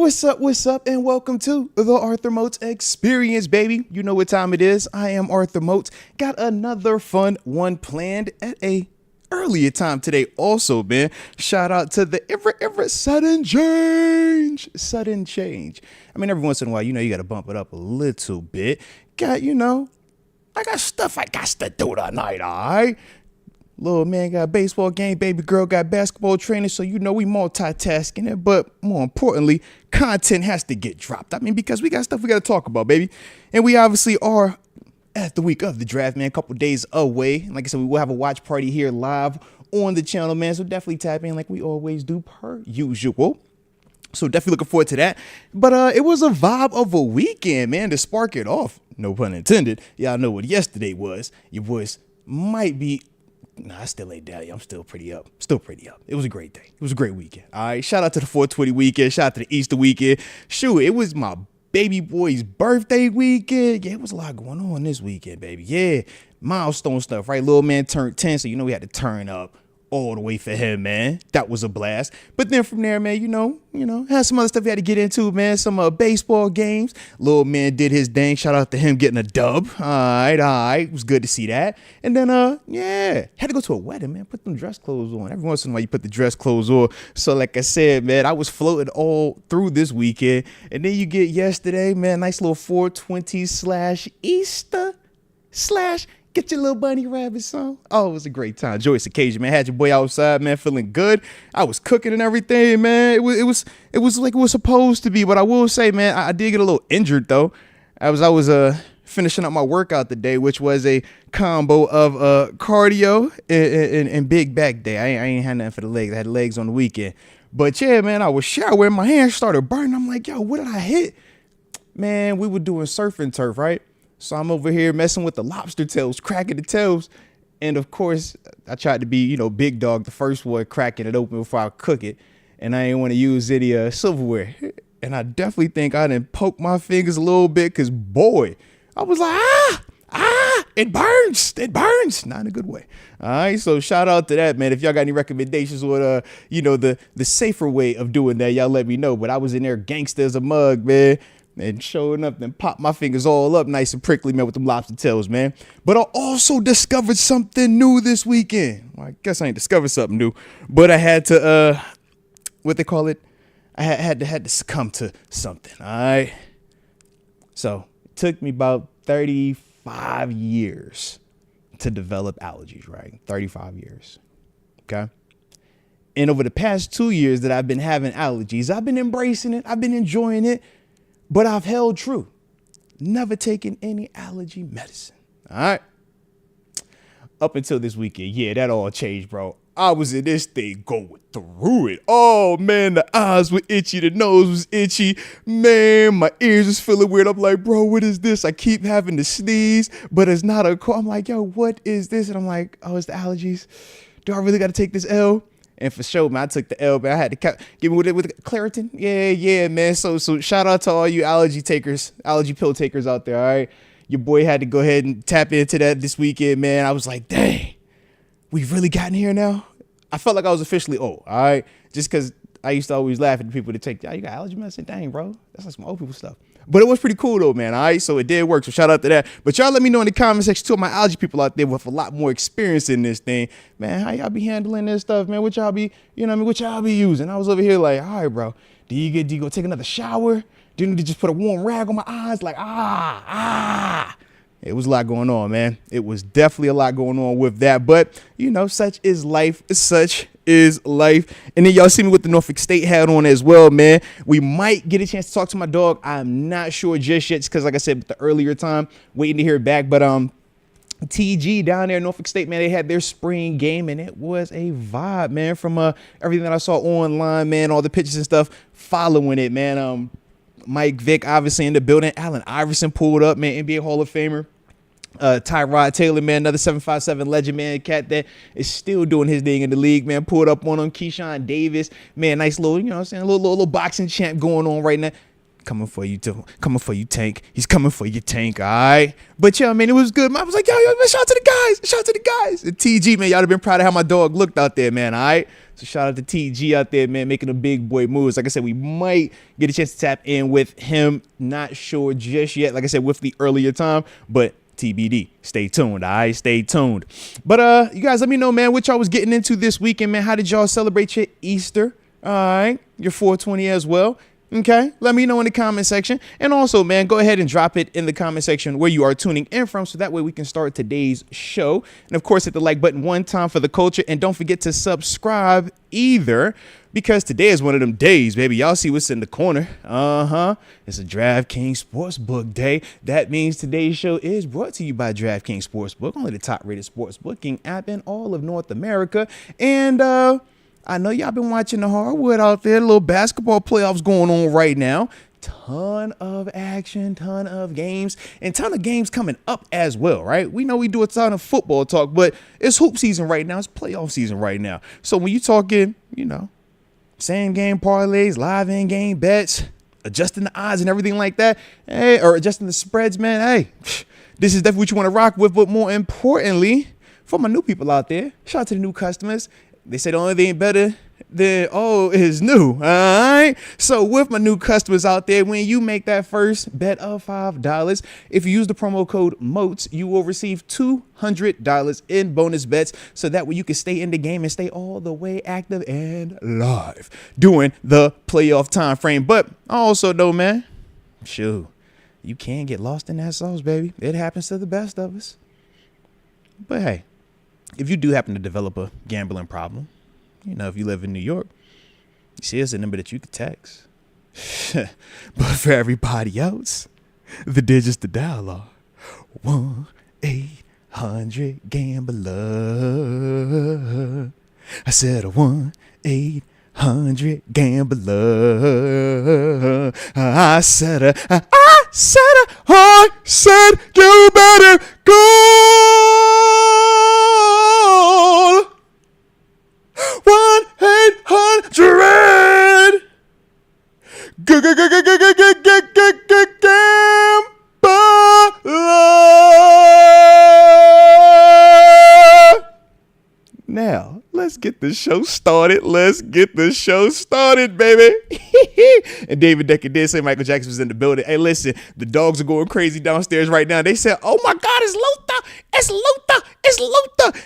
What's up, and welcome to the Arthur Moats Experience, baby. You know what time it is. I am Arthur Moats. Got another fun one planned at a earlier time today also, man. Shout out to the every sudden change. I mean, every once in a while, you got to bump it up a little bit. I got stuff I got to do tonight, all right? Little man got a baseball game, baby girl got basketball training, so we multitasking it, but more importantly, content has to get dropped. I mean, because we got stuff we got to talk about, baby. And we obviously are at the week of the draft, man, a couple days away. Like I said, we will have a watch party here live on the channel, man, so definitely tap in like we always do per usual. So definitely looking forward to that. But it was a vibe of a weekend, man, to spark it off. No pun intended. Y'all know what yesterday was. Your voice might be... Nah, I still ain't down. I'm still pretty up. It was a great day. It was a great weekend. All right. Shout out to the 420 weekend. Shout out to the Easter weekend. Shoot, it was my baby boy's birthday weekend. Yeah, it was a lot going on this weekend, baby. Yeah. Milestone stuff, right? Little man turned 10, so we had to turn up all the way for him, man. That was a blast. But then from there, man, had some other stuff we had to get into, man. Some baseball games. Little man did his thing. Shout out to him getting a dub. All right. It was good to see that. And then, had to go to a wedding, man. Put them dress clothes on. Every once in a while, you put the dress clothes on. So, like I said, man, I was floating all through this weekend. And then you get yesterday, man, nice little 420/Easter/ get your little bunny rabbit song. Oh, it was a great time. Joyous occasion, man. Had your boy outside, man, feeling good. I was cooking and everything, man. It was like it was supposed to be. But I will say, man, I did get a little injured though. I was finishing up my workout today, which was a combo of cardio and big back day. I ain't had nothing for the legs. I had legs on the weekend. But yeah, man, I was showering. My hands started burning. I'm like, yo, what did I hit? Man, we were doing surf and turf, right? So I'm over here messing with the lobster tails, cracking the tails. And of course, I tried to be, big dog, the first one, cracking it open before I cook it. And I didn't want to use any silverware. And I definitely think I didn't poke my fingers a little bit because, boy, I was like, it burns. Not in a good way. All right. So shout out to that, man. If y'all got any recommendations on, the safer way of doing that, y'all let me know. But I was in there gangster as a mug, man. And showing up and pop my fingers all up nice and prickly, man, with them lobster tails, man. But I also discovered something new this weekend. Well, I guess I ain't discovered something new, but I had to, what they call it? I had to succumb to something, all right? So it took me about 35 years to develop allergies, right? 35 years, okay? And over the past 2 years that I've been having allergies, I've been embracing it. I've been enjoying it. But I've held true, never taken any allergy medicine. All right. Up until this weekend. Yeah, that all changed, bro. I was in this thing going through it. Oh, man, the eyes were itchy. The nose was itchy. Man, my ears was feeling weird. I'm like, bro, what is this? I keep having to sneeze, but it's not a cold. I'm like, yo, what is this? And I'm like, oh, it's the allergies. Do I really got to take this L? And for sure, man, I took the L, but I had to give me with Claritin. Yeah, man. So shout out to all you allergy pill takers out there. All right. Your boy had to go ahead and tap into that this weekend, man. I was like, dang, we've really gotten here now. I felt like I was officially old. All right. Just because I used to always laugh at the people that take, you got allergy medicine? Dang, bro. That's like some old people stuff. But it was pretty cool though, man. All right. So it did work. So shout out to that. But y'all let me know in the comment section, too, of my allergy people out there with a lot more experience in this thing. Man, how y'all be handling this stuff, man? What y'all be, what y'all be using? I was over here like, all right, bro. Do you go take another shower? Do you need to just put a warm rag on my eyes? Like, It was a lot going on, man. It was definitely a lot going on with that. But, such is life. Such is life. And then y'all see me with the Norfolk State hat on as well, man. We might get a chance to talk to my dog. I'm not sure just yet because, like I said, the earlier time, waiting to hear back. But TG down there in Norfolk State, man, they had their spring game, and it was a vibe, man, from everything that I saw online, man, all the pictures and stuff following it, man. Mike Vick, obviously, in the building. Allen Iverson pulled up, man, NBA Hall of Famer. Tyrod Taylor, man, another 757 legend, man, cat that is still doing his thing in the league, man. Pulled up on him. Keyshawn Davis, man, nice little, little boxing champ going on right now. Coming for you, too. Coming for you, Tank. He's coming for you, Tank. All right. But yeah, man, it was good. I was like, yo, man, shout out to the guys. Shout out to the guys. And TG, man, y'all have been proud of how my dog looked out there, man. All right. So shout out to TG out there, man, making the big boy moves. Like I said, we might get a chance to tap in with him. Not sure just yet. Like I said, with the earlier time, but TBD. Stay tuned. All right. Stay tuned. But you guys, let me know, man, what y'all was getting into this weekend, man. How did y'all celebrate your Easter? All right. Your 420 as well. Okay, let me know in the comment section. And also, man, go ahead and drop it in the comment section where you are tuning in from, so that way we can start today's show. And of course, hit the like button one time for the culture. And don't forget to subscribe either, because today is one of them days, baby. Y'all see what's in the corner. It's a DraftKings Sportsbook day. That means today's show is brought to you by DraftKings Sportsbook, only the top rated sportsbooking app in all of North America. And I know y'all been watching the hardwood out there. Little basketball playoffs going on right now. Ton of action, ton of games, and ton of games coming up as well, right? We know we do a ton of football talk, but it's hoop season right now. It's playoff season right now. So when you talking, same game parlays, live in game bets, adjusting the odds and everything like that, hey, or adjusting the spreads, man, hey, this is definitely what you want to rock with. But more importantly, for my new people out there, shout out to the new customers. They say the only thing better than is new. All right. So with my new customers out there, when you make that first bet of $5, if you use the promo code Moats, you will receive $200 in bonus bets. So that way you can stay in the game and stay all the way active and live during the playoff time frame. But I also know, man, shoot, you can get lost in that sauce, baby. It happens to the best of us. But hey, if you do happen to develop a gambling problem, if you live in New York, you see, it's a number that you could text. But for everybody else, the digits to dial are 1-800-GAMBLER. I said a 1-800-GAMBLER. I said you better go. 1-800 Gambler. Now, let's get the show started. Baby. And David Decker did say Michael Jackson was in the building. Hey, listen, the dogs are going crazy downstairs right now. They said, oh my God, it's Luther.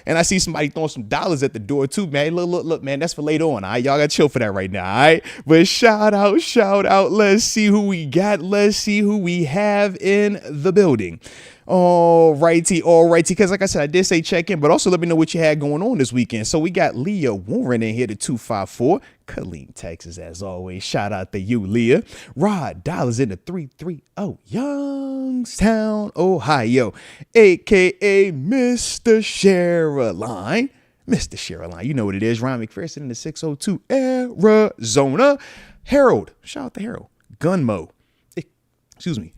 And I see somebody throwing some dollars at the door too, man. Look, man, that's for later on. All right, y'all got to chill for that right now. All right, but shout out. Let's see who we got. Let's see who we have in the building. All righty. Because like I said, I did say check in, but also let me know what you had going on this weekend. So we got Leah Warren in here to 254. Killeen, Texas, as always. Shout out to you, Leah. Rod Dollars in the 330. Youngstown, Ohio, a.k.a. Mr. Sherilyn. Mr. Sherilyn, you know what it is. Ron McPherson in the 602, Arizona. Harold, shout out to Harold.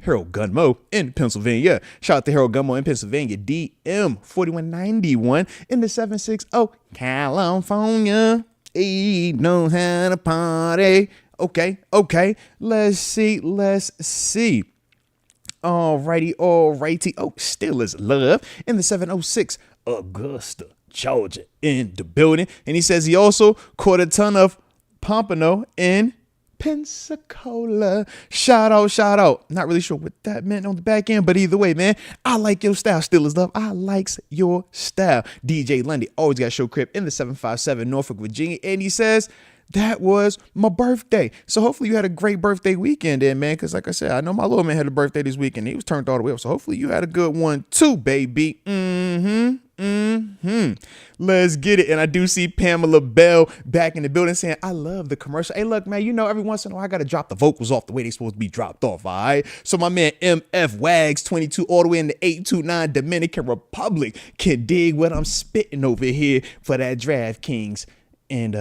Harold Gunmo in Pennsylvania. Shout out to Harold Gunmo in Pennsylvania. DM 4191 in the 760 California. He knows how to party. Okay. Let's see. Alrighty. Steelers Love in the 706 Augusta, Georgia in the building. And he says he also caught a ton of pompano in Pensacola. Shout out. Not really sure what that meant on the back end, but either way, man, I like your style. Steelers Love, I likes your style. DJ Lundy always got show crib in the 757 Norfolk, Virginia, and he says that was my birthday. So hopefully you had a great birthday weekend then, man, because like I said, I know my little man had a birthday this weekend. He was turned all the way up, so hopefully you had a good one too, baby. Let's get it. And I do see Pamela Bell back in the building saying, I love the commercial. Hey, look, man, every once in a while I got to drop the vocals off the way they supposed to be dropped off, all right? So my man MF Wags 22 all the way in the 829 Dominican Republic can dig what I'm spitting over here for that DraftKings. And,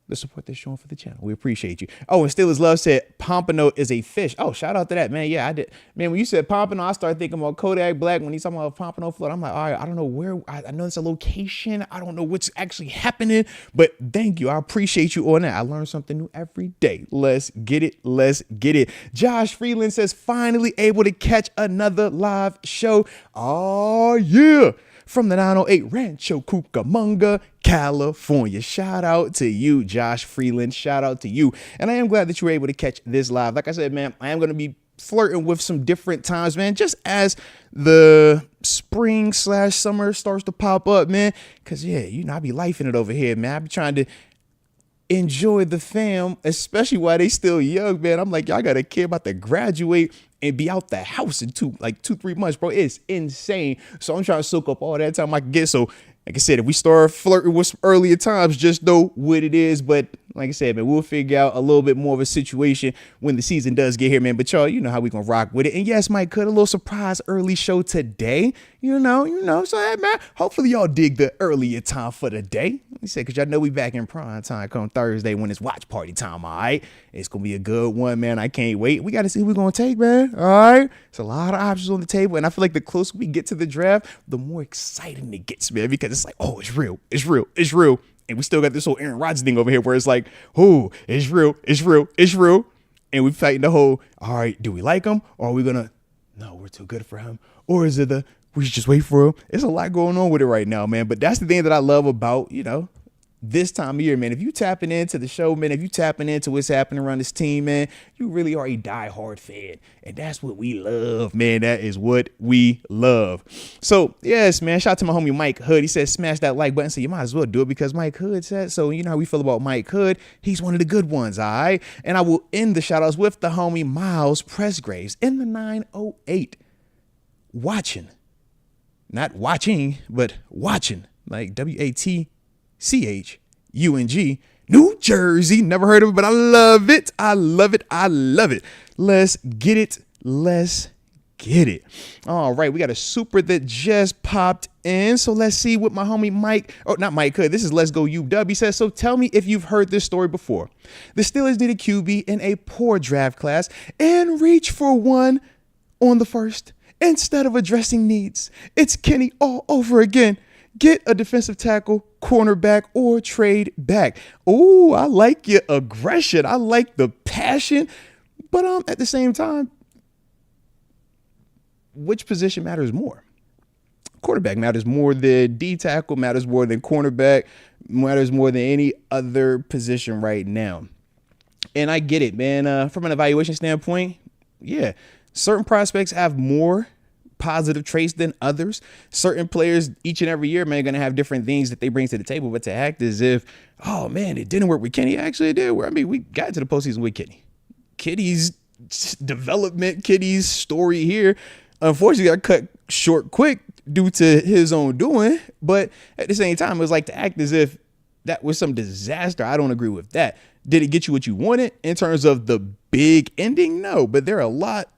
the support they're showing for the channel. We appreciate you. Oh, and Steelers Love said pompano is a fish. Oh, shout out to that, man. Yeah, I did. Man, when you said pompano, I started thinking about Kodak Black. When he's talking about pompano float, I'm like, all right, I don't know where. I know it's a location. I don't know what's actually happening, but thank you. I appreciate you on that. I learn something new every day. Let's get it. Let's get it. Josh Freeland says, finally able to catch another live show. Oh, yeah. From the 908 Rancho Cucamonga, California. Shout out to you, Josh Freeland. Shout out to you. And I am glad that you were able to catch this live. Like I said, man, I am going to be flirting with some different times, man, just as the spring/summer starts to pop up, man. Because, yeah, you know, I be lifing it over here, man. I be trying to enjoy the fam, especially while they still young, man. I'm like, y'all got a kid about to graduate and be out the house in 2-3 months, bro. It's insane. So I'm trying to soak up all that time I can get. So like I said, if we start flirting with some earlier times, just know what it is. But like I said, man, we'll figure out a little bit more of a situation when the season does get here, man. But y'all, you know how we gonna rock with it. And yes, Mike could a little surprise early show today. You know. So hey, man, hopefully y'all dig the earlier time for the day. He said, because y'all know we back in prime time come Thursday when it's watch party time. All right, it's gonna be a good one, man. I can't wait. We got to see who we're gonna take, man. All right, it's a lot of options on the table, and I feel like the closer we get to the draft, the more exciting it gets, man. Because it's like, oh, it's real. And we still got this whole Aaron Rodgers thing over here where it's like, oh, it's real. And we fighting the whole, all right, do we like him? Or are we gonna, no, we're too good for him? Or is it we should just wait for him? There's a lot going on with it right now, man. But that's the thing that I love about, this time of year, man. If you tapping into the show, man, if you tapping into what's happening around this team, man, you really are a diehard fan. And that's what we love, man. That is what we love. So, yes, man, shout out to my homie Mike Hood. He said, smash that like button. So you might as well do it because Mike Hood said so. You know how we feel about Mike Hood. He's one of the good ones, all right? And I will end the shout outs with the homie Miles Pressgraves in the 908. Watching. Not watching, but watching. Like WATCHUNG, New Jersey. Never heard of it, but I love it. Let's get it. All right, we got a super that just popped in. So let's see what my homie Mike, not Mike Hood. This is Let's Go UW. He says, so tell me if you've heard this story before. The Steelers need a QB in a poor draft class and reach for one on the first. Instead of addressing needs, it's Kenny all over again. Get a defensive tackle, cornerback, or trade back. Oh, I like your aggression. I like the passion. But at the same time, which position matters more? Quarterback matters more than D tackle, matters more than cornerback, matters more than any other position right now. And I get it, man. From an evaluation standpoint, yeah. Certain prospects have more positive traits than others. Certain players each and every year, man, going to have different things that they bring to the table. But to act as if, oh, man, it didn't work with Kenny. Actually, it did work. I mean, we got to the postseason with Kenny. Kenny's development, Kenny's story here, unfortunately, got cut short quick due to his own doing. But at the same time, it was like to act as if that was some disaster. I don't agree with that. Did it get you what you wanted in terms of the big ending? No, but there are a lot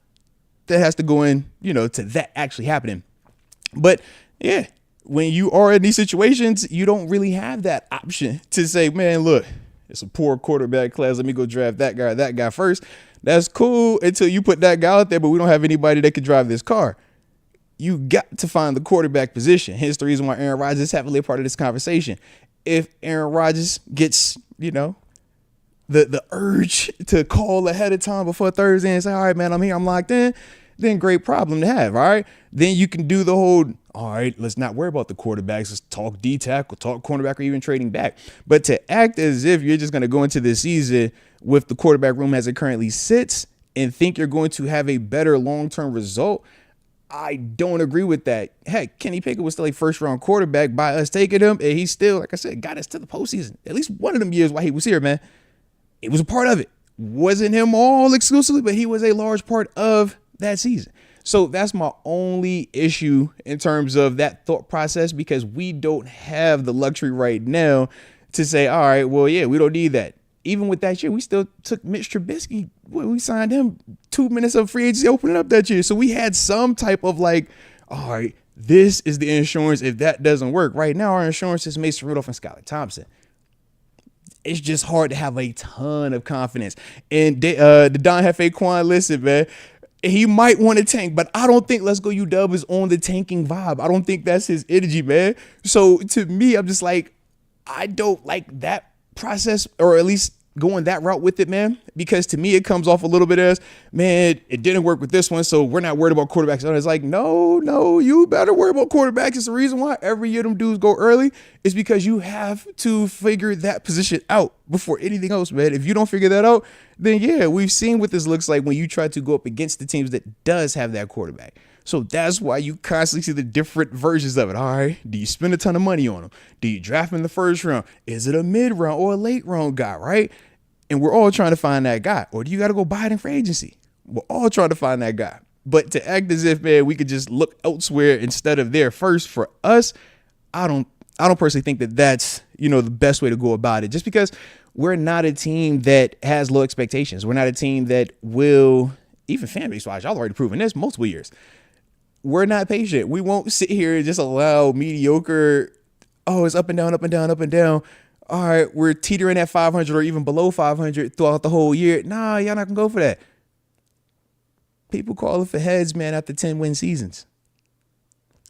that has to go in, to that actually happening. But yeah, when you are in these situations, you don't really have that option to say, man, look, it's a poor quarterback class. Let me go draft that guy first. That's cool until you put that guy out there, but we don't have anybody that could drive this car. You got to find the quarterback position. Hence the reason why Aaron Rodgers is heavily a part of this conversation. If Aaron Rodgers gets, the urge to call ahead of time before Thursday and say, all right, man, I'm here, I'm locked in, then great problem to have, all right? Then you can do the whole, all right, let's not worry about the quarterbacks. Let's talk D-tackle, talk cornerback, or even trading back. But to act as if you're just going to go into this season with the quarterback room as it currently sits and think you're going to have a better long-term result, I don't agree with that. Heck, Kenny Pickett was still a first-round quarterback by us taking him, and he still, like I said, got us to the postseason. At least one of them years while he was here, man. It was a part of it. Wasn't him all exclusively, but he was a large part of that season. So that's my only issue in terms of that thought process, because we don't have the luxury right now to say, all right, well, yeah, we don't need that. Even with that year, we still took Mitch Trubisky. We signed him 2 minutes of free agency opening up that year. So we had some type of like, all right, this is the insurance if that doesn't work. Right now, our insurance is Mason Rudolph and Skylar Thompson. it's just hard to have a ton of confidence. And the Don Hefe Quan, listen, man, he might want to tank, but I don't think Let's Go UW is on the tanking vibe. I don't think that's his energy, man. So to me, I'm just like, I don't like that process, or at least going that route with it, man, because to me, it comes off a little bit as, man, it didn't work with this one, so we're not worried about quarterbacks. And it's like, no, you better worry about quarterbacks. It's the reason why every year them dudes go early is because you have to figure that position out before anything else, man. If you don't figure that out, then yeah, we've seen what this looks like when you try to go up against the teams that does have that quarterback. So that's why you constantly see the different versions of it. All right, do you spend a ton of money on them? Do you draft him in the first round? Is it a mid-round or a late-round guy, right? And we're all trying to find that guy. Or do you got to go buy it in free agency? We're all trying to find that guy. But to act as if, man, we could just look elsewhere instead of there first for us, I don't personally think that that's, the best way to go about it. Just because we're not a team that has low expectations. We're not a team that will, even fan base-wise, y'all already proven this multiple years. We're not patient. We won't sit here and just allow mediocre, it's up and down, up and down, up and down. All right, we're teetering at 500 or even below 500 throughout the whole year. Nah, y'all not going to go for that. People calling for heads, man, after 10-win seasons.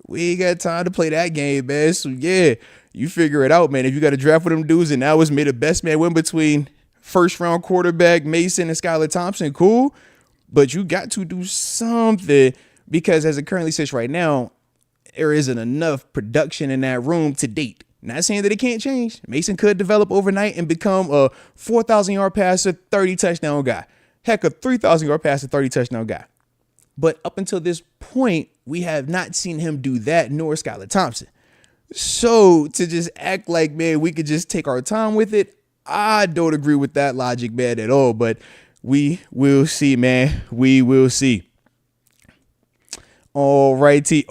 We ain't got time to play that game, man. So, yeah, you figure it out, man. If you got to draft with them dudes and now it's made a best man win between first-round quarterback Mason and Skylar Thompson, cool. But you got to do something. Because as it currently sits right now, there isn't enough production in that room to date. Not saying that it can't change. Mason could develop overnight and become a 4,000-yard passer, 30-touchdown guy. Heck, a 3,000-yard passer, 30-touchdown guy. But up until this point, we have not seen him do that, nor Skylar Thompson. So to just act like, man, we could just take our time with it, I don't agree with that logic, man, at all. But we will see, man. We will see. All righty.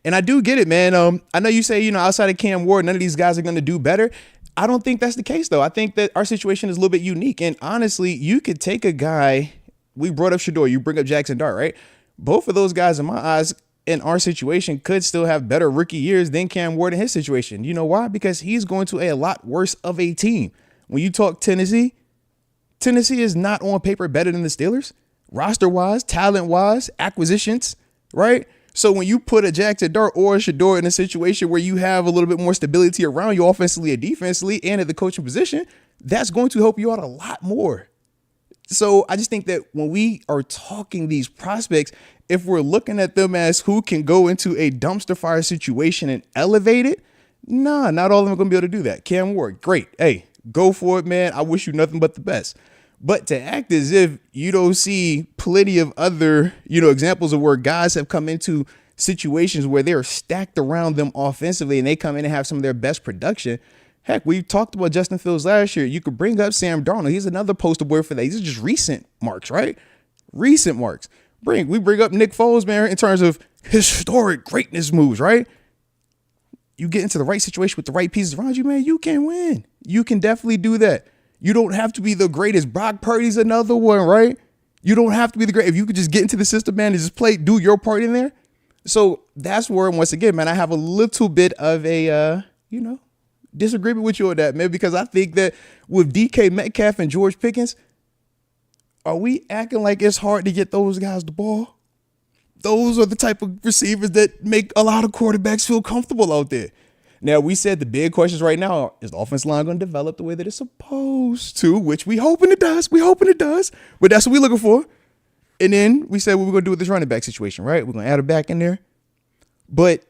And I do get it, man. I know you say, outside of Cam Ward, none of these guys are going to do better. I don't think that's the case, though. I think that our situation is a little bit unique. And honestly, you could take a guy. We brought up Shedeur. You bring up Jackson Dart, right? Both of those guys, in my eyes, in our situation, could still have better rookie years than Cam Ward in his situation. You know why? Because he's going to a lot worse of a team. When you talk Tennessee is not on paper better than the Steelers. Roster-wise, talent-wise, acquisitions. Right? So when you put a Jackson Dart or a Shedeur in a situation where you have a little bit more stability around you offensively and defensively and at the coaching position, that's going to help you out a lot more. So I just think that when we are talking these prospects, if we're looking at them as who can go into a dumpster fire situation and elevate it, nah, not all of them are going to be able to do that. Cam Ward, great. Hey, go for it, man. I wish you nothing but the best. But to act as if you don't see plenty of other, examples of where guys have come into situations where they're stacked around them offensively and they come in and have some of their best production. Heck, we talked about Justin Fields last year. You could bring up Sam Darnold. He's another poster boy for that. These are just recent marks, right? Recent marks. We bring up Nick Foles, man, in terms of historic greatness moves, right? You get into the right situation with the right pieces around you, man, you can win. You can definitely do that. You don't have to be the greatest. Brock Purdy's another one, right? You don't have to be the great. If you could just get into the system, man, and just do your part in there. So that's where, once again, man, I have a little bit of a, disagreement with you on that, man, because I think that with DK Metcalf and George Pickens, are we acting like it's hard to get those guys the ball? Those are the type of receivers that make a lot of quarterbacks feel comfortable out there. Now, we said the big questions right now are, is the offensive line going to develop the way that it's supposed to, which we hoping it does. But that's what we're looking for. And then we said what we're going to do with this running back situation, right? We're going to add a back in there. But,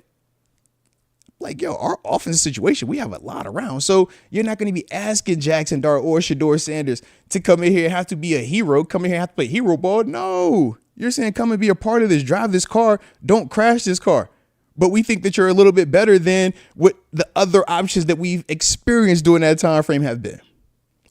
our offensive situation, we have a lot around. So you're not going to be asking Jackson Dart or Shedeur Sanders to come in here and have to be a hero, come in here and have to play hero ball. No. You're saying come and be a part of this, drive this car, don't crash this car. But we think that you're a little bit better than what the other options that we've experienced during that time frame have been.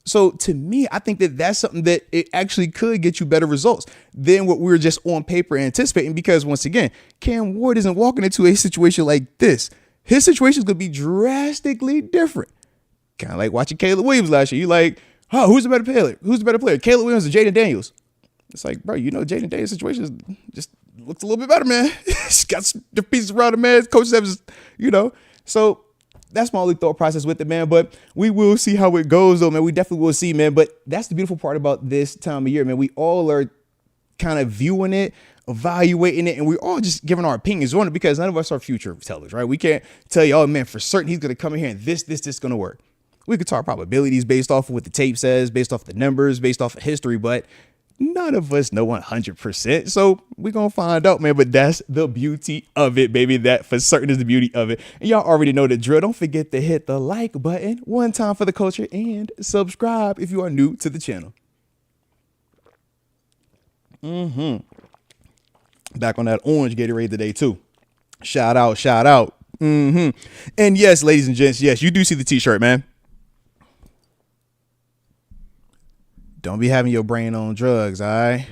So to me, I think that that's something that it actually could get you better results than what we were just on paper anticipating. Because once again, Cam Ward isn't walking into a situation like this. His situation is going to be drastically different. Kind of like watching Caleb Williams last year. You like, who's the better player? Who's the better player? Caleb Williams or Jaden Daniels? It's like, bro, Jaden Daniels' situation is just looks a little bit better, man. He's got some pieces around him, man. Coach Evans, So that's my only thought process with it, man. But we will see how it goes, though, man. We definitely will see, man. But that's the beautiful part about this time of year, man. We all are kind of viewing it, evaluating it, and we're all just giving our opinions on it because none of us are future tellers, right? We can't tell you, oh, man, for certain he's going to come in here and this going to work. We could talk probabilities based off of what the tape says, based off the numbers, based off of history, but none of us know 100%. So we're going to find out, man. But that's the beauty of it, baby. That for certain is the beauty of it. And y'all already know the drill. Don't forget to hit the like button one time for the culture and subscribe if you are new to the channel. Back on that orange Gatorade today, too. Shout out. And yes, ladies and gents, yes, you do see the t-shirt, man. Don't be having your brain on drugs, all right?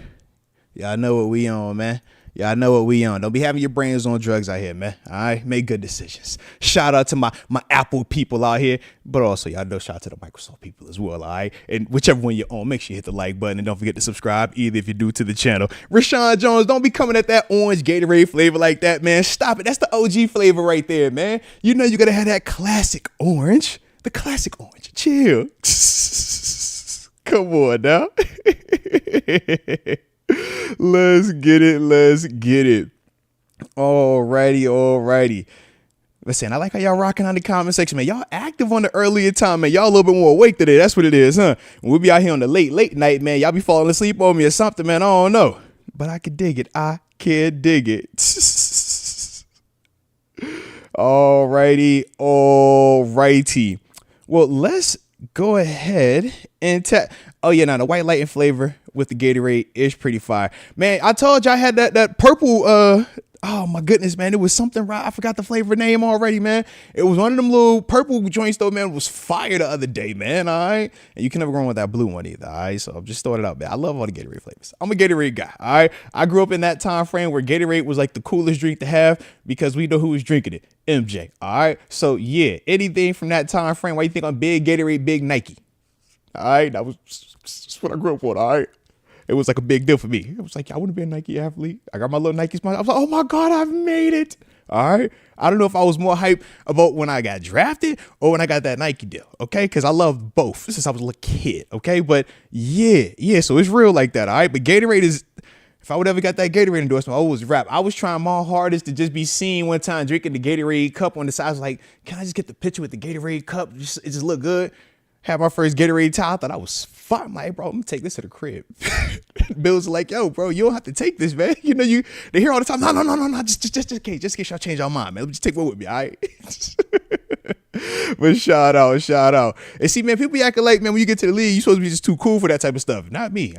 Y'all know what we on, man. Y'all know what we on. Don't be having your brains on drugs out here, man. All right? Make good decisions. Shout out to my Apple people out here. But also, y'all know shout out to the Microsoft people as well, all right? And whichever one you're on, make sure you hit the like button. And don't forget to subscribe either if you're new to the channel. Rashawn Jones, don't be coming at that orange Gatorade flavor like that, man. Stop it. That's the OG flavor right there, man. You know you got to have that classic orange. The classic orange. Chill. Come on now. Let's get it. Alrighty. Listen, I like how y'all rocking on the comment section, man. Y'all active on the earlier time, man. Y'all a little bit more awake today. That's what it is, huh? When we be out here on the late night, man, y'all be falling asleep on me or something, man. I don't know. But I can dig it. Alrighty. Well, let's go ahead and tap. Oh yeah, now the white light and flavor with the Gatorade is pretty fire, man. I told you I had that purple. Oh my goodness, man, it was something right. I forgot the flavor name already, man. It was one of them little purple joints though, man. It was fire the other day, man. All right, and you can never go wrong with that blue one either. All right, so I'm just throwing it out, man. I love all the Gatorade flavors. I'm a Gatorade guy. All right, I grew up in that time frame where Gatorade was like the coolest drink to have because we know who was drinking it. MJ. All right, so yeah, anything from that time frame. Why you think I'm big Gatorade, big Nike? All right, that's what I grew up on. All right. It was like a big deal for me. It was like, I want to be a Nike athlete. I got my little Nike sponsor. I was like, oh my God, I've made it. All right. I don't know if I was more hyped about when I got drafted or when I got that Nike deal. Okay. Cause I loved both since I was a little kid. Okay. But yeah. So it's real like that. All right. But Gatorade is, if I would ever got that Gatorade endorsement, I was rap. I was trying my hardest to just be seen one time drinking the Gatorade cup on the side. I was like, can I just get the picture with the Gatorade cup? It just look good. Had my first Gatorade towel. I thought I was fine. I'm like, bro, I'm gonna take this to the crib. Bill's like, yo, bro, you don't have to take this, man. You know, they hear all the time. No. Just in case y'all change your mind, man. Let me just take one with me, all right? But shout out. And see, man, people be acting like, man, when you get to the league, you supposed to be just too cool for that type of stuff. Not me.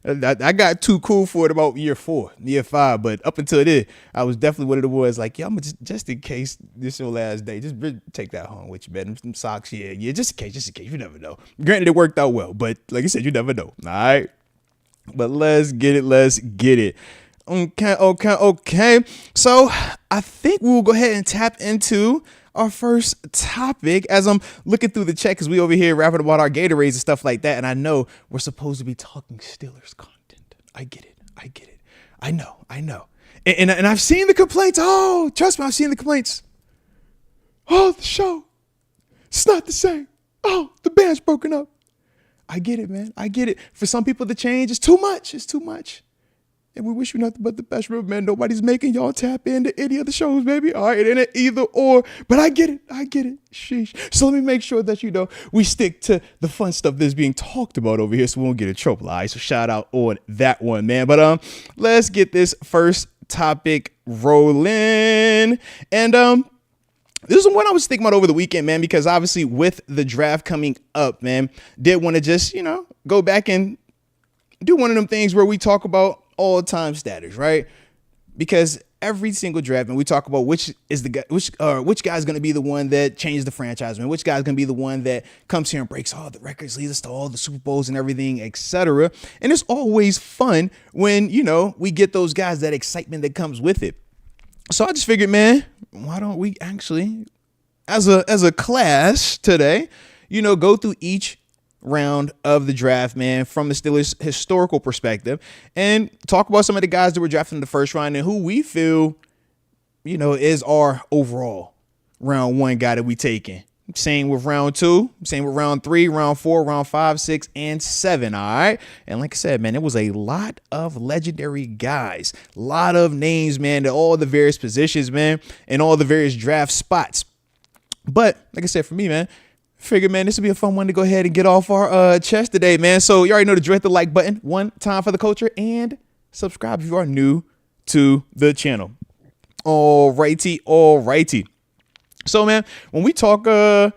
I got too cool for it about year 4, year 5, but up until then, I was definitely one of the ones like, yeah, I'm just in case this your last day, just take that home with you, man. Some socks, yeah, just in case, you never know. Granted, it worked out well, but like I said, you never know. All right, but let's get it. Okay. So I think we'll go ahead and tap into our first topic as I'm looking through the chat because we over here rapping about our Gatorades and stuff like that. And I know we're supposed to be talking Steelers content. I get it. I know. And I've seen the complaints. Oh, trust me, I've seen the complaints. Oh, the show. It's not the same. Oh, the band's broken up. I get it, man. I get it. For some people, the change is too much. It's too much. And we wish you nothing but the best. Remember, man, nobody's making y'all tap into any of the shows, baby. All right, it ain't either or. But I get it. Sheesh. So let me make sure that, we stick to the fun stuff that's being talked about over here so we won't get in trouble. All right, so shout out on that one, man. But let's get this first topic rolling. And this is one I was thinking about over the weekend, man, because obviously with the draft coming up, man, did want to just, go back and do one of them things where we talk about all-time status, right? Because every single draft, and we talk about which guy's going to be the one that changes the franchise, man. Which guy's going to be the one that comes here and breaks all the records, leads us to all the Super Bowls and everything, etc. And it's always fun when we get those guys, that excitement that comes with it. So I just figured, man, why don't we actually, as a class today, go through each round of the draft, man, from the Steelers historical perspective, and talk about some of the guys that were drafted in the first round and who we feel, is our overall round 1 guy that we taking. Same with round 2, same with round 3, round 4, round 5, 6, and 7. All right. And like I said, man, it was a lot of legendary guys, a lot of names, man, to all the various positions, man, and all the various draft spots. But like I said, for me, man, figure, man, this would be a fun one to go ahead and get off our chest today, man. So you already know to hit the like button one time for the culture and subscribe if you are new to the channel. All righty. So, man, when we talk, actually,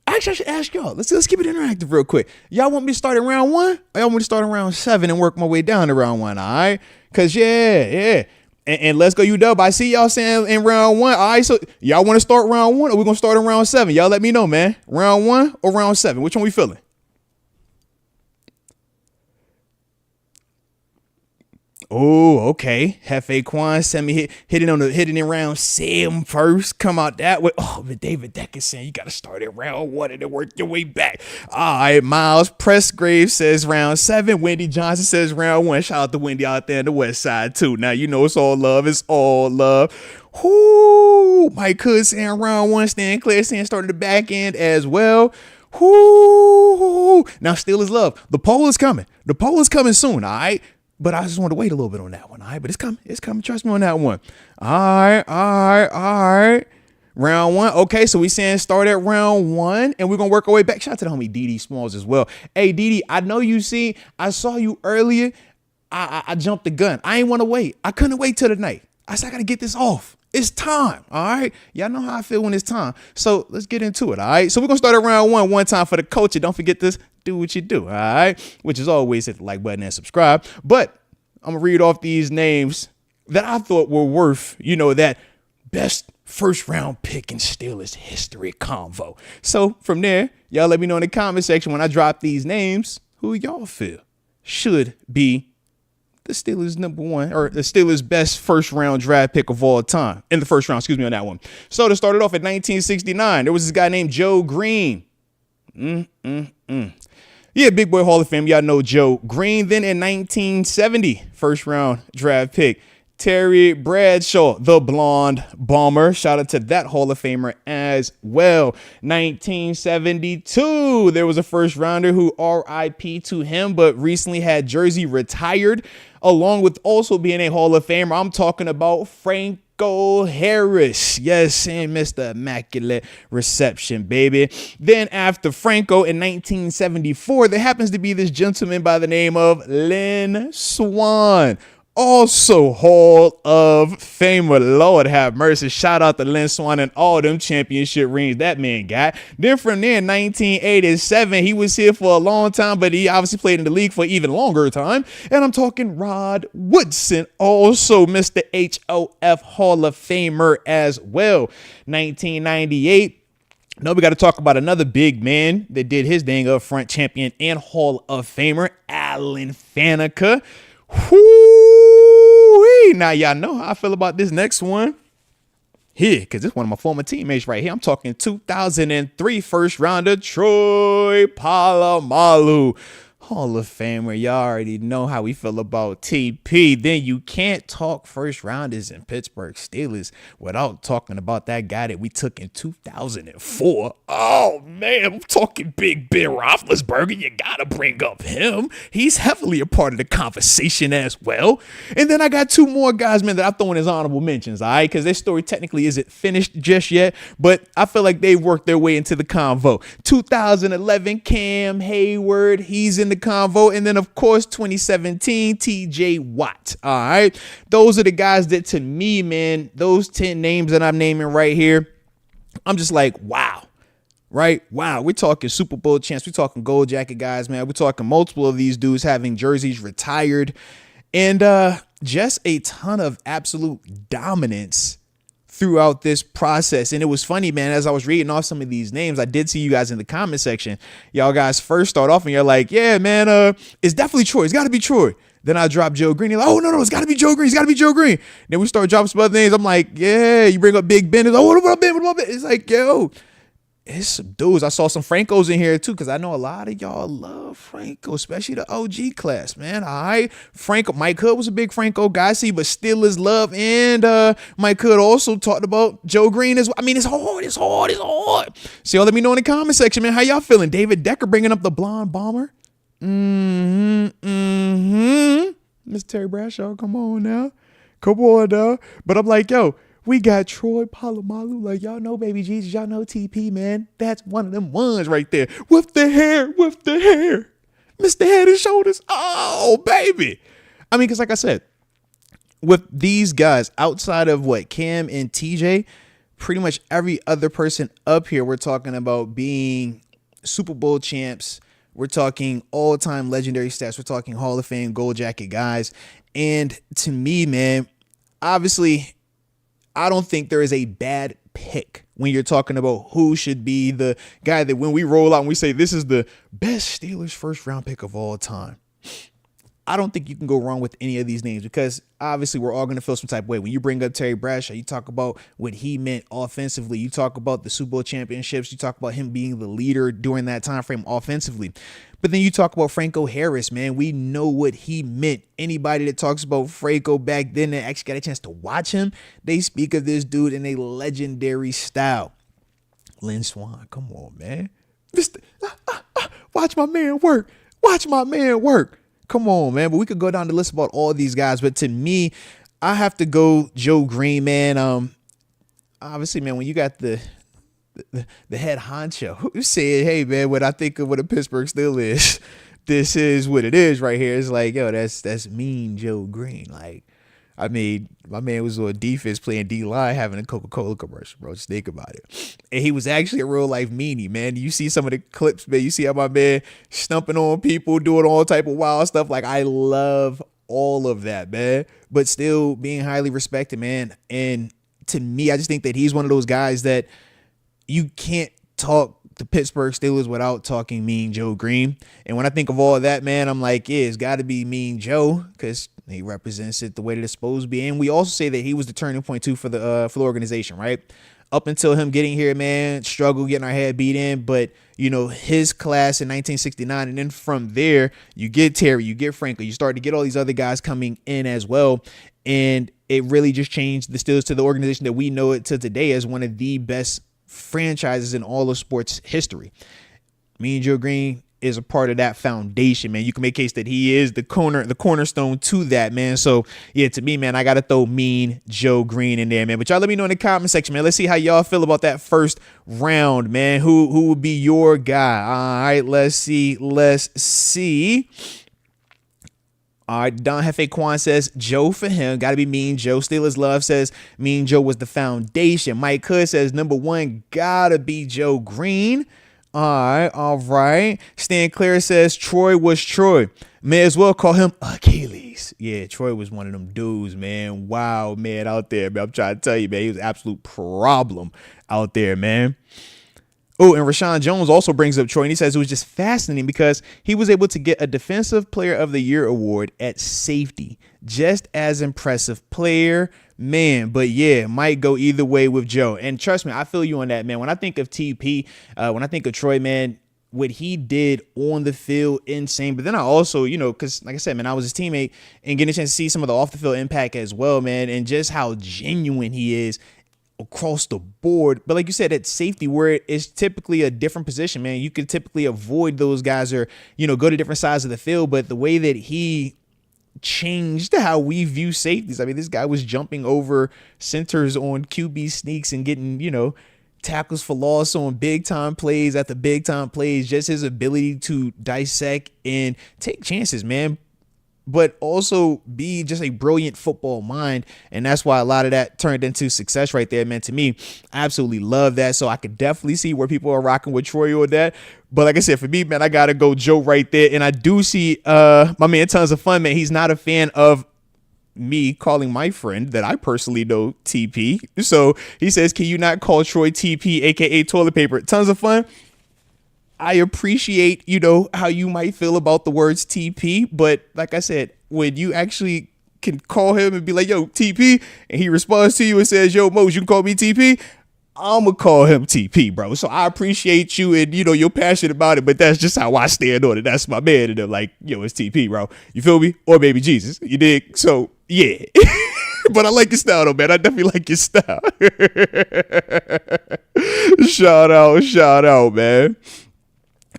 I should ask y'all. Let's keep it interactive real quick. Y'all want me to start at round 1? Or y'all want me to start at round 7 and work my way down to round 1? All right? Because, yeah. And let's go UW. I see y'all saying in round 1. All right, so y'all want to start round 1 or we're going to start in round 7? Y'all let me know, man. Round 1 or round 7? Which one we feeling? Oh, okay. Hefe Quan sent me hitting in round 7 first. Come out that way. Oh, but David Decker saying you got to start at round 1 and then work your way back. All right, Miles Pressgrave says round 7. Wendy Johnson says round 1. Shout out to Wendy out there in the West Side too. Now you know it's all love. It's all love. Whoo, Mike Hood saying round 1. Stan Claire saying started the back end as well. Whoo. Now Steelers love. The poll is coming. The poll is coming soon. All right. But I just want to wait a little bit on that one. All right. But it's coming. It's coming. Trust me on that one. All right. Round 1. Okay. So we saying start at round 1 and we're going to work our way back. Shout out to the homie DD Smalls as well. Hey, DD, I know I saw you earlier. I jumped the gun. I ain't want to wait. I couldn't wait till the night. I said, I got to get this off. It's time. All right. Y'all know how I feel when it's time. So let's get into it. All right. So we're going to start at round 1 one time for the culture. Don't forget this. Do what you do. All right. Which is always hit the like button and subscribe. But I'm going to read off these names that I thought were worth, that best first round pick in Steelers history convo. So from there, y'all let me know in the comment section when I drop these names, who y'all feel should be the Steelers number 1 or the Steelers best first round draft pick of all time in the first round. Excuse me on that one. So to start it off at 1969, there was this guy named Joe Green. Yeah, big boy Hall of Fame. Y'all know Joe Green. Then in 1970, first round draft pick, Terry Bradshaw, the blonde bomber. Shout out to that Hall of Famer as well. 1972, there was a first rounder who RIP to him, but recently had jersey retired, along with also being a Hall of Famer. I'm talking about Franco Harris. Yes, and Mr. Immaculate Reception, baby. Then after Franco in 1974, there happens to be this gentleman by the name of Lynn Swann. Also Hall of Famer. Lord have mercy. Shout out to Lynn Swann and all them championship rings that man got. Then from there, 1987, he was here for a long time, but he obviously played in the league for an even longer time. And I'm talking Rod Woodson, also Mr. HOF Hall of Famer as well. 1998. Now we got to talk about another big man that did his thing up front, champion and Hall of Famer, Alan Faneca. Whoo-wee. Now y'all know how I feel about this next one here, because it's one of my former teammates right here. I'm talking 2003 first rounder Troy Polamalu, Hall of Famer. Y'all already know how we feel about TP. Then you can't talk first rounders in Pittsburgh Steelers without talking about that guy that we took in 2004. Oh man, I'm talking Big Ben Roethlisberger. You gotta bring up him. He's heavily a part of the conversation as well. And then I got 2 more guys, man, that I'm throwing as honorable mentions, all right? Because their story technically isn't finished just yet, but I feel like they've worked their way into the convo. 2011, Cam Hayward, he's in the convo. And then, of course, 2017, TJ Watt. All right. Those are the guys that, to me, man, those 10 names that I'm naming right here, I'm just like, wow. Right? Wow. We're talking Super Bowl champs. We're talking gold jacket guys, man. We're talking multiple of these dudes having jerseys retired and just a ton of absolute dominance throughout this process. And it was funny, man, as I was reading off some of these names, I did see you guys in the comment section. Y'all guys first start off and you're like, yeah, man, it's definitely Troy. It's got to be Troy. Then I drop Joe Green. You're like, oh, no, it's got to be Joe Green. It's got to be Joe Green. Then we start dropping some other names. I'm like, yeah, you bring up Big Ben. It's like, oh, what about Ben? What about Ben? It's like, yo, It's some dudes. I saw some Francos in here too, because I know a lot of y'all love Franco, especially the OG class, man. All right. Franco, Mike Hood was a big Franco guy, see, but Steelers love. And Mike Hood also talked about Joe Green as well. I mean, it's hard. So y'all let me know in the comment section, man. How y'all feeling? David Decker bringing up the blonde bomber. Mr. Terry Bradshaw, come on now. But I'm like, yo, we got Troy Polamalu. Like, y'all know Baby Jesus. Y'all know TP, man. That's one of them ones right there. With the hair. Mr. Head and Shoulders. Oh, baby. I mean, because like I said, with these guys, outside of what, Cam and TJ, pretty much every other person up here, we're talking about being Super Bowl champs. We're talking all-time legendary stats. We're talking Hall of Fame gold jacket guys. And to me, man, obviously, I don't think there is a bad pick when you're talking about who should be the guy that when we roll out and we say this is the best Steelers first round pick of all time. I don't think you can go wrong with any of these names because obviously we're all going to feel some type of way. When you bring up Terry Bradshaw, you talk about what he meant offensively. You talk about the Super Bowl championships. You talk about him being the leader during that time frame offensively. But then you talk about Franco Harris, man. We know what he meant. Anybody that talks about Franco back then that actually got a chance to watch him, they speak of this dude in a legendary style. Lynn Swann, come on, man. Watch my man work. Come on, man. But we could go down the list about all these guys. But to me, I have to go Joe Green, man. Obviously, man, when you got the head honcho who said, hey, man, when I think of what a Pittsburgh Steelers is, this is what it is right here. It's like, yo, that's mean Joe Green. Like, I mean, my man was on defense playing D-line having a Coca-Cola commercial, bro. Just think about it. And he was actually a real life meanie, man. You see some of the clips, man. You see how my man stumping on people, doing all type of wild stuff. Like, I love all of that, man. But still being highly respected, man. And to me, I just think that he's one of those guys that you can't talk the Pittsburgh Steelers without talking Mean Joe Green. And when I think of all of that, man, I'm like, yeah, it's got to be Mean Joe because he represents it the way that it's supposed to be. And we also say that he was the turning point, too, for the organization, right? Up until him getting here, man, struggle getting our head beat in. But, you know, his class in 1969. And then from there, you get Terry, you get Franco. You start to get all these other guys coming in as well. And it really just changed the Steelers to the organization that we know it to today as one of the best franchises in all of sports history. Mean Joe Green is a part of that foundation, man. You can make a case that he is the cornerstone to that, man. So yeah, to me, man, I gotta throw Mean Joe Green in there, man. But y'all let me know in the comment section, man. Let's see how y'all feel about that first round, man. Who would be your guy? All right, let's see. All right, Don Hefe Kwan says Joe for him. Got to be Mean Joe. Steelers Love says Mean Joe was the foundation. Mike Hood says number one, got to be Joe Green. All right. Stan Clare says Troy was Troy. May as well call him Achilles. Yeah, Troy was one of them dudes, man. Wow, man, out there, man. I'm trying to tell you, man, he was an absolute problem out there, man. Oh, and Rashawn Jones also brings up Troy, and he says it was just fascinating because he was able to get a Defensive Player of the Year award at safety. Just as impressive player, man. But yeah, might go either way with Joe. And trust me, I feel you on that, man. When I think of TP, when I think of Troy, man, what he did on the field, insane. But then I also, you know, because like I said, man, I was his teammate and getting a chance to see some of the off the field impact as well, man, and just how genuine he is across the board. But like you said, at safety, where it's typically a different position, man, you could typically avoid those guys or, you know, go to different sides of the field. But the way that he changed how we view safeties, I mean, this guy was jumping over centers on QB sneaks and getting, you know, tackles for loss on big time plays after big time plays. Just his ability to dissect and take chances, man, but also be just a brilliant football mind. And that's why a lot of that turned into success right there, man. To me, I absolutely love that. So I could definitely see where people are rocking with Troy or that. But like I said, for me, man, I got to go Joe right there. And I do see my man Tons of Fun, man. He's not a fan of me calling my friend that I personally know TP. So he says, can you not call Troy TP, aka toilet paper? Tons of Fun. I appreciate, you know, how you might feel about the words TP, but like I said, when you actually can call him and be like, yo, TP, and he responds to you and says, yo, Moats, you can call me TP, I'm going to call him TP, bro. So I appreciate you and, you're passionate about it, but that's just how I stand on it. That's my man. And they're like, it's TP, bro. You feel me? Or maybe Jesus. You dig? So, yeah. But I like your style, though, man. I definitely like your style. Shout out, man.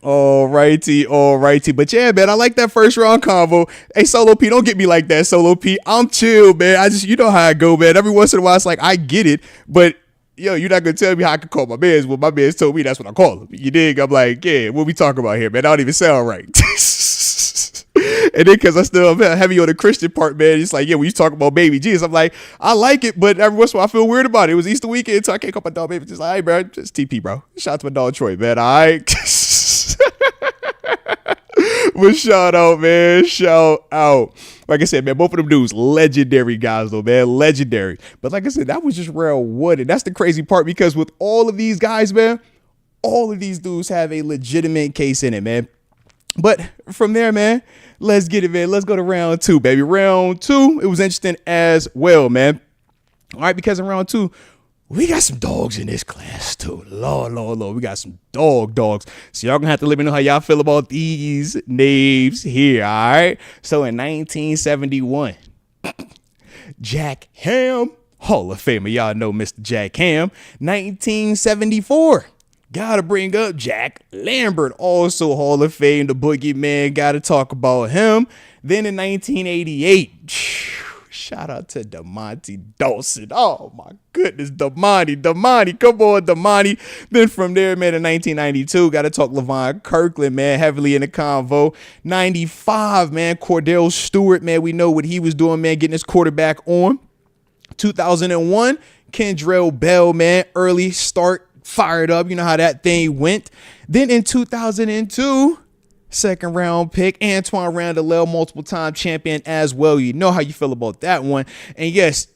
All righty. But yeah, man, I like that first round convo. Hey, Solo P, don't get me like that, Solo P. I'm chill, man. You know how I go, man. Every once in a while, it's like, I get it, but you're not going to tell me how I can call my mans. Well, my mans told me that's what I call him. You dig? I'm like, yeah, what we talking about here, man? That don't even sound right. And then because I still heavy on the Christian part, man, it's like, yeah, when you talk about baby Jesus, I'm like, I like it, but every once in a while I feel weird about it. It was Easter weekend, so I can't call my dog baby. Just like, hey, bro, just TP, bro. Shout out to my dog Troy, man. All right. But shout out, man. Shout out. Like I said, man, both of them dudes, legendary guys, though, man. Legendary. But like I said, that was just round one. And that's the crazy part, because with all of these guys, man, all of these dudes have a legitimate case in it, man. But from there, man, let's get it, man. Let's go to round two, baby. Round two, it was interesting as well, man. All right, because in round two, we got some dogs in this class, too. Lord. We got some dogs. So y'all gonna have to let me know how y'all feel about these names here, all right? So in 1971, Jack Ham, Hall of Famer. Y'all know Mr. Jack Ham. 1974. Gotta bring up Jack Lambert, also Hall of Fame, the boogeyman. Gotta talk about him. Then in 1988, shout out to Demonte Dawson. Oh my goodness, Demonte. Come on, Demonte. Then from there, man, in 1992, gotta talk LaVon Kirkland, man, heavily in the convo. 95, man, Cordell Stewart, man, we know what he was doing, man, getting his quarterback on. 2001, Kendrell Bell, man, early start. Fired up, you know how that thing went. Then in 2002, second round pick, Antoine Randall, multiple time champion as well. You know how you feel about that one. And yes,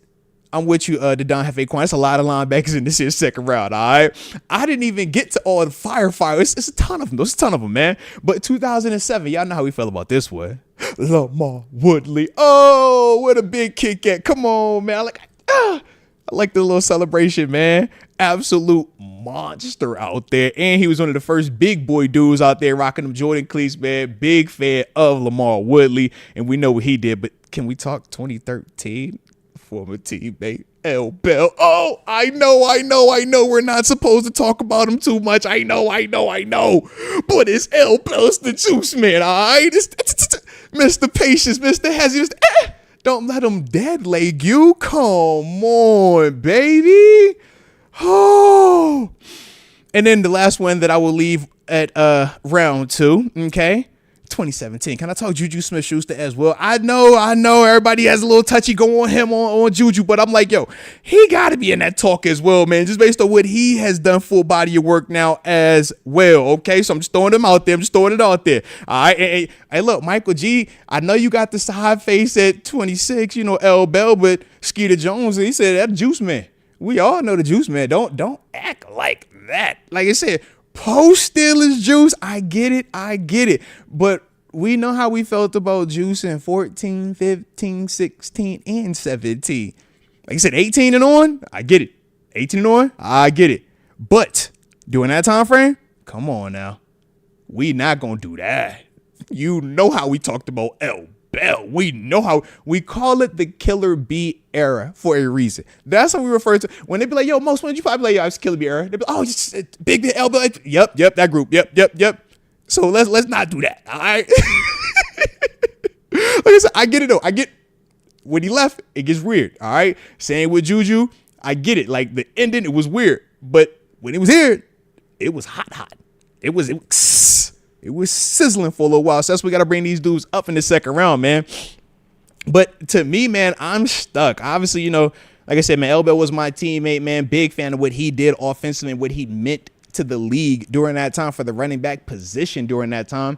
I'm with you, the Don Hefe Quan. That's a lot of linebackers in this here second round, all right? I didn't even get to all the fire. It's a ton of them. There's a ton of them, man. But 2007, y'all know how we feel about this one. Lamar Woodley. Oh, what a big kick at. Come on, man. I like the little celebration, man. Absolute monster out there. And he was one of the first big boy dudes out there rocking them Jordan cleats, man. Big fan of Lamar Woodley. And we know what he did. But can we talk 2013? Former teammate L. Bell. Oh, I know. We're not supposed to talk about him too much. I know. But it's L. Bell's the juice, man. All right. Mr. Patience, Mr. Hesius. Don't let him dead leg you. Come on, baby. Oh. And then the last one that I will leave at round two, okay? 2017. Can I talk Juju Smith-Schuster as well? I know everybody has a little touchy go on him on Juju, but I'm like, yo, he got to be in that talk as well, man, just based on what he has done, full body of work now as well, okay? So I'm just throwing him out there. I'm just throwing it out there. All right, hey, look, Michael G, I know you got the side face at 26, L. Bell, but Skeeter Jones, he said, that Juice Man. We all know the Juice Man. Don't act like that. Like I said, post Steelers Juice, I get it. But we know how we felt about Juice in 14, 15, 16, and 17. Like I said, 18 and on, I get it. 18 and on, I get it. But during that time frame, come on now. We not going to do that. You know how we talked about L. Bell. We know how we call it the Killer B era for a reason. That's how we refer to when they be like, yo, most when you probably like, yo, it's Killer B era. They be like, oh, just big L. Bell. Yep, that group. Yep. So let's not do that. All right. Like I said, I get it though. I get when he left, it gets weird. All right. Same with Juju. I get it. Like the ending, it was weird. But when it was here, it was hot. It was sizzling for a little while. So that's why we got to bring these dudes up in the second round, man. But to me, man, I'm stuck. Obviously, like I said, man, L. Bell was my teammate, man. Big fan of what he did offensively and what he meant to the league during that time for the running back position during that time.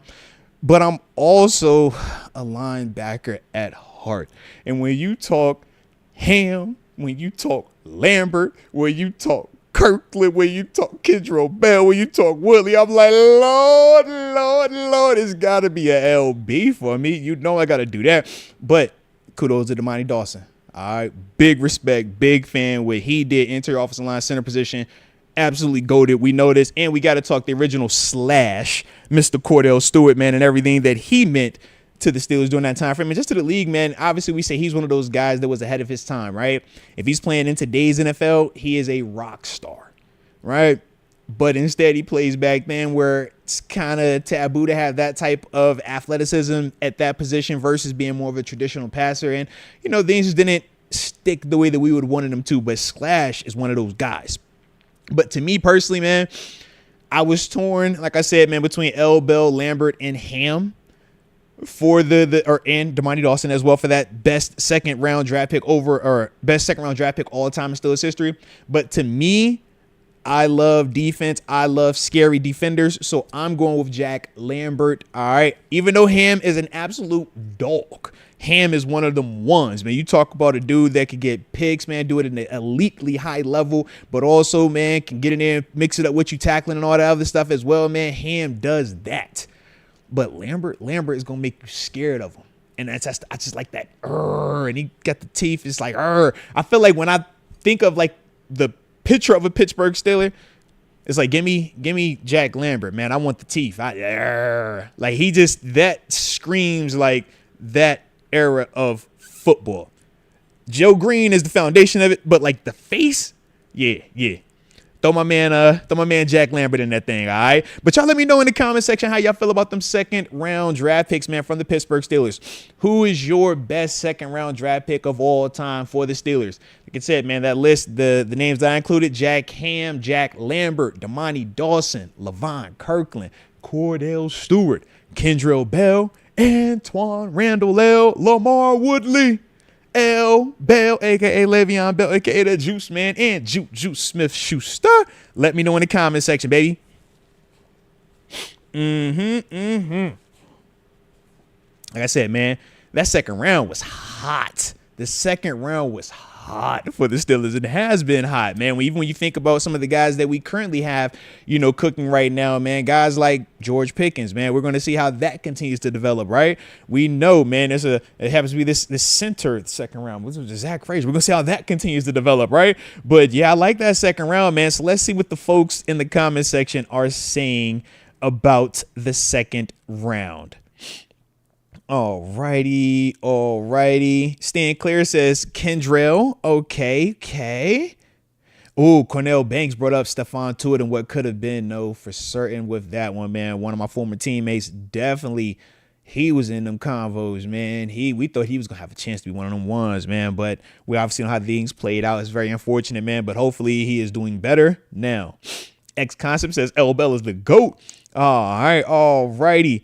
But I'm also a linebacker at heart. And when you talk Ham, when you talk Lambert, when you talk Kirkland, when you talk Kendrell Bell, when you talk Woodley, I'm like, Lord, it's got to be a LB for me. You know I got to do that. But kudos to Demonte Dawson. All right, big respect, big fan. What he did, interior offensive line, center position, absolutely goated. We know this. And we got to talk the original Slash, Mr. Cordell Stewart, man, and everything that he meant to the Steelers during that time frame and just to the league, man. Obviously, we say he's one of those guys that was ahead of his time, right? If he's playing in today's NFL, he is a rock star, right? But instead, he plays back then where it's kind of taboo to have that type of athleticism at that position versus being more of a traditional passer. And, things just didn't stick the way that we would wanted them to. But Slash is one of those guys. But to me personally, man, I was torn, like I said, man, between L. Bell, Lambert, and Ham for and Damani Dawson as well for that best second round draft pick all the time in Steelers history. But to me, I love defense. I love scary defenders. So I'm going with Jack Lambert. All right. Even though Ham is an absolute dog, Ham is one of them ones, man. You talk about a dude that could get picks, man, do it at an elitely high level, but also, man, can get in there, mix it up with you tackling and all that other stuff as well, man. Ham does that. But Lambert is going to make you scared of him. And I just like that. And he got the teeth. It's like, I feel like when I think of like the picture of a Pittsburgh Steeler, it's like, give me Jack Lambert, man. I want the teeth. Like that screams like that era of football. Joe Green is the foundation of it, but like the face, yeah. Throw my man Jack Lambert in that thing, all right? But y'all let me know in the comment section how y'all feel about them second round draft picks, man, from the Pittsburgh Steelers. Who is your best second round draft pick of all time for the Steelers? Like I said, man, that list, the names that I included, Jack Ham, Jack Lambert, Damani Dawson, Levon Kirkland, Cordell Stewart, Kendrell Bell, Antoine Randall L, Lamar Woodley, L. Bell, a.k.a. Le'Veon Bell, a.k.a. the Juice Man, and Juice Smith-Schuster. Let me know in the comment section, baby. Like I said, man, that second round was hot. The second round was hot for the Steelers. It has been hot, man. Even when you think about some of the guys that we currently have, cooking right now, man, guys like George Pickens, man, we're going to see how that continues to develop, right? We know, man, it happens to be this center second round, which is Zach Frazier. We're going to see how that continues to develop, right? But yeah, I like that second round, man. So let's see what the folks in the comment section are saying about the second round. Alrighty. Stan Clear says Kendrell. Okay. Ooh, Cornell Banks brought up Stephon Tuitt and what could have been. No, for certain with that one, man. One of my former teammates, definitely, he was in them convos, man. We thought he was going to have a chance to be one of them ones, man. But we obviously know how things played out. It's very unfortunate, man. But hopefully he is doing better now. X Concept says L. Bell is the GOAT. Alrighty.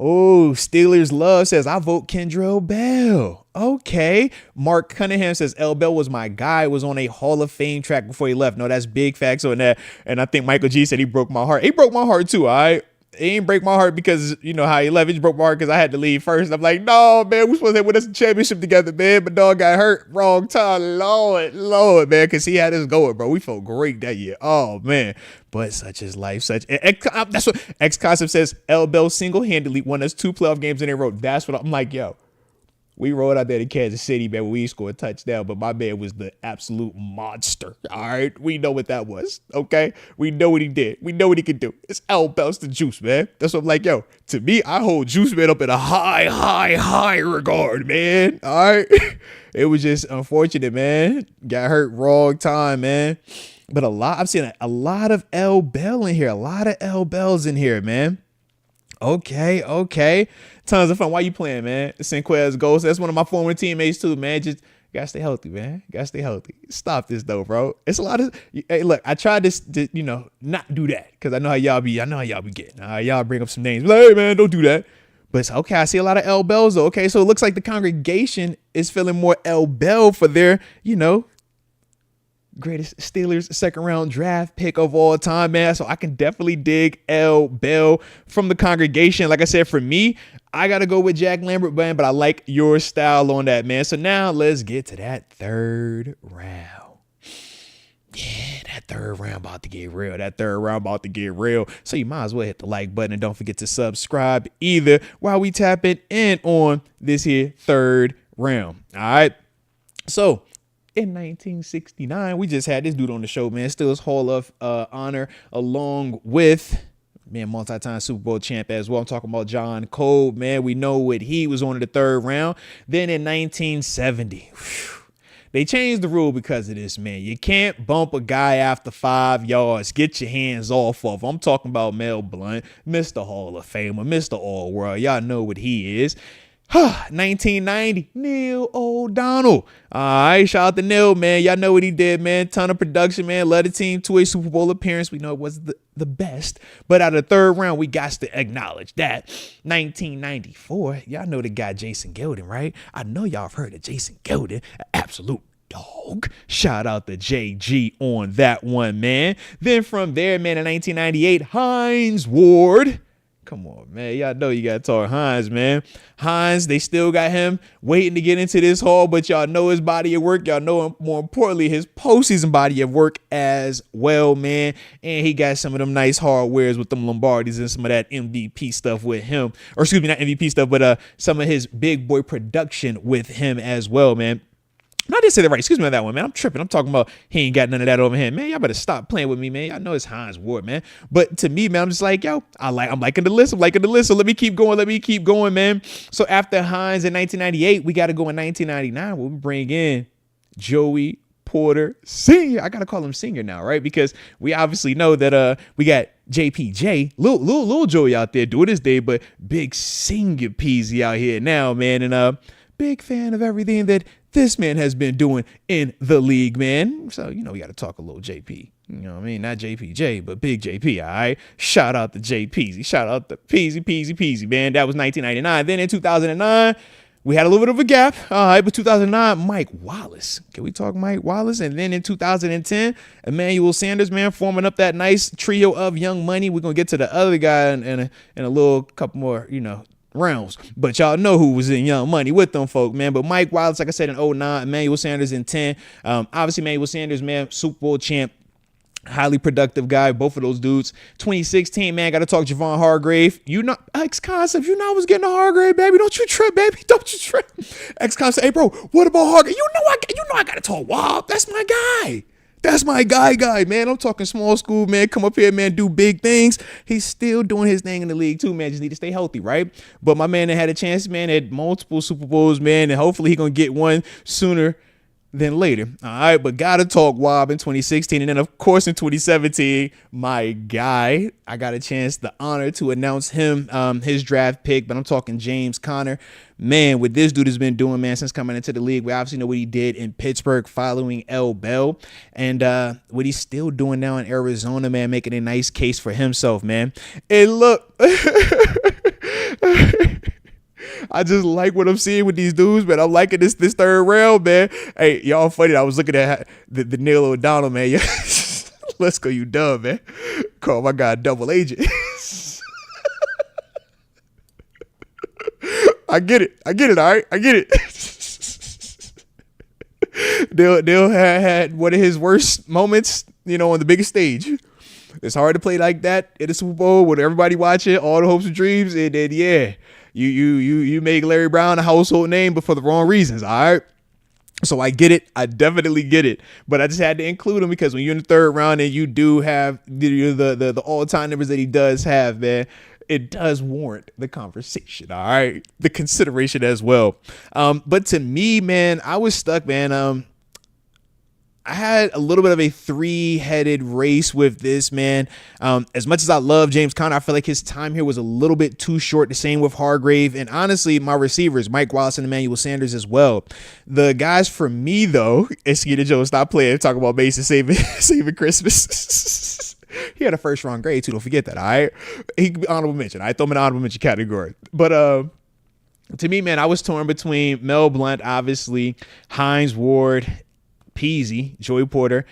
Oh, Steelers Love says, I vote Kendrell Bell. Okay. Mark Cunningham says, L. Bell was my guy, was on a Hall of Fame track before he left. No, that's big facts on that. And I think Michael G said he broke my heart. He broke my heart too, all right? He didn't break my heart because, how he left. He just broke my heart because I had to leave first. I'm like, no, man, we're supposed to win us a championship together, man. But dog got hurt. Wrong time. Lord, man, because he had us going, bro. We felt great that year. Oh, man. But such is life. That's what X Concept says. L. Bell single-handedly won us 2 playoff games in a row. That's what I'm like, yo. We rode out there to Kansas City, man, when we scored a touchdown, but my man was the absolute monster. All right? We know what that was, okay? We know what he did. We know what he could do. It's L. Bell's the Juice, man. That's what I'm like, yo. To me, I hold Juice Man up in a high regard, man. All right? It was just unfortunate, man. Got hurt wrong time, man. But I've seen a lot of L. Bell in here. A lot of L. Bells in here, man. Okay. Tons of fun. Why you playing, man? Sinclair's Ghost. That's one of my former teammates too, man. Just gotta stay healthy, man. Gotta stay healthy. Stop this though, bro. It's a lot of. Hey, look, I tried to not do that because I know how y'all be. I know how y'all be getting. Y'all bring up some names. Like, hey, man, don't do that. But it's okay. I see a lot of L Bells though. Okay, so it looks like the congregation is feeling more L Bell for their, greatest Steelers second round draft pick of all time, man. So I can definitely dig L. Bell from the congregation. Like I said, for me, I got to go with Jack Lambert, man, but I like your style on that, man. So now let's get to that third round. Yeah, that third round about to get real. So you might as well hit the like button and don't forget to subscribe either while we tapping in on this here third round. All right. So in 1969. We just had this dude on the show, man. Steelers Hall of Honor, along with, man, multi-time Super Bowl champ as well. I'm talking about John Cole, man. We know what he was on in the third round. Then in 1970, they changed the rule because of this, man. You can't bump a guy after 5 yards. Get your hands off of him. I'm talking about Mel Blount, Mr. Hall of Famer, Mr. All-World. Y'all know what he is. 1990, Neil O'Donnell. All right, shout out to Neil, man. Y'all know what he did, man. Ton of production, man. Led the team to a Super Bowl appearance. We know it wasn't the best, but out of the third round, we got to acknowledge that. 1994, y'all know the guy Jason Gildon, right? I know y'all have heard of Jason Gildon, an absolute dog. Shout out to JG on that one, man. Then from there, man, in 1998, Hines Ward. Come on, man. Y'all know you got to talk Hines, man. Hines, they still got him waiting to get into this hall, but y'all know his body of work. Y'all know, more importantly, his postseason body of work as well, man. And he got some of them nice hardwares with them Lombardis and some of that MVP stuff with him. Or excuse me, not MVP stuff, but some of his big boy production with him as well, man. No, I did say that right. Excuse me on that one, man. I'm tripping. I'm talking about he ain't got none of that over here. Man, y'all better stop playing with me, man. Y'all know it's Hines Ward, man. But to me, man, I'm just like, yo, I'm liking the list. I'm liking the list. So let me keep going, man. So after Hines in 1998, we got to go in 1999 where we bring in Joey Porter Sr. I got to call him Senior now, right? Because we obviously know that we got JPJ, little Joey out there doing his day, but big Senior Peasy out here now, man. And big fan of everything that this man has been doing in the league, man. So, you know, we got to talk a little JP. You know what I mean? Not JPJ, but big JP, all right? Shout out to JPeasy. Shout out to Peasy, man. That was 1999. Then in 2009, we had a little bit of a gap. All right, but 2009, Mike Wallace. Can we talk Mike Wallace? And then in 2010, Emmanuel Sanders, man, forming up that nice trio of young money. We're going to get to the other guy in a little couple more, you know, rounds, but y'all know who was in Young Money with them folk, man. But Mike Wallace, like I said, in 09, Emmanuel Sanders in 10. Obviously, Emmanuel Sanders, man, Super Bowl champ, highly productive guy, both of those dudes. 2016, man, got to talk Javon Hargrave. You know, X-Concept, you know I was getting a Hargrave, baby. Don't you trip, baby. Don't you trip. X-Concept, hey, bro, what about Hargrave? You know I got to talk Wob. That's my guy. That's my guy, man. I'm talking small school, man. Come up here, man, do big things. He's still doing his thing in the league, too, man. Just need to stay healthy, right? But my man that had a chance, man, at multiple Super Bowls, man, and hopefully he going to get one sooner than later. All right, but got to talk Wob in 2016. And then, of course, in 2017, my guy, I got a chance, the honor to announce him, his draft pick. But I'm talking James Conner. Man, what this dude has been doing, man, since coming into the league. We obviously know what he did in Pittsburgh following L. Bell. And what he's still doing now in Arizona, man, making a nice case for himself, man. And look, I just like what I'm seeing with these dudes, man. I'm liking this third round, man. Hey, y'all funny. I was looking at the Neil O'Donnell, man. Let's go, you dumb, man. Call my guy double agent. I get it. All right. I get it. Dale had one of his worst moments, you know, on the biggest stage. It's hard to play like that in the Super Bowl with everybody watching, all the hopes and dreams, and then yeah, you make Larry Brown a household name, but for the wrong reasons. All right. So I get it. I definitely get it. But I just had to include him because when you're in the third round and you do have the all-time numbers that he does have, man, it does warrant the conversation. All right. The consideration as well. But to me, man, I was stuck, man. I had a little bit of a three-headed race with this, man. As much as I love James Conner, I feel like his time here was a little bit too short. The same with Hargrave. And honestly, my receivers, Mike Wallace and Emmanuel Sanders as well. The guys for me, though, Skeeter Joe, stop playing. Talk about Mason saving Christmas. He had a first-round grade, too. Don't forget that, all right? He could be honorable mention. I throw him in the honorable mention category. But to me, man, I was torn between Mel Blount, obviously, Hines Ward, Peasy, Joey Porter,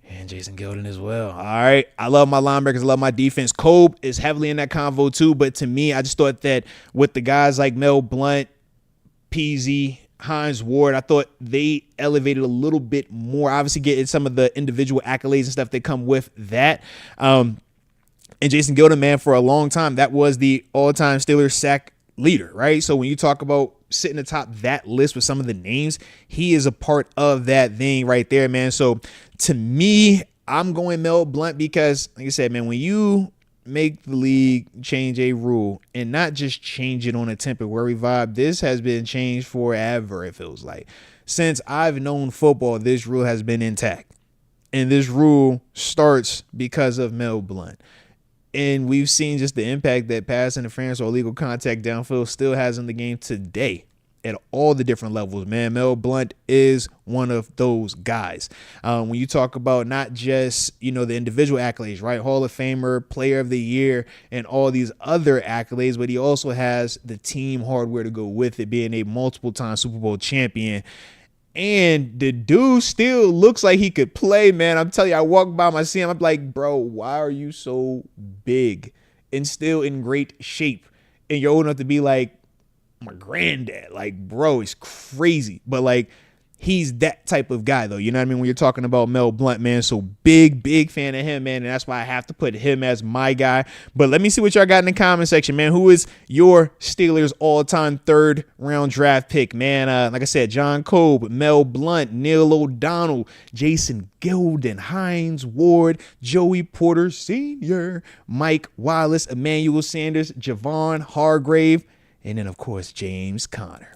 and Jason Gildon as well. All right. I love my linebackers. I love my defense. Kobe is heavily in that convo too. But to me, I just thought that with the guys like Mel Blount, Peasy, Hines Ward, I thought they elevated a little bit more. Obviously, getting some of the individual accolades and stuff that come with that. And Jason Gildon, man, for a long time, that was the all-time Steelers sack leader, right? So when you talk about sitting atop that list with some of the names, he is a part of that thing right there, man. So to me, I'm going Mel Blount because, like I said, man, when you make the league change a rule and not just change it on a temporary vibe, this has been changed forever, it feels like. Since I've known football, this rule has been intact. And this rule starts because of Mel Blount. And we've seen just the impact that pass interference or illegal contact downfield still has in the game today at all the different levels, man. Mel Blount is one of those guys. When you talk about not just, the individual accolades, right? Hall of Famer, Player of the Year, and all these other accolades, but he also has the team hardware to go with it, being a multiple-time Super Bowl champion. And the dude still looks like he could play, man. I'm telling you, I walk by him, I see him, I'm like, bro, why are you so big and still in great shape? And you're old enough to be like my granddad. Like, bro, it's crazy. But like, he's that type of guy, though. You know what I mean? When you're talking about Mel Blount, man. So big fan of him, man. And that's why I have to put him as my guy. But let me see what y'all got in the comment section, man. Who is your Steelers all-time third-round draft pick, man? Like I said, John Cobb, Mel Blount, Neil O'Donnell, Jason Gilden, Hines Ward, Joey Porter Sr., Mike Wallace, Emmanuel Sanders, Javon Hargrave, and then, of course, James Conner.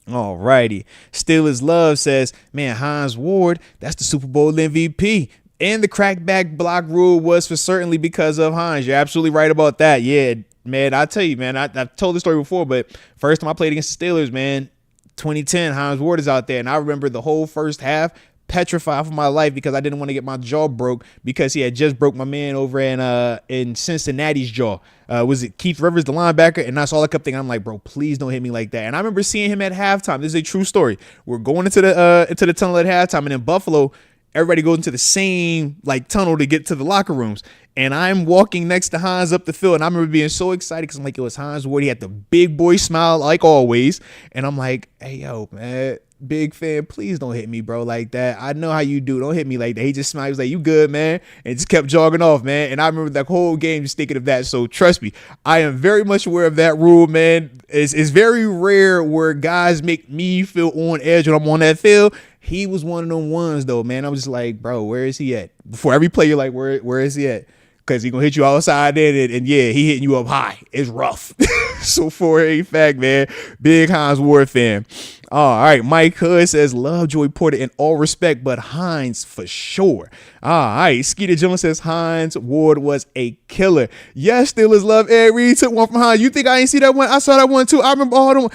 All righty. Steelers Love says, man, Hines Ward, that's the Super Bowl MVP. And the crackback block rule was for certainly because of Hines. You're absolutely right about that. Yeah, man, I tell you, man, I've told the story before, but first time I played against the Steelers, man, 2010, Hines Ward is out there. And I remember the whole first half, petrified for my life because I didn't want to get my jaw broke because he had just broke my man over in Cincinnati's jaw. Was it Keith Rivers, the linebacker? And that's all I kept thinking. I'm like, bro, please don't hit me like that. And I remember seeing him at halftime. This is a true story. We're going into the tunnel at halftime, and in Buffalo, everybody goes into the same like tunnel to get to the locker rooms. And I'm walking next to Hines up the field, and I remember being so excited because I'm like, it was Hines Ward. He had the big boy smile like always. And I'm like, hey, yo, man, big fan, please don't hit me, bro, like that. I know how you do. Don't hit me like that. He just smiled. He was like, you good, man? And just kept jogging off, man. And I remember the whole game just thinking of that. So trust me, I am very much aware of that rule, man. It's very rare where guys make me feel on edge when I'm on that field. He was one of them ones, though, man. I was just like, bro, where is he at? Before every play, you're like, where is he at? Because he's going to hit you outside there, and yeah, he hitting you up high. It's rough. So for a fact, man, big Hines Ward fan. All right, Mike Hood says, love Joey Porter in all respect, but Hines for sure. All right, Skeeter Jones says, Hines Ward was a killer. Yes, Steelers love Ed Reed took one from Hines. You think I ain't see that one? I saw that one too. I remember all them.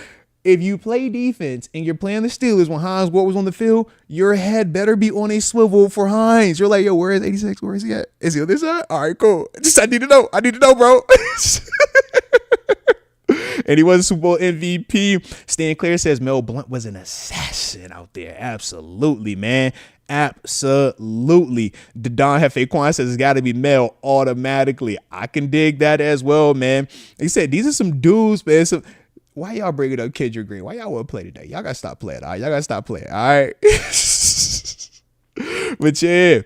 If you play defense and you're playing the Steelers when Hines Ward was on the field, your head better be on a swivel for Hines. You're like, yo, where is 86? Where is he at? Is he on this side? All right, cool. I need to know. Bro. And he was a Super Bowl MVP. Stan Clare says Mel Blount was an assassin out there. Absolutely, man. Absolutely. The Don Hefe Quan says it's got to be Mel automatically. I can dig that as well, man. He said these are some dudes, man. Why y'all bringing up Kendrick Green? Why y'all want to play today? Y'all got to stop playing, all right? Y'all got to stop playing, all right? But yeah,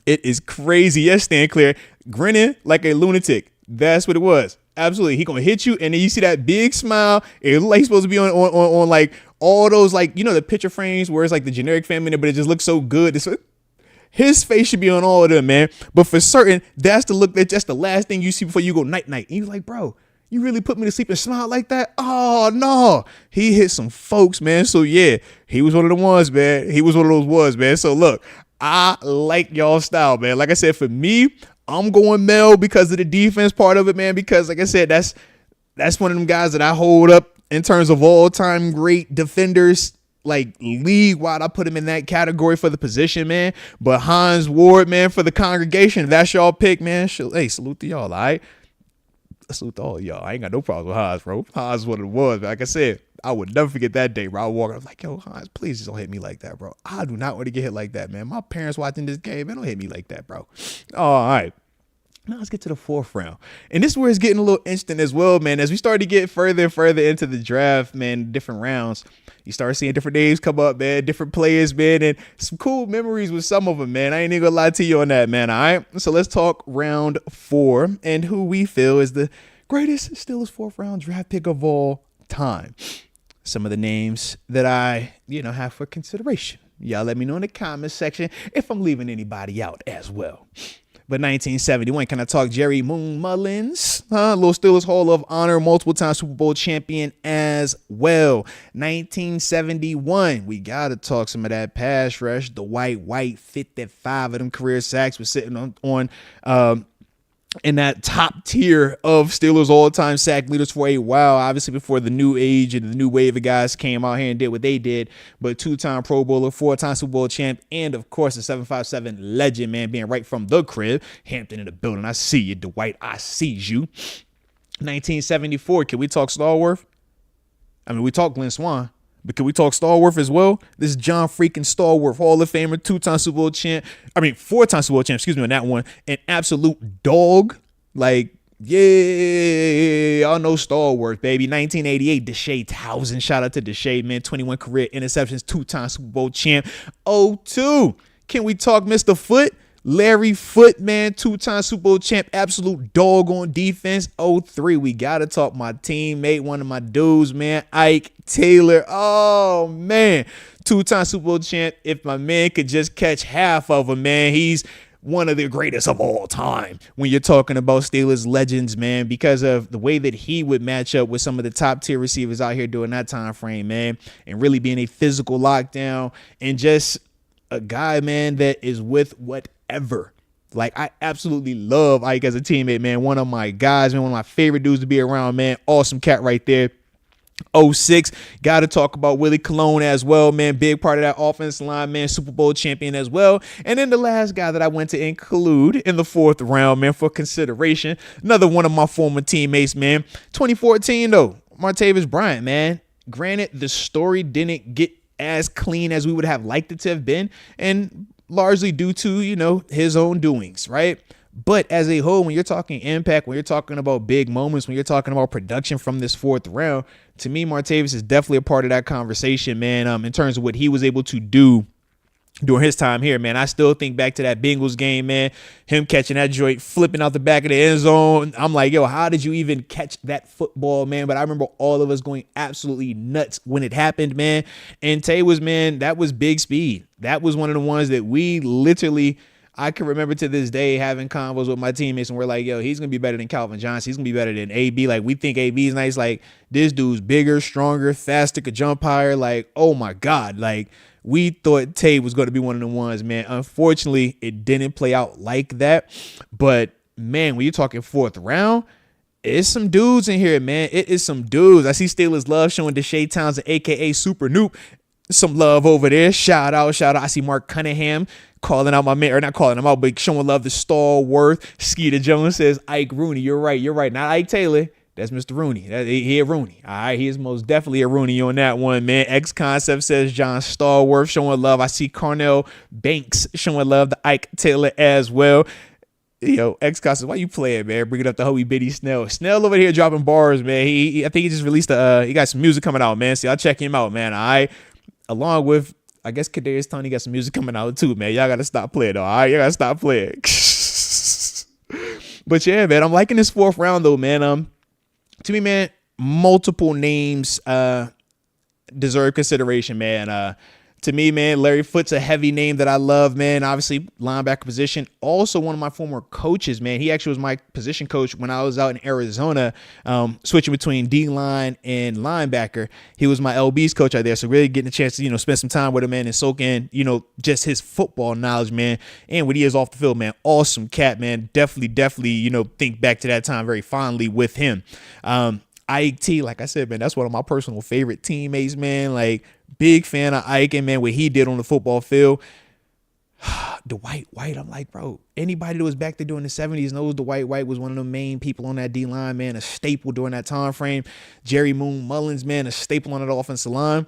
it is crazy. Yes, Stan Clear, grinning like a lunatic. That's what it was. Absolutely. He going to hit you, and then you see that big smile. It looks like he's supposed to be on like all those, like, the picture frames where it's like the generic family, but it just looks so good. His face should be on all of them, man. But for certain, that's the look, that's the last thing you see before you go night-night. And he's like, bro, you really put me to sleep and smile like that? Oh, no. He hit some folks, man. So, yeah, he was one of the ones, man. He was one of those ones, man. So, look, I like y'all style, man. Like I said, for me, I'm going Mel because of the defense part of it, man. Because, like I said, that's one of them guys that I hold up in terms of all-time great defenders, like league-wide. I put him in that category for the position, man. But Hines Ward, man, for the congregation, if that's y'all pick, man, hey, salute to y'all, all right? Salute to all y'all. I ain't got no problem with Hines, bro. Hines is what it was. Like I said, I would never forget that day, bro. I walk, I was like, yo, Hines, please just don't hit me like that, bro. I do not want to get hit like that, man. My parents watching this game, man, don't hit me like that, bro. All right. Now let's get to the fourth round. And this is where it's getting a little interesting as well, man. As we start to get further and further into the draft, man, different rounds, you start seeing different names come up, man, different players, man, and some cool memories with some of them, man. I ain't even gonna lie to you on that, man, all right? So let's talk round 4 and who we feel is the greatest Steelers fourth round draft pick of all time. Some of the names that I, have for consideration. Y'all let me know in the comment section if I'm leaving anybody out as well. But 1971, can I talk Jerry Moon Mullins? Little Steelers Hall of Honor, multiple time Super Bowl champion as well. 1971, we got to talk some of that pass rush. The White 55 of them career sacks was sitting on in that top tier of Steelers all-time sack leaders for a while, obviously before the new age and the new wave of guys came out here and did what they did. But two-time Pro Bowler, four-time Super Bowl champ, and of course the 757 legend, man, being right from the crib. Hampton in the building. I see you, Dwight. I sees you. 1974, can we talk Stallworth? I mean, we talk Glenn Swan. But can we talk Stallworth as well? This is John freaking Stallworth, Hall of Famer, four-time Super Bowl champ, on that one. An absolute dog. Like, yeah, y'all know Stallworth, baby. 1988, Deshae Townsend. Shout out to Deshae, man. 21 career interceptions, two-time Super Bowl champ. 02, can we talk Mr. Foote? Larry Foote, man, two-time Super Bowl champ, absolute dog on defense. 03, we got to talk my teammate, one of my dudes, man, Ike Taylor. Oh, man, two-time Super Bowl champ. If my man could just catch half of them, man, he's one of the greatest of all time when you're talking about Steelers legends, man, because of the way that he would match up with some of the top tier receivers out here during that time frame, man, and really being a physical lockdown and just a guy, man, that is with whatever. Like, I absolutely love Ike as a teammate, man. One of my guys, man, one of my favorite dudes to be around, man. Awesome cat right there. 06, got to talk about Willie Colon as well, man. Big part of that offensive line, man. Super Bowl champion as well. And then the last guy that I went to include in the fourth round, man, for consideration, another one of my former teammates, man. 2014, though, Martavis Bryant, man. Granted, the story didn't get as clean as we would have liked it to have been, and largely due to, his own doings, right? But as a whole, when you're talking impact, when you're talking about big moments, when you're talking about production from this fourth round, to me, Martavis is definitely a part of that conversation, man, in terms of what he was able to do during his time here, man. I still think back to that Bengals game, man, him catching that joint, flipping out the back of the end zone. I'm like, yo, how did you even catch that football, man? But I remember all of us going absolutely nuts when it happened, man. And Tay was, man, that was big speed. That was one of the ones that we literally, I can remember to this day having convos with my teammates, and we're like, yo, he's going to be better than Calvin Johnson. He's going to be better than AB. Like, we think AB is nice. Like, this dude's bigger, stronger, faster, could jump higher. Like, oh my God. Like, we thought Tay was going to be one of the ones, man. Unfortunately, it didn't play out like that. But, man, when you're talking fourth round, it's some dudes in here, man. It is some dudes. I see Steelers love showing Deshae Townsend, a.k.a. Super Noop, some love over there. Shout out. I see Mark Cunningham calling out my man, or not calling him out, but showing love to Stallworth. Skeeter Jones says, Ike Rooney. You're right. Not Ike Taylor. That's Mr. Rooney. He a Rooney. All right, he is most definitely a Rooney on that one, man. X Concept says John Stallworth showing love. I see Carnell Banks showing love to Ike Taylor as well. Yo, X Concept, why you playing, man? Bringing up the Hoey Bitty Snell. Snell over here dropping bars, man. I think he just released he got some music coming out, man. See, I'll check him out, man. All right, along with, I guess Kadarius Toney got some music coming out too, man. Y'all gotta stop playing, though. All right, y'all gotta stop playing. But yeah, man, I'm liking this fourth round though, man. To me, man, multiple names deserve consideration, man. To me, man, Larry Foote's a heavy name that I love, man. Obviously, linebacker position. Also, one of my former coaches, man. He actually was my position coach when I was out in Arizona, switching between D-line and linebacker. He was my LB's coach out there, so really getting a chance to, spend some time with him, man, and soak in, just his football knowledge, man, and what he is off the field, man. Awesome cat, man. Definitely, think back to that time very fondly with him. Ike T, like I said, man, that's one of my personal favorite teammates, man. Like, big fan of Ike and, man, what he did on the football field. Dwight White, I'm like, bro, anybody that was back there during the 70s knows Dwight White was one of the main people on that D-line, man, a staple during that time frame. Jerry Moon Mullins, man, a staple on that offensive line.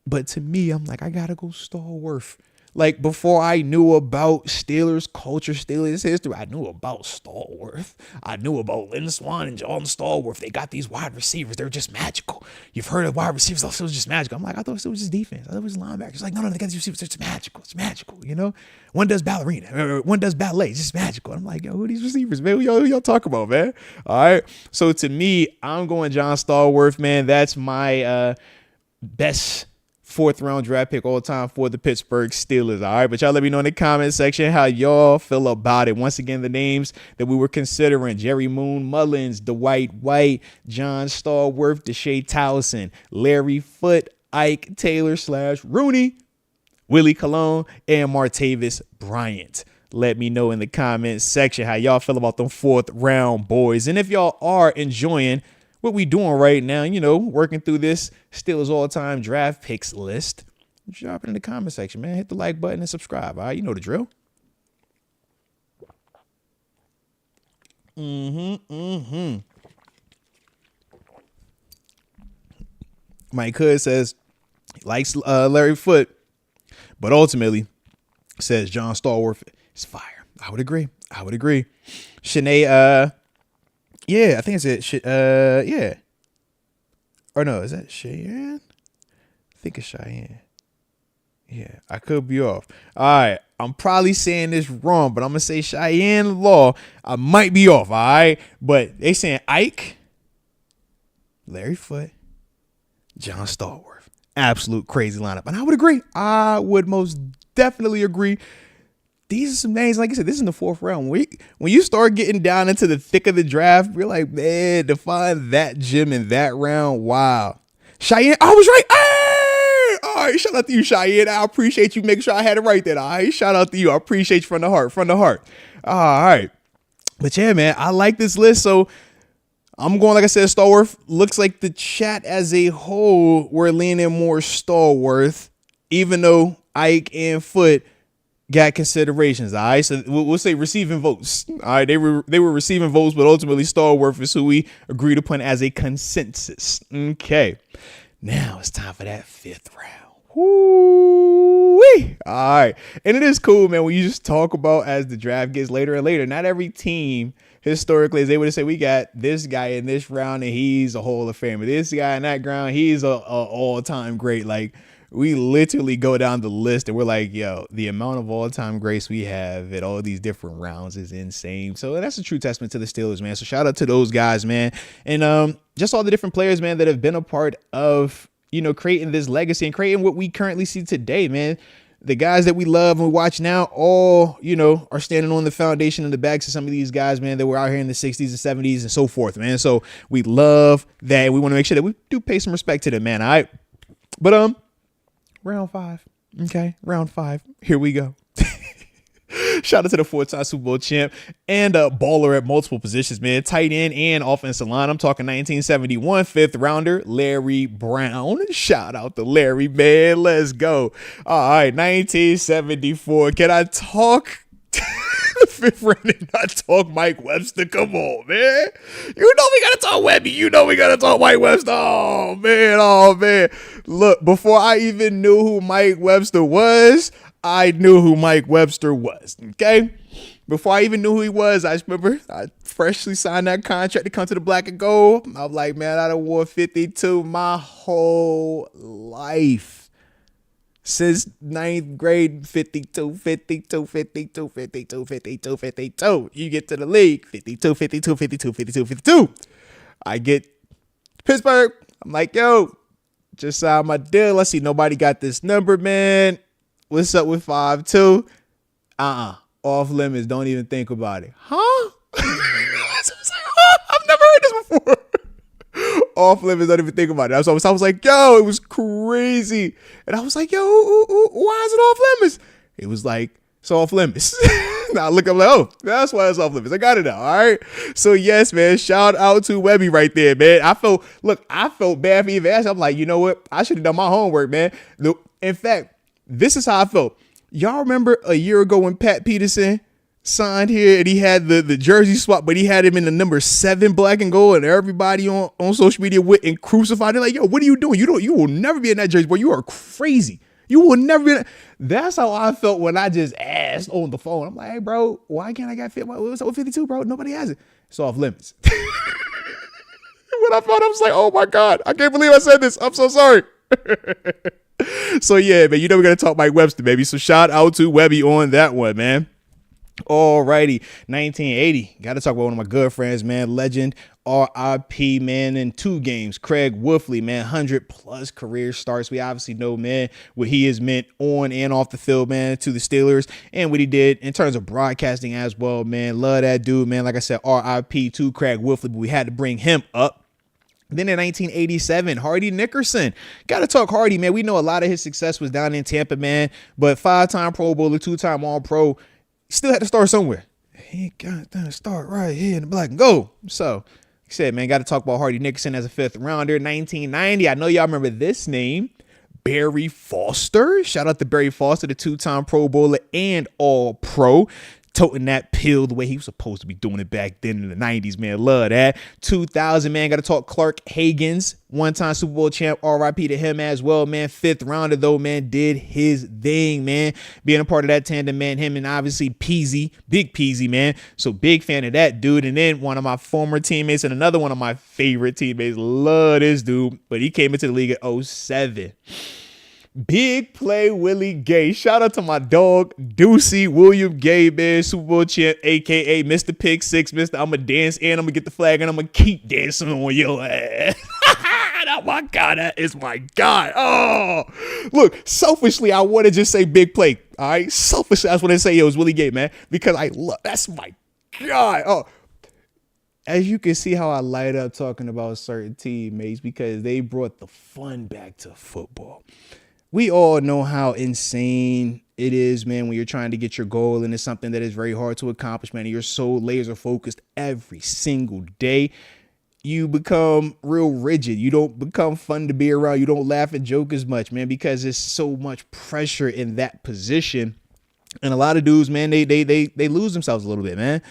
But to me, I'm like, I got to go Stallworth. Like, before I knew about Steelers culture, Steelers history, I knew about Stallworth. I knew about Lynn Swann and John Stallworth. They got these wide receivers. They're just magical. You've heard of wide receivers. Oh, it was just magical. I'm like, I thought it was just defense. I thought it was linebackers. Like, no, they got these receivers. It's magical. It's magical, you know? One does ballerina. One does ballet. It's just magical. I'm like, yo, who are these receivers, man? Who y'all talk about, man? All right. So, to me, I'm going John Stallworth, man. That's my best fourth round draft pick all time for the Pittsburgh Steelers. All right. But y'all let me know in the comment section how y'all feel about it. Once again, the names that we were considering: Jerry Moon Mullins, Dwight White, John Stallworth, Deshae Towson, Larry Foote, Ike Taylor / Rooney, Willie Colon, and Martavis Bryant. Let me know in the comment section how y'all feel about them fourth round boys. And if y'all are enjoying what we doing right now, you know, working through this Steelers all-time draft picks list, drop it in the comment section, man. Hit the like button and subscribe, all right? You know the drill. Mike Hood says he likes Larry Foote, but ultimately says John Stallworth is fire. I would agree. Shanae, yeah, I think it's it. Yeah. Or no, is that Cheyenne? I think it's Cheyenne. Yeah, I could be off. All right, I'm probably saying this wrong, but I'm going to say Cheyenne Law. I might be off, all right? But they saying Ike, Larry Foote, John Stallworth. Absolute crazy lineup. And I would agree. I would most definitely agree. These are some names, like I said, this is in the fourth round. When you start getting down into the thick of the draft, you're like, man, to find that gem in that round, wow. Cheyenne, I was right. Hey! All right, shout out to you, Cheyenne. I appreciate you making sure I had it right there. All right, shout out to you. I appreciate you from the heart. All right. But yeah, man, I like this list. So I'm going, like I said, Stallworth. Looks like the chat as a whole, we're leaning more Stallworth, even though Ike and Foote got considerations. All right, so we'll say receiving votes. All right, they were receiving votes, but ultimately Stallworth is who we agreed upon as a consensus. Okay, now it's time for that fifth round. Woo-wee. All right, and it is cool, man, when you just talk about as the draft gets later and later. Not every team historically is able to say we got this guy in this round and he's a Hall of Famer. This guy in that round, he's a all-time great. Like, we literally go down the list and we're like, yo, the amount of all-time grace we have at all these different rounds is insane. So that's a true testament to the Steelers, man. So shout out to those guys, man. And just all the different players, man, that have been a part of, you know, creating this legacy and creating what we currently see today, man. The guys that we love and we watch now all, you know, are standing on the foundation and the backs of some of these guys, man, that were out here in the 60s and 70s and so forth, man. So we love that. We want to make sure that we do pay some respect to them, man. All right. But, round 5. Okay, round 5. Here we go. Shout out to the 4-time Super Bowl champ and a baller at multiple positions, man. Tight end and offensive line. I'm talking 1971 fifth rounder, Larry Brown. Shout out to Larry, man. Let's go. All right, 1974. Can I talk the fifth round and not talk Mike Webster? Come on, man. You know we got to talk Webby. You know we got to talk Mike Webster. Oh, man. Look, before I even knew who Mike Webster was, I knew who Mike Webster was, okay? Before I even knew who he was, I remember I freshly signed that contract to come to the black and gold. I was like, man, I done wore 52 my whole life. Since 9th grade, 52. You get to the league, 52. I get Pittsburgh. I'm like, yo, just signed my deal. Let's see, nobody got this number, man. What's up with 5'2"? Off limits. Don't even think about it. Huh? I was like, oh, I've never heard this before. Off limits. Don't even think about it. I was like, yo, it was crazy. And I was like, yo, why is it off limits? It was like, it's off limits. Now I look up like, oh, that's why it's off limits. I got it now. All right. So yes, man. Shout out to Webby right there, man. I felt bad for even asking. I'm like, you know what? I should have done my homework, man. In fact, this is how I felt. Y'all remember a year ago when Pat Peterson signed here and he had the jersey swap, but he had him in the number 7 black and gold, and everybody on social media went and crucified him like, yo, what are you doing? You will never be in that jersey, boy. You are crazy. You will never be. That's how I felt when I just asked on the phone. I'm like, hey, bro, why can't I get fit? What's over 52, bro? Nobody has it. It's off limits. When I found, I was like, oh my God, I can't believe I said this. I'm so sorry. So yeah, man, you know we're gonna talk Mike Webster, baby. So shout out to Webby on that one, man. Alrighty, 1980. Got to talk about one of my good friends, man. Legend, R.I.P. man. In 2 games, Craig Wolfley, man. 100+ career starts. We obviously know, man, what he has meant on and off the field, man, to the Steelers, and what he did in terms of broadcasting as well, man. Love that dude, man. Like I said, R.I.P. to Craig Wolfley, but we had to bring him up. Then in 1987, Hardy Nickerson. Got to talk Hardy, man. We know a lot of his success was down in Tampa, man, but 5-time Pro Bowler, 2-time All-Pro. Still had to start somewhere. He got to start right here in the black and gold. So, like I said, man, got to talk about Hardy Nickerson as a 5th rounder. 1990, I know y'all remember this name, Barry Foster. Shout out to Barry Foster, the 2-time Pro Bowler and All-Pro. Toting that pill the way he was supposed to be doing it back then in the 90s, man. Love that. 2000, man. Got to talk Clark Hagens, 1-time Super Bowl champ. RIP to him as well, man. 5th rounder, though, man. Did his thing, man. Being a part of that tandem, man. Him and obviously Peasy, Big Peasy, man. So big fan of that dude. And then one of my former teammates and another one of my favorite teammates. Love this dude. But he came into the league at 07. Big play Willie Gay. Shout out to my dog, Deucey William Gay, man. Super Bowl champ, a.k.a. Mr. Pick 6. Mr. I'm going to dance and I'm going to get the flag and I'm going to keep dancing on your ass. Oh, my God, that is my guy. Oh, look, selfishly, I want to just say big play. All right? Selfishly, I just want to say, yo, it's Willie Gay, man, because I love, that's my guy. Oh, as you can see how I light up talking about certain teammates because they brought the fun back to football. We all know how insane it is, man, when you're trying to get your goal and it's something that is very hard to accomplish, man. And you're so laser focused every single day. You become real rigid. You don't become fun to be around. You don't laugh and joke as much, man, because there's so much pressure in that position. And a lot of dudes, man, they lose themselves a little bit, man.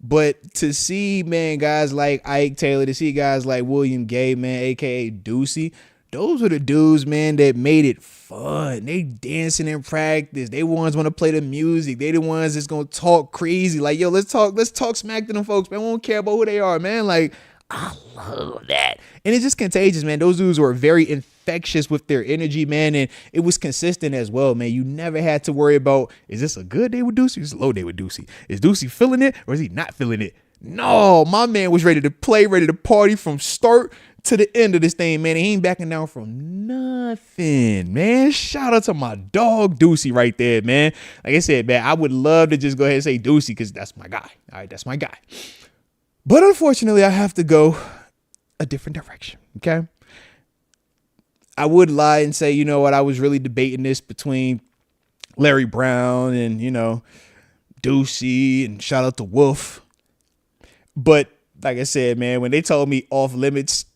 But to see, man, guys like Ike Taylor, to see guys like William Gay, man, a.k.a. Deucey, those were the dudes, man, that made it fun. They dancing in practice. They ones want to play the music. They the ones that's going to talk crazy. Like, yo, let's talk smack to them folks, man. We don't care about who they are, man. Like, I love that. And it's just contagious, man. Those dudes were very infectious with their energy, man. And it was consistent as well, man. You never had to worry about, is this a good day with Deucey? Is this a low day with Deucey? Is Deucey feeling it or is he not feeling it? No, my man was ready to play, ready to party from start to the end of this thing, man. He ain't backing down from nothing, man. Shout out to my dog Deucey right there, man. Like I said, man, I would love to just go ahead and say Deucey because that's my guy. All right, that's my guy. But unfortunately, I have to go a different direction, okay? I would lie and say, you know what, I was really debating this between Larry Brown and, you know, Deucey, and shout out to Wolf. But like I said, man, when they told me off limits,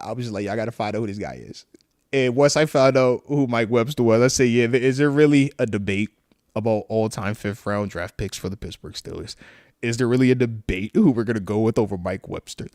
I was just like, I got to find out who this guy is. And once I found out who Mike Webster was, I said, yeah, is there really a debate about all-time 5th round draft picks for the Pittsburgh Steelers? Is there really a debate who we're going to go with over Mike Webster?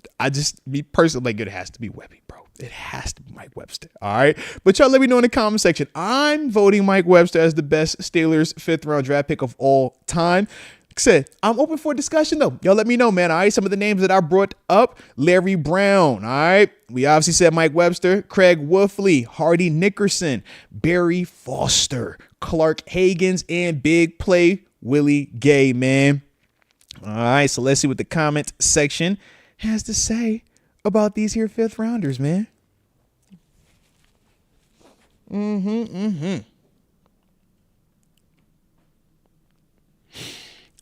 Me personally, like, it has to be Webby, bro. It has to be Mike Webster. All right. But y'all let me know in the comment section. I'm voting Mike Webster as the best Steelers 5th round draft pick of all time. Like I said, I'm open for discussion, though. Y'all let me know, man. All right. Some of the names that I brought up: Larry Brown. All right. We obviously said Mike Webster, Craig Wolfley, Hardy Nickerson, Barry Foster, Clark Hagens, and big play Willie Gay, man. All right. So let's see what the comment section has to say about these here 5th rounders, man.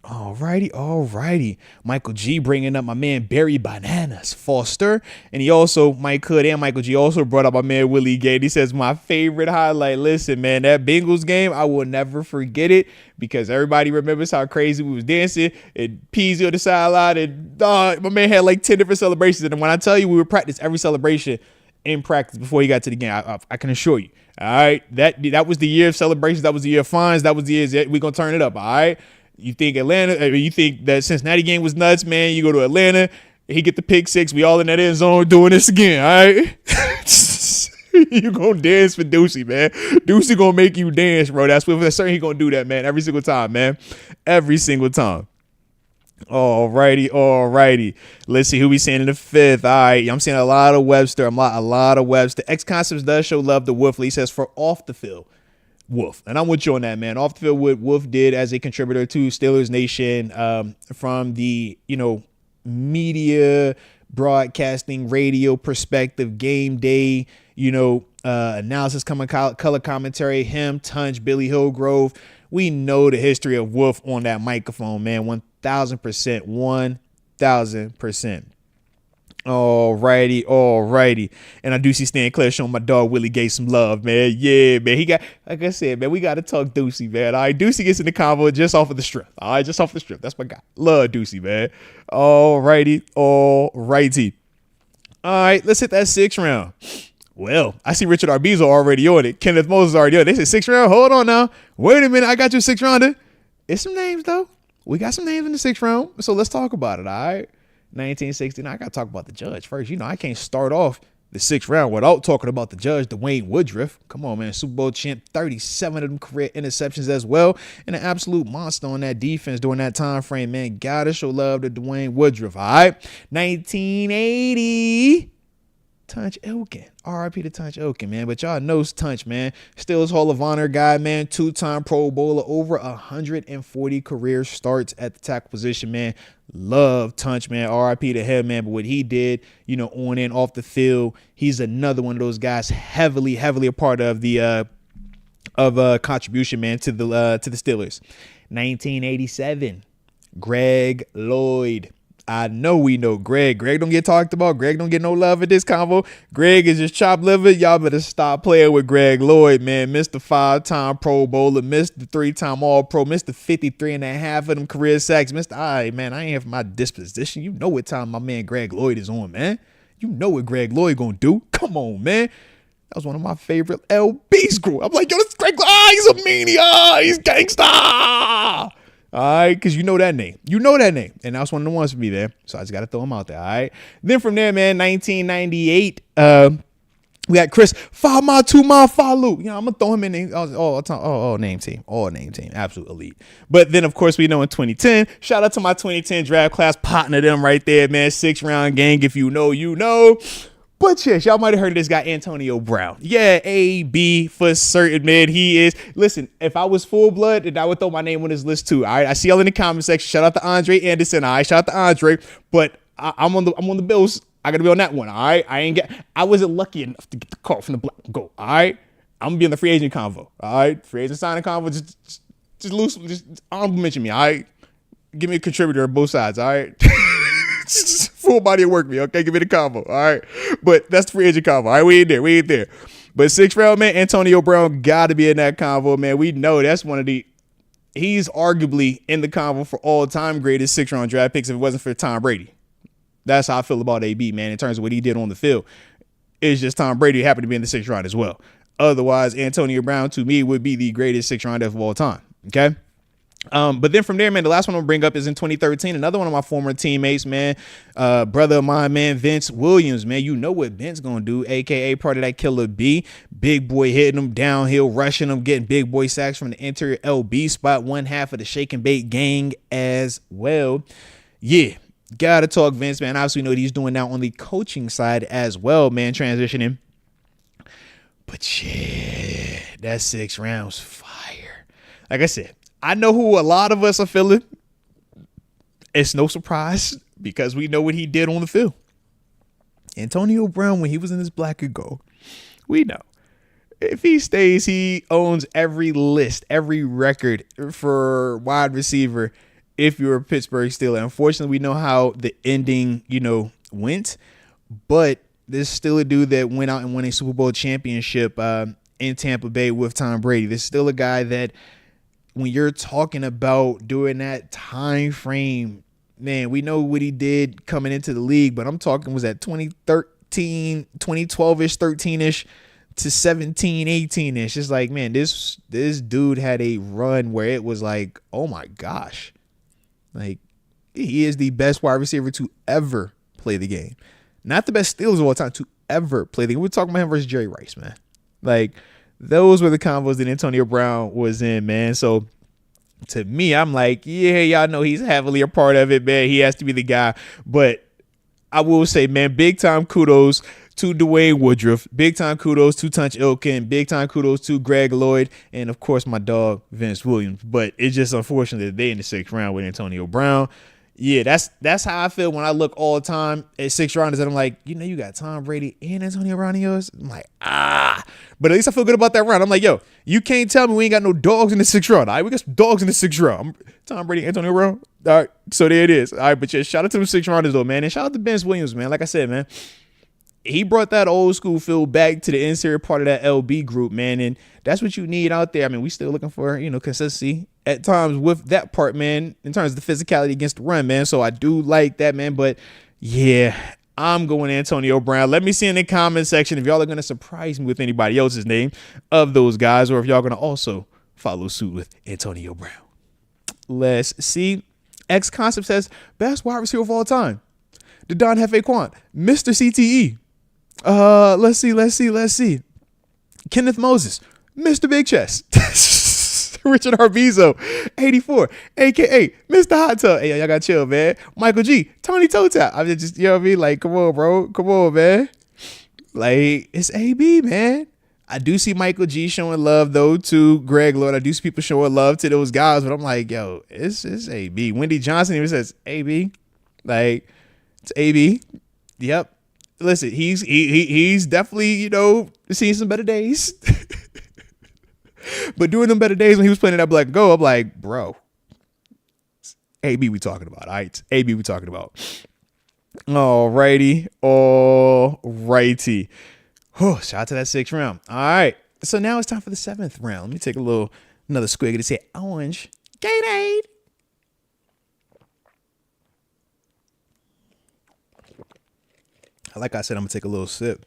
Alrighty. Michael G bringing up my man Barry Bananas Foster. And he also, Mike Hood and Michael G also brought up my man Willie Gay. He says, my favorite highlight. Listen, man, that Bengals game, I will never forget it because everybody remembers how crazy we was dancing and Peasy on the sideline. And my man had like 10 different celebrations. And when I tell you we would practice every celebration in practice before he got to the game, I can assure you. All right. That was the year of celebrations. That was the year of fines. That was the year we're going to turn it up. All right. You think you think that Cincinnati game was nuts, man. You go to Atlanta, he get the pick 6. We all in that end zone doing this again, all right? You gonna dance for Deucey, man. Deucey gonna make you dance, bro. That's for certain. He gonna do that, man. Every single time, man. Every single time. Alrighty. Let's see who we seeing in the fifth. All right, I'm seeing a lot of Webster. A lot of Webster. X Concepts does show love to Wolf. He says for off the field, Wolf. And I'm with you on that, man. Off the field, what Wolf did as a contributor to Steelers Nation, from the, media, broadcasting, radio perspective, game day, analysis, color commentary, him, Tunch, Billy Hillgrove. We know the history of Wolf on that microphone, man. 1,000%. 1,000%. Alrighty. And I do see Stan Claire showing my dog Willie Gay some love, man. Yeah, man. He got, like I said, man, we got to talk Deucey, man. All right, Deucey gets in the convo just off of the strip. All right, just off the strip. That's my guy. Love Deucey, man. Alrighty. All right, let's hit that 6th round. Well, I see Richard Arbizo already on it. Kenneth Moses already on it. They said 6th round. Hold on now. Wait a minute. I got your 6th rounder. It's some names, though. We got some names in the 6th round. So let's talk about it, all right? 1969. I got to talk about the judge first. I can't start off the 6th round without talking about the judge, Dwayne Woodruff. Come on, man. Super Bowl champ, 37 of them career interceptions as well. And an absolute monster on that defense during that time frame, man. Gotta show love to Dwayne Woodruff, all right? 1980. Tunch Ilkin. R.I.P. to Tunch Ilkin, man. But y'all know Tunch, man. Still his Hall of Honor guy, man. 2-time Pro Bowler. Over 140 career starts at the tackle position, man. Love Tunch, man. R.I.P. to him, man. But what he did, on and off the field, he's another one of those guys heavily a part of the contribution, man, to the Steelers. 1987. Greg Lloyd. I know we know Greg. Greg don't get talked about. Greg don't get no love in this convo. Greg is just chopped liver. Y'all better stop playing with Greg Lloyd, man. Mr. 5-time Pro Bowler, Mr. 3-time All-Pro, Mr. 53 and a half of them career sacks. Mr. I ain't here for my disposition. You know what time my man Greg Lloyd is on, man. You know what Greg Lloyd gonna do. Come on, man. That was one of my favorite LBs group. I'm like, yo, this Greg Lloyd. He's a meanie. He's gangsta. All right, because you know that name. And that's one of the ones for me there. So I just got to throw him out there, all right? Then from there, man, 1998, we got Chris 5 mile, 2 mile, follow. I'm going to throw him in all name team. Absolute elite. But then, of course, we know in 2010, shout out to my 2010 draft class, partner them right there, man. 6th round gang. If you know, you know. But yes, y'all might have heard of this guy, Antonio Brown. Yeah, A-B for certain, man. He is. Listen, if I was full blood, then I would throw my name on this list too. All right, I see y'all in the comment section. Shout out to Andre Anderson. All right, shout out to Andre. But I'm on the Bills. I gotta be on that one. All right, I wasn't lucky enough to get the call from the Black and Gold. All right, I'm gonna be on the free agent convo. All right, free agent signing convo. Just loose. Just honorable mention me. All right, give me a contributor on both sides. All right. Full body of work, me, okay? Give me the combo, all right? But that's the free agent combo, all right? We ain't there. But 6th round, man, Antonio Brown got to be in that combo, man. We know that's he's arguably in the combo for all-time greatest 6th round draft picks if it wasn't for Tom Brady. That's how I feel about AB, man, in terms of what he did on the field. It's just Tom Brady happened to be in the 6th round as well. Otherwise, Antonio Brown, to me, would be the greatest 6th rounder of all time, okay? But then from there, man, the last one I'll bring up is in 2013. Another one of my former teammates, man, brother of mine, man, Vince Williams, man. You know what Vince gonna do, aka part of that Killer B. Big boy hitting him downhill, rushing him, getting big boy sacks from the interior LB spot, one half of the Shake and Bake gang as well. Yeah, gotta talk Vince, man. Obviously, we know what he's doing now on the coaching side as well, man, transitioning. But yeah, that 6th round's fire. Like I said, I know who a lot of us are feeling. It's no surprise because we know what he did on the field. Antonio Brown, when he was in his black and gold, we know if he stays, he owns every list, every record for wide receiver if you're a Pittsburgh Steeler. Unfortunately, we know how the ending, went, but there's still a dude that went out and won a Super Bowl championship in Tampa Bay with Tom Brady. There's still a guy that, when you're talking about during that time frame, man, we know what he did coming into the league, but I'm talking was that 2013, 2012-ish, 13-ish to 17, 18-ish. It's like, man, this dude had a run where it was like, oh my gosh. Like, he is the best wide receiver to ever play the game. Not the best Steelers of all time, to ever played. We're talking about him versus Jerry Rice, man. Like, those were the combos that Antonio Brown was in, man. So to me, I'm like, yeah, y'all know he's heavily a part of it, man. He has to be the guy. But I will say, man, big time kudos to Dwayne Woodruff. Big time kudos to Tunch Ilkin. Big time kudos to Greg Lloyd. And, of course, my dog, Vince Williams. But it's just unfortunate that they in the 6th round with Antonio Brown. Yeah, that's how I feel when I look all the time at 6th rounders. And I'm like, you got Tom Brady and Antonio Brown in yours. I'm like, But at least I feel good about that round. I'm like, yo, you can't tell me we ain't got no dogs in the 6th round. All right, we got some dogs in the 6th round. Tom Brady, Antonio Brown. All right, so there it is. All right, but yeah, shout out to the 6th rounders, though, man. And shout out to Vince Williams, man. Like I said, man, he brought that old school feel back to the interior part of that LB group, man. And that's what you need out there. I mean, we still looking for, consistency at times with that part, man, in terms of the physicality against the run, man. So I do like that, man. But yeah, I'm going Antonio Brown. Let me see in the comment section if y'all are going to surprise me with anybody else's name of those guys, or if y'all going to also follow suit with Antonio Brown. Let's see. X Concept says, best wide receiver of all time. The Don Hefe Quan, Mr. CTE. Let's see. Kenneth Moses, Mr. Big Chest. Richard Arbizo, 84, a.k.a. Mr. Hot Tub. Hey, y'all got chill, man. Michael G, Tony Toe Tap. I mean, just, you know what I mean? Like, come on, bro. Come on, man. Like, it's AB, man. I do see Michael G showing love, though, to Greg Lloyd. I do see people showing love to those guys, but I'm like, yo, it's AB. Wendy Johnson even says AB. Like, it's AB. Yep. Listen, he's definitely, seen some better days. But during them better days when he was playing that Black and Gold, I'm like, bro, it's AB we talking about. All right, it's AB we talking about. All righty. Oh, shout out to that 6th round. All right. So now it's time for the 7th round. Let me take another squig to say orange. Gatorade. Like I said, I'm going to take a little sip.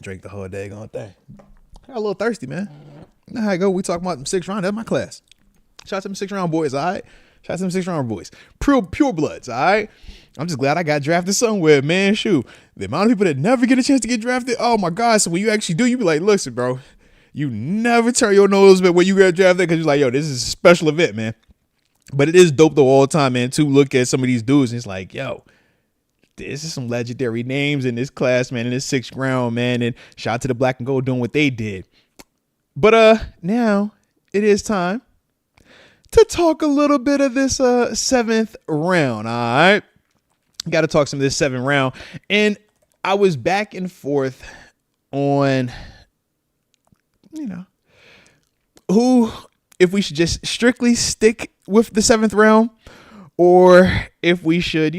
Drink the whole daggone thing. I got a little thirsty, man. You know how I go. We talking about them 6th round. That's my class. Shout out to them 6th round boys, all right? Shout out to them 6th round boys. Pure bloods, all right? I'm just glad I got drafted somewhere, man. Shoot. The amount of people that never get a chance to get drafted, oh, my God. So when you actually do, you be like, listen, bro, you never turn your nose but when you get drafted because you're like, yo, this is a special event, man. But it is dope, though, all the time, man, to look at some of these dudes. And it's like, yo, this is some legendary names in this class, man, in this 6th round, man. And shout out to the Black and Gold doing what they did. But now it is time to talk a little bit of this 7th round. All right. Got to talk some of this 7th round. And I was back and forth on, who, if we should just strictly stick with the 7th round, or if we should,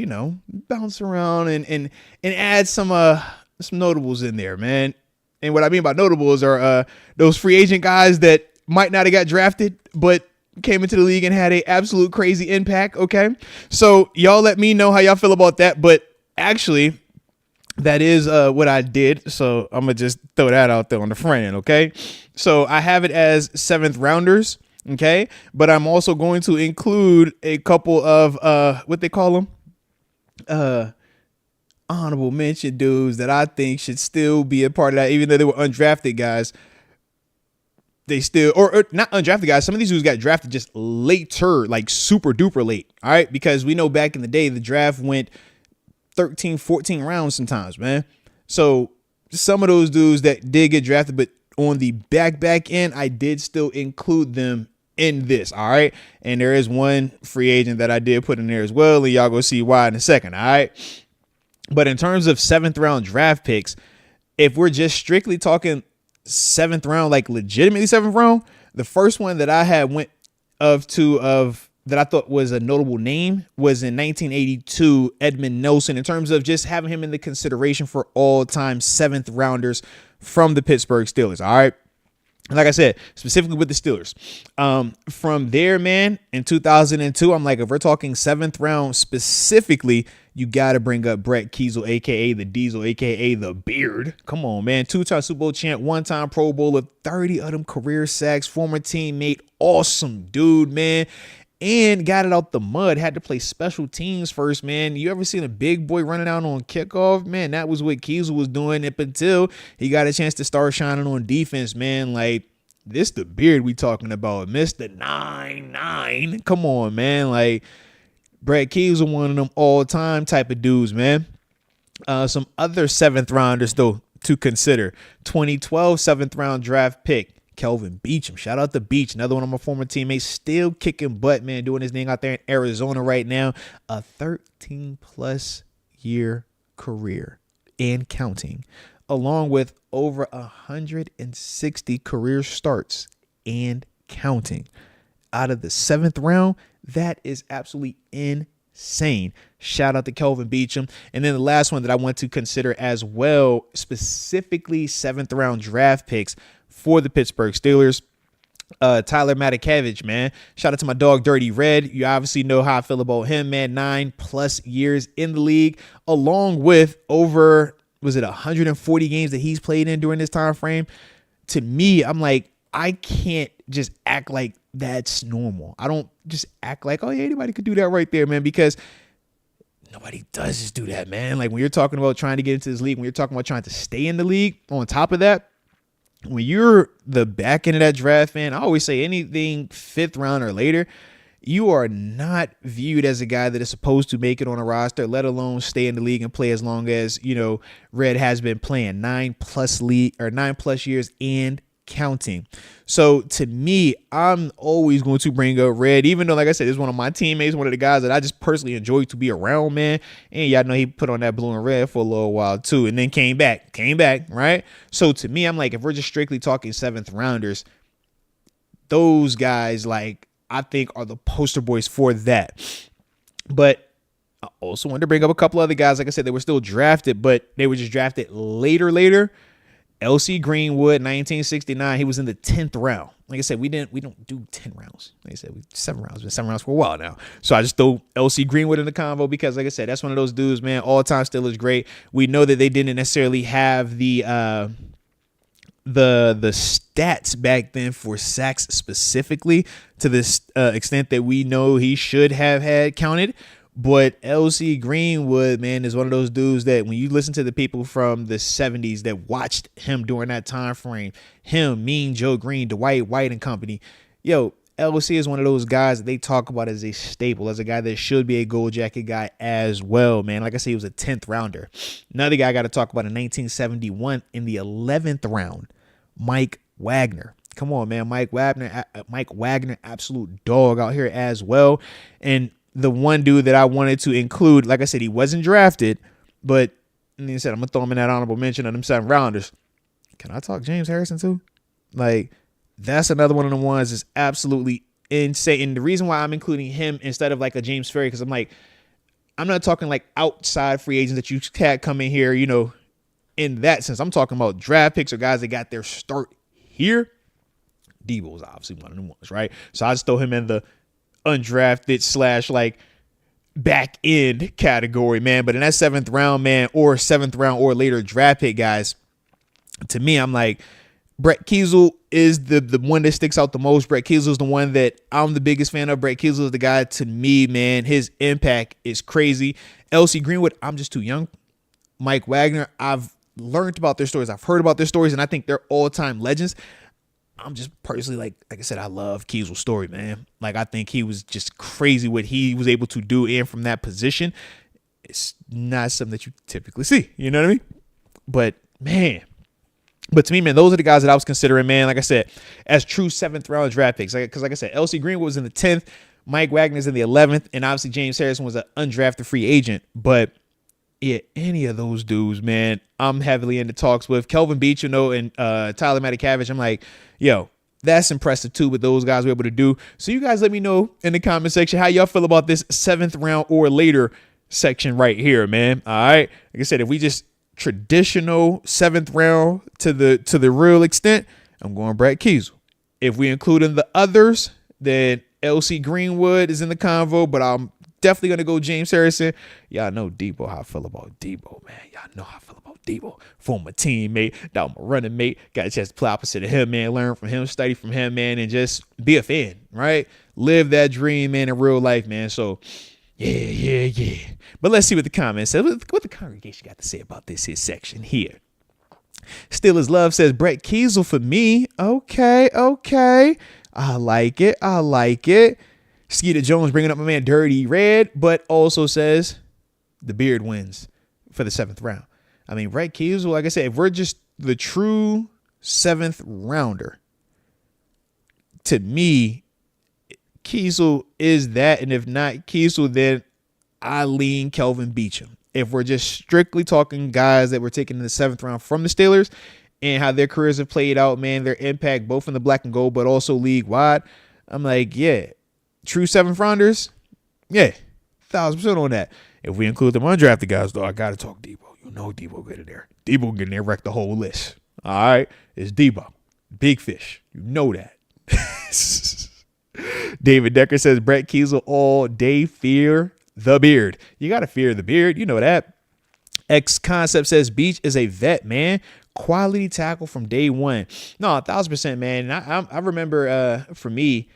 bounce around and add some notables in there, man. And what I mean by notables are those free agent guys that might not have got drafted, but came into the league and had a absolute crazy impact. Okay. So y'all let me know how y'all feel about that. But actually, that is what I did. So I'm going to just throw that out there on the front end. Okay. So I have it as 7th rounders. Okay. But I'm also going to include a couple of what they call them. Honorable mention dudes that I think should still be a part of that, even though they were undrafted guys. They still, or not undrafted guys. Some of these dudes got drafted just later, like super duper late. All right. Because we know back in the day, the draft went 13, 14 rounds sometimes, man. So some of those dudes that did get drafted, but on the back end, I did still include them in this. All right. And there is one free agent that I did put in there as well. And y'all go see why in a second. All right. But in terms of 7th round draft picks, if we're just strictly talking 7th round, like legitimately 7th round, the first one that I had went of that I thought was a notable name was in 1982, Edmund Nelson, in terms of just having him in the consideration for all time 7th rounders from the Pittsburgh Steelers. All right. Like I said, specifically with the Steelers. From there, man, in 2002, I'm like, if we're talking 7th round specifically, you got to bring up Brett Kiesel, a.k.a. the Diesel, a.k.a. the Beard. Come on, man. 2-time Super Bowl champ, 1-time Pro Bowler, 30 of them career sacks, former teammate. Awesome dude, man. and got it out the mud. Had to play special teams first, man. You ever seen a big boy running out on kickoff? Man, that was what Kiesel was doing up until he got a chance to start shining on defense, man. Like, this the beard we talking about. Mr. 9-9. Come on, man. Like, Brett Kiesel, one of them all-time type of dudes, man. Some other 7th rounders, though, to consider. 2012 7th round draft pick, Kelvin Beachum. Shout out to Beach, another one of my former teammates, still kicking butt, man, doing his thing out there in Arizona right now. A 13-plus year career and counting, along with over 160 career starts and counting. Out of the 7th round, that is absolutely insane. Shout out to Kelvin Beachum. And then the last one that I want to consider as well, specifically 7th round draft picks for the Pittsburgh Steelers. Tyler Matakevich, man. Shout out to my dog Dirty Red. You obviously know how I feel about him, man. 9+ years in the league, along with over, was it 140 games that he's played in during this time frame? To me, I'm like, I can't just act like that's normal. I don't just act like, oh yeah, anybody could do that right there, man, because nobody does just do that, man. Like, when you're talking about trying to get into this league, when you're talking about trying to stay in the league, on top of that, when you're the back end of that draft, man, I always say anything 5th round or later, you are not viewed as a guy that is supposed to make it on a roster, let alone stay in the league and play as long as, you know, Red has been playing 9+ years and counting. So to me, I'm always going to bring up Red, even though, like I said, this is one of my teammates, one of the guys that I just personally enjoy to be around, man. And y'all know he put on that blue and red for a little while too, and then came back, right? So to me, I'm like, if we're just strictly talking 7th rounders, those guys, like, I think are the poster boys for that. But I also wanted to bring up a couple other guys. Like I said, they were still drafted, but they were just drafted later. L.C. Greenwood, 1969. He was in the 10th round. Like I said, we don't do 10 rounds. Like I said, 7 rounds. Been 7 rounds for a while now. So I just throw L.C. Greenwood in the convo because, like I said, that's one of those dudes, man. All-time Steelers great. We know that they didn't necessarily have the stats back then for sacks specifically to this extent that we know he should have had counted. But L.C. Greenwood, man, is one of those dudes that when you listen to the people from the 70s that watched him during that time frame, him, Mean Joe Green, Dwight White and company, yo, L.C. is one of those guys that they talk about as a staple, as a guy that should be a gold jacket guy as well, man. Like I said, he was a 10th rounder. Another guy I got to talk about in 1971 in the 11th round, Mike Wagner. Come on, man. Mike Wagner, absolute dog out here as well. And the one dude that I wanted to include, like I said, he wasn't drafted, but like I said, I'm going to throw him in that honorable mention of them 7 rounders. Can I talk James Harrison too? Like, that's another one of the ones that's absolutely insane. And the reason why I'm including him instead of like a James Ferry, because I'm like, I'm not talking like outside free agents that you can't come in here, you know, in that sense. I'm talking about draft picks or guys that got their start here. Debo is obviously one of them ones, right? So I just throw him in the undrafted / like back end category, man. But in that 7th round, man, or 7th round or later draft pick guys, to me, I'm like, Brett Kiesel is the one that sticks out the most. Brett Kiesel is the one that I'm the biggest fan of. Brett Kiesel is the guy, to me, man, his impact is crazy. L.C. Greenwood, I'm just too young. Mike Wagner, I've learned about their stories. I've heard about their stories, and I think they're all-time legends. I'm just personally, like I said, I love Kiesel's story, man. Like, I think he was just crazy what he was able to do, and from that position, it's not something that you typically see. You know what I mean? But, man. But to me, man, those are the guys that I was considering, man, like I said, as true 7th round draft picks. Because, like I said, L.C. Greenwood was in the 10th, Mike Wagner's in the 11th, and obviously James Harrison was an undrafted free agent. But, yeah, any of those dudes, man, I'm heavily into talks with. Kelvin Beachum, though, and Tyler Matakevich, I'm like, yo, that's impressive, too, what those guys were able to do. So you guys let me know in the comment section how y'all feel about this 7th round or later section right here, man. All right? Like I said, if we just traditional 7th round to the real extent, I'm going Brett Kiesel. If we include in the others, then L.C. Greenwood is in the convo, but I'm definitely going to go James Harrison. Y'all know Debo, how I feel about Debo, man. Y'all know how I feel about Debo. Former teammate, now my running mate. Got a chance to play opposite of him, man. Learn from him, study from him, man, and just be a fan, right? Live that dream, man, in real life, man. So, yeah. But let's see what the comments say. What the congregation got to say about this here section here. Steelers Love says, Brett Kiesel for me. Okay. I like it. Skeeter Jones bringing up my man Dirty Red, but also says the beard wins for the 7th round. I mean, Brett Kiesel, like I said, if we're just the true 7th rounder, to me, Kiesel is that. And if not Kiesel, then I lean Kelvin Beachum. If we're just strictly talking guys that were taken in the 7th round from the Steelers and how their careers have played out, man, their impact both in the black and gold, but also league wide, I'm like, yeah, true 7th rounders, yeah, 1,000% on that. If we include them undrafted guys, though, I got to talk Debo. You know Debo get in there. Debo get in there, wreck the whole list. All right, it's Debo. Big fish. You know that. David Decker says, Brett Kiesel all day, fear the beard. You got to fear the beard. You know that. X Concept says, Beach is a vet, man. Quality tackle from day one. No, 1,000%, man. And I remember for me,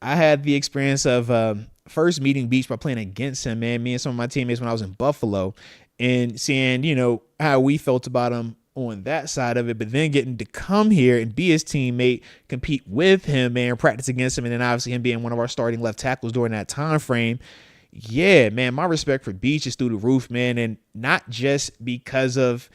I had the experience of first meeting Beach by playing against him, man. Me and some of my teammates when I was in Buffalo and seeing, you know, how we felt about him on that side of it, but then getting to come here and be his teammate, compete with him, man, practice against him, and then obviously him being one of our starting left tackles during that time frame. Yeah, man, my respect for Beach is through the roof, man, and not just because of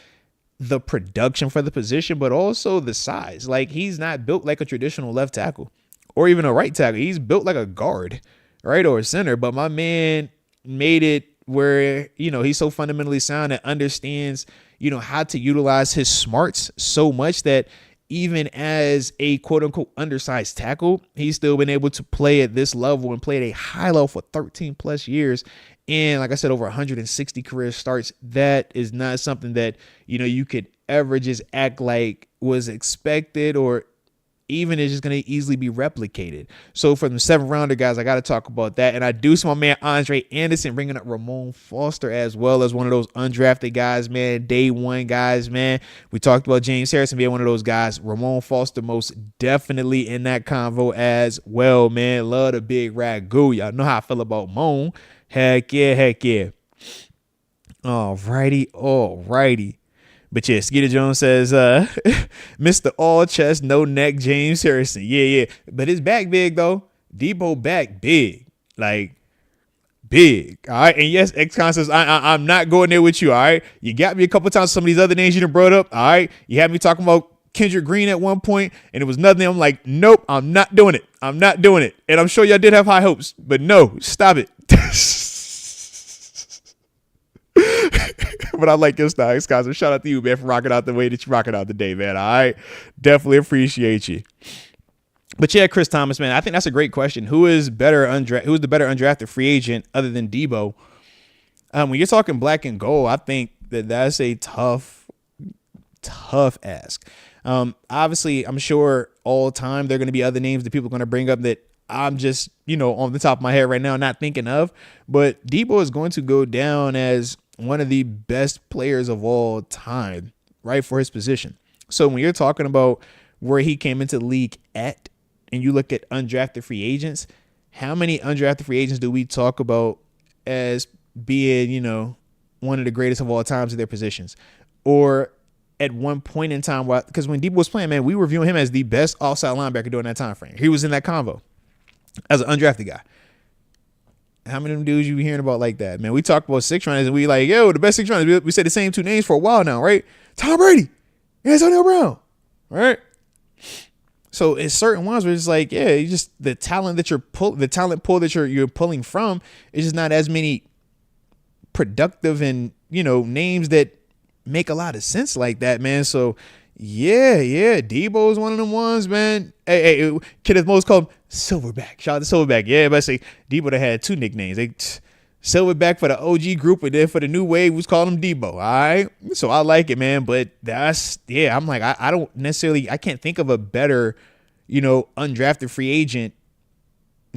the production for the position, but also the size. Like, he's not built like a traditional left tackle or even a right tackle. He's built like a guard, right, or a center, but my man made it where, you know, he's so fundamentally sound and understands, you know, how to utilize his smarts so much that even as a quote unquote undersized tackle, he's still been able to play at this level and play at a high level for 13 plus years. And like I said, over 160 career starts. That is not something that, you know, you could ever just act like was expected or even is just going to easily be replicated. So for the 7th rounder guys, I got to talk about that. And I do see my man Andre Anderson bringing up Ramon Foster as well as one of those undrafted guys, man. Day one guys, man. We talked about James Harrison being one of those guys. Ramon Foster most definitely in that convo as well, man. Love the big ragu. Y'all know how I feel about Moan. Heck yeah. Alrighty. But yeah, Skeeter Jones says, Mr. All Chest, No Neck, James Harrison. Yeah. But his back big, though. Debo back big. Like, big. All right. And yes, X-Con says, I'm not going there with you. All right. You got me a couple times. Some of these other names you done brought up. All right. You had me talking about Kendrick Green at one point, and it was nothing. I'm like, nope, I'm not doing it. And I'm sure y'all did have high hopes, but no, stop it. But I like your style, guys. So shout out to you, man, for rocking out the way that you rocking out today, man. All right. Definitely appreciate you. But yeah, Chris Thomas, man, I think that's a great question. Who's the better undrafted free agent other than Debo? When you're talking black and gold, I think that's a tough ask. Obviously, I'm sure all time there are going to be other names that people are going to bring up that I'm just, you know, on the top of my head right now, not thinking of. But Debo is going to go down as one of the best players of all time, right, for his position. So when you're talking about where he came into the league at, and you look at undrafted free agents, how many undrafted free agents do we talk about as being, you know, one of the greatest of all times in their positions? Or at one point in time, because when Debo was playing, man, we were viewing him as the best offside linebacker during that time frame. He was in that convo as an undrafted guy. How many of them dudes you be hearing about like that, man? We talk about 6 rounders and we like, yo, the best 6 rounders. We said the same 2 names for a while now, right? Tom Brady, Antonio Brown, right? So it's certain ones where it's like, yeah, you just the talent pool that you're pulling from is just not as many productive and, you know, names that make a lot of sense like that, man. So yeah, Debo is one of them ones, man. Hey, kid at most called him Silverback. Shout out to Silverback. Yeah, but I say Debo that had 2 nicknames. Silverback for the OG group, and then for the new wave, we was calling him Debo. All right, so I like it, man. But I'm like, I don't necessarily, I can't think of a better, you know, undrafted free agent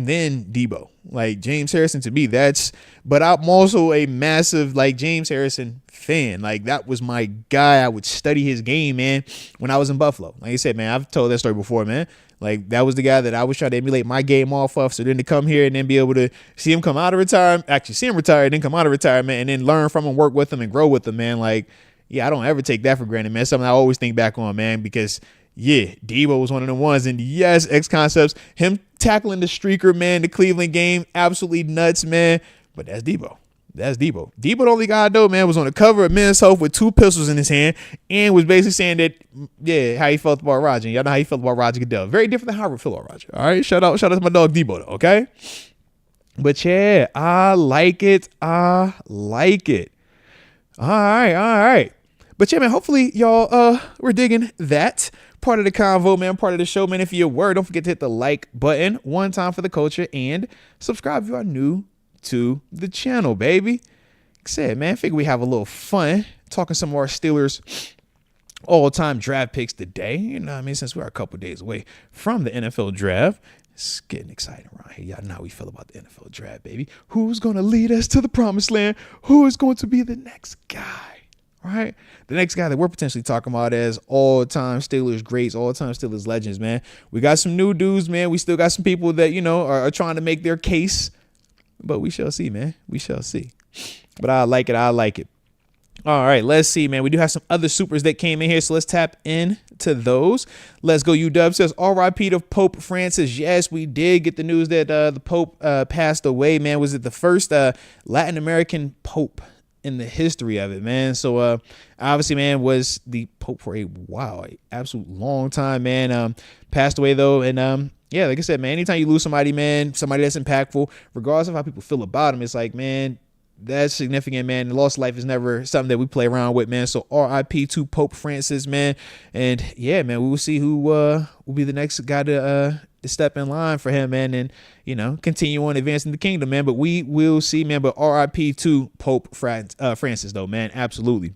then Debo. Like James Harrison to me, but I'm also a massive like James Harrison fan. Like that was my guy. I would study his game, man, when I was in Buffalo. Like I said, man, I've told that story before, man. Like that was the guy that I was trying to emulate my game off of. So then to come here and then be able to see him come out of retirement, actually see him retire, and then come out of retirement and then learn from him, work with him and grow with him, man. Like, yeah, I don't ever take that for granted, man. Something I always think back on, man, because yeah, Debo was one of the ones. And yes, X Concepts, him tackling the streaker, man, the Cleveland game, absolutely nuts, man. But that's Debo. That's Debo. Debo, the only guy I know, man, was on the cover of Men's Health with 2 pistols in his hand and was basically saying that, yeah, how he felt about Roger. Y'all know how he felt about Roger Goodell. Very different than how I feel about Roger. All right, shout out to my dog Debo, though, okay? But yeah, I like it. All right. But yeah, man, hopefully y'all we're digging that part of the convo, man, part of the show, man. If you were, don't forget to hit the like button one time for the culture and subscribe if you are new to the channel, baby. Like I said, man, I figure we have a little fun talking some of our Steelers all-time draft picks today. You know what I mean? Since we're a couple days away from the NFL draft. It's getting exciting around here. Y'all know how we feel about the NFL draft, baby. Who's going to lead us to the promised land? Who is going to be the next guy? Right? The next guy that we're potentially talking about as all-time Steelers greats, all-time Steelers legends, man. We got some new dudes, man. We still got some people that, you know, are trying to make their case. But we shall see, man. We shall see. But I like it. All right, let's see, man. We do have some other supers that came in here, so let's tap into those. Let's go. UW says, R.I.P. to Pope Francis. Yes, we did get the news that the Pope passed away, man. Was it the first Latin American Pope in the history of it, man? So obviously, man, was the Pope for a absolute long time, man. Passed away, though, and yeah, like I said, man, anytime you lose somebody, man, somebody that's impactful, regardless of how people feel about them, it's like, man, that's significant, man. The lost life is never something that we play around with, man. So RIP to Pope Francis, man. And yeah, man, we will see who will be the next guy to step in line for him, man, and, you know, continue on advancing the kingdom, man. But we will see, man. But RIP to Pope Francis, though, man. Absolutely.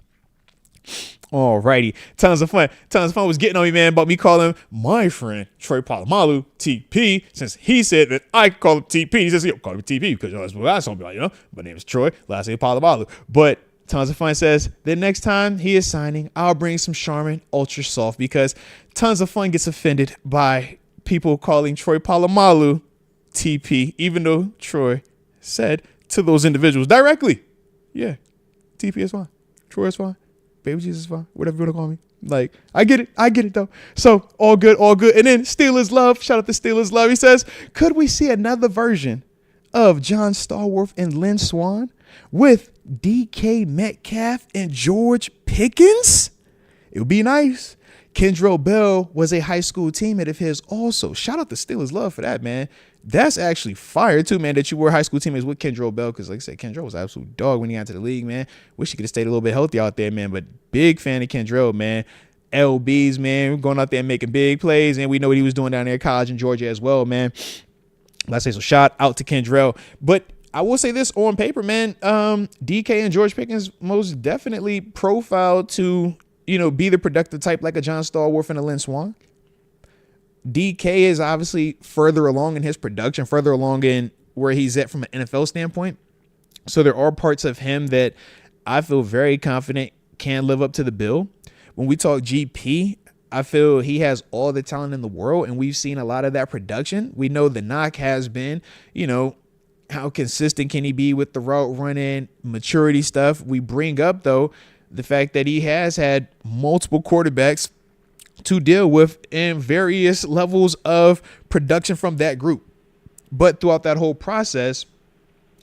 Alrighty, tons of fun was getting on me, man, about me calling my friend Troy Polamalu TP, since he said that I could call him TP. He says, yo, call him TP because, you know, that's what I told me, like, you know, my name is Troy, last name Polamalu. But Tons of Fun says the next time he is signing, I'll bring some Charmin Ultra Soft, because Tons of Fun gets offended by people calling Troy Polamalu TP, even though Troy said to those individuals directly, yeah, TP is fine, Troy is fine, Baby Jesus is fine, whatever you want to call me. Like, I get it though. So all good. And then Steelers Love, shout out to Steelers Love. He says, could we see another version of John Stallworth and Lynn Swann with DK Metcalf and George Pickens? It would be nice. Kendrell Bell was a high school teammate of his also. Shout out to Steelers Love for that, man. That's actually fire too, man, that you were high school teammates with Kendrell Bell, because like I said, Kendrell was an absolute dog when he got into the league, man. Wish he could have stayed a little bit healthy out there, man, but big fan of Kendrell, man. LBs, man, going out there and making big plays, and we know what he was doing down there at college in Georgia as well, man. Let's say so. Shout out to Kendrell. But I will say this on paper, man, DK and George Pickens most definitely profiled to, you know, be the productive type like a John Stallworth and a Lynn Swann. DK is obviously further along in his production, further along in where he's at from an NFL standpoint. So there are parts of him that I feel very confident can live up to the bill. When we talk GP, I feel he has all the talent in the world, and we've seen a lot of that production. We know the knock has been, you know, how consistent can he be with the route running, maturity stuff. We bring up, though, the fact that he has had multiple quarterbacks to deal with in various levels of production from that group. But throughout that whole process,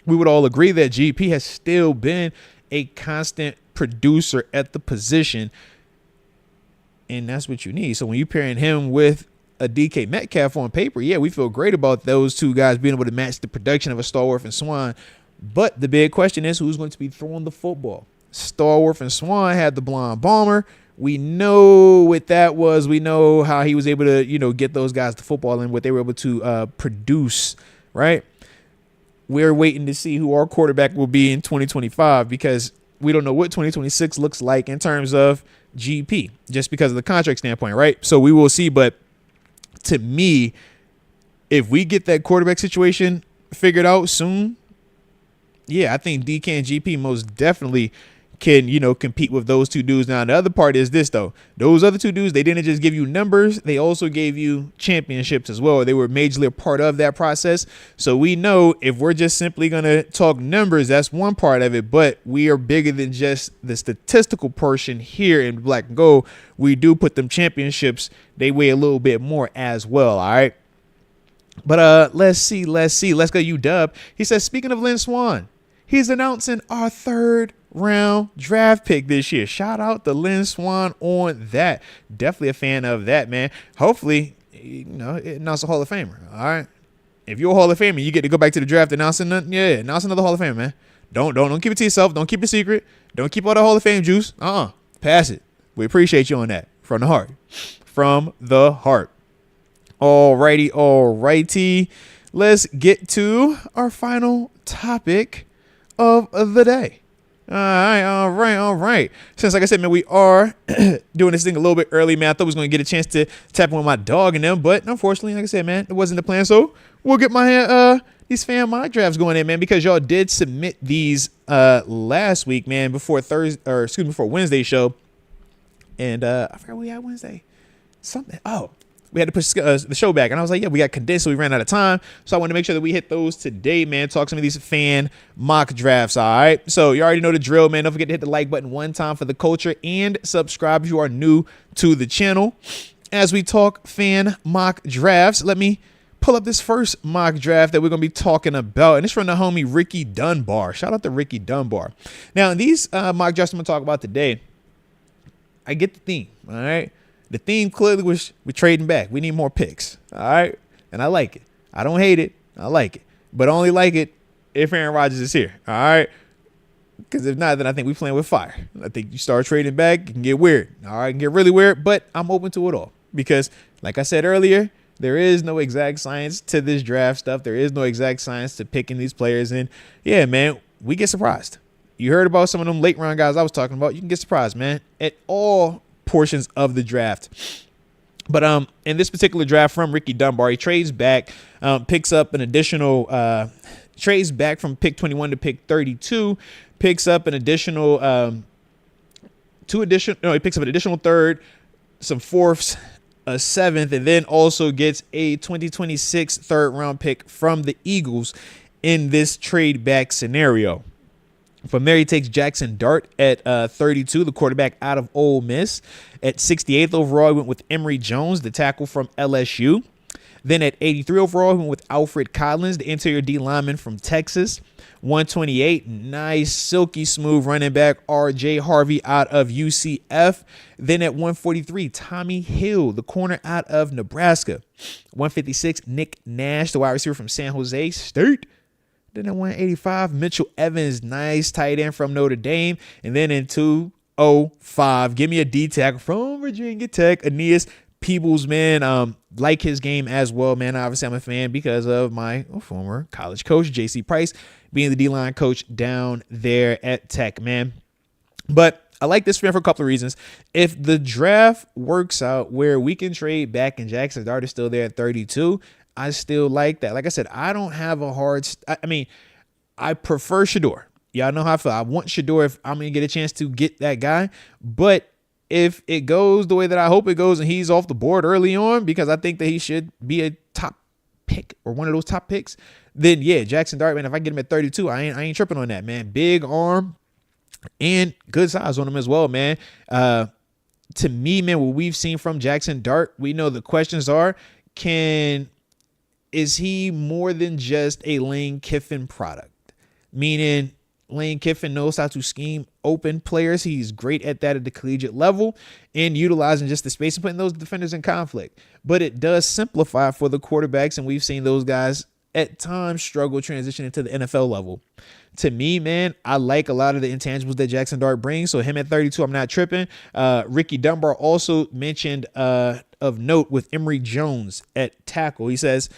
we would all agree that GP has still been a constant producer at the position. And that's what you need. So when you're pairing him with a DK Metcalf on paper, yeah, we feel great about those two guys being able to match the production of a Stallworth and Swann. But the big question is, who's going to be throwing the football? Stallworth and Swann had the blonde bomber. We know what that was. We know how he was able to, you know, get those guys the football and what they were able to produce, right? We're waiting to see who our quarterback will be in 2025, because we don't know what 2026 looks like in terms of GP, just because of the contract standpoint, right? So we will see. But to me, if we get that quarterback situation figured out soon, yeah, I think DK and GP most definitely can, compete with those two dudes. Now, the other part is this, though. Those other two dudes, they didn't just give you numbers. They also gave you championships as well. They were majorly a part of that process. So we know if we're just simply going to talk numbers, that's one part of it. But we are bigger than just the statistical portion here in Black and Gold. We do put them championships. They weigh a little bit more as well, all right? But let's see. Let's go UW. He says, speaking of Lynn Swann, he's announcing our 3rd round draft pick this year. Shout out to Lynn Swann on that. Definitely a fan of that, man. Hopefully, it announce a Hall of Famer. All right. If you're a Hall of Famer, you get to go back to the draft announce another Hall of Famer, man. Don't keep it to yourself. Don't keep it secret. Don't keep all the Hall of Fame juice. Pass it. We appreciate you on that. From the heart. From the heart. Alrighty. Let's get to our final topic of the day. All right. Since, like I said, man, we are doing this thing a little bit early, man. I thought we was going to get a chance to tap in with my dog and them, but unfortunately, like I said, man, it wasn't the plan. So we'll get these fan mock drafts going in, man, because y'all did submit these last week, man, before Wednesday's show. And I forgot what we had Wednesday. We had to push the show back. And I was like, yeah, we got condensed, so we ran out of time. So I want to make sure that we hit those today, man. Talk some of these fan mock drafts, all right? So you already know the drill, man. Don't forget to hit the like button one time for the culture and subscribe if you are new to the channel. As we talk fan mock drafts, let me pull up this first mock draft that we're going to be talking about. And it's from the homie Ricky Dunbar. Shout out to Ricky Dunbar. Now, these mock drafts I'm going to talk about today, I get the theme, all right? The theme clearly was we're trading back. We need more picks. All right. And I like it. I don't hate it. I like it. But I only like it if Aaron Rodgers is here. All right. Because if not, then I think we're playing with fire. I think you start trading back, it can get weird. All right. It can get really weird. But I'm open to it all. Because like I said earlier, there is no exact science to this draft stuff. There is no exact science to picking these players. And yeah, man, we get surprised. You heard about some of them late round guys I was talking about. You can get surprised, man, at all portions of the draft. But in this particular draft from Ricky Dunbar, he trades back, picks up an additional trades back from pick 21 to pick 32, picks up an additional he picks up an additional 3rd, some 4ths, a 7th, and then also gets a 2026 3rd round pick from the Eagles in this trade back scenario. From there, he takes Jackson Dart at 32, the quarterback out of Ole Miss. At 68th overall, he went with Emory Jones, the tackle from LSU. Then at 83 overall, he went with Alfred Collins, the interior D lineman from Texas. 128, nice, silky smooth running back, R.J. Harvey out of UCF. Then at 143, Tommy Hill, the corner out of Nebraska. 156, Nick Nash, the wide receiver from San Jose State. Then at 185, Mitchell Evans, nice tight end from Notre Dame. And then in 205, give me a D tackle from Virginia Tech, Aeneas Peebles, man. Like his game as well, man. Obviously, I'm a fan because of my former college coach, J.C. Price, being the D-line coach down there at Tech, man. But I like this fan for a couple of reasons. If the draft works out where we can trade back and Jackson Dart is still there at 32, I still like that. Like I said, I don't have a hard I prefer Shedeur. Y'all know how I feel. I want Shedeur if I'm going to get a chance to get that guy. But if it goes the way that I hope it goes and he's off the board early on, because I think that he should be a top pick or one of those top picks, then yeah, Jackson Dart, man, if I get him at 32, I ain't tripping on that, man. Big arm and good size on him as well, man. To me, man, what we've seen from Jackson Dart, we know the questions are, is he more than just a Lane Kiffin product? Meaning Lane Kiffin knows how to scheme open players. He's great at that at the collegiate level and utilizing just the space and putting those defenders in conflict. But it does simplify for the quarterbacks, and we've seen those guys at times struggle transitioning to the NFL level. To me, man, I like a lot of the intangibles that Jackson Dart brings. So him at 32, I'm not tripping. Ricky Dunbar also mentioned of note with Emory Jones at tackle. He says,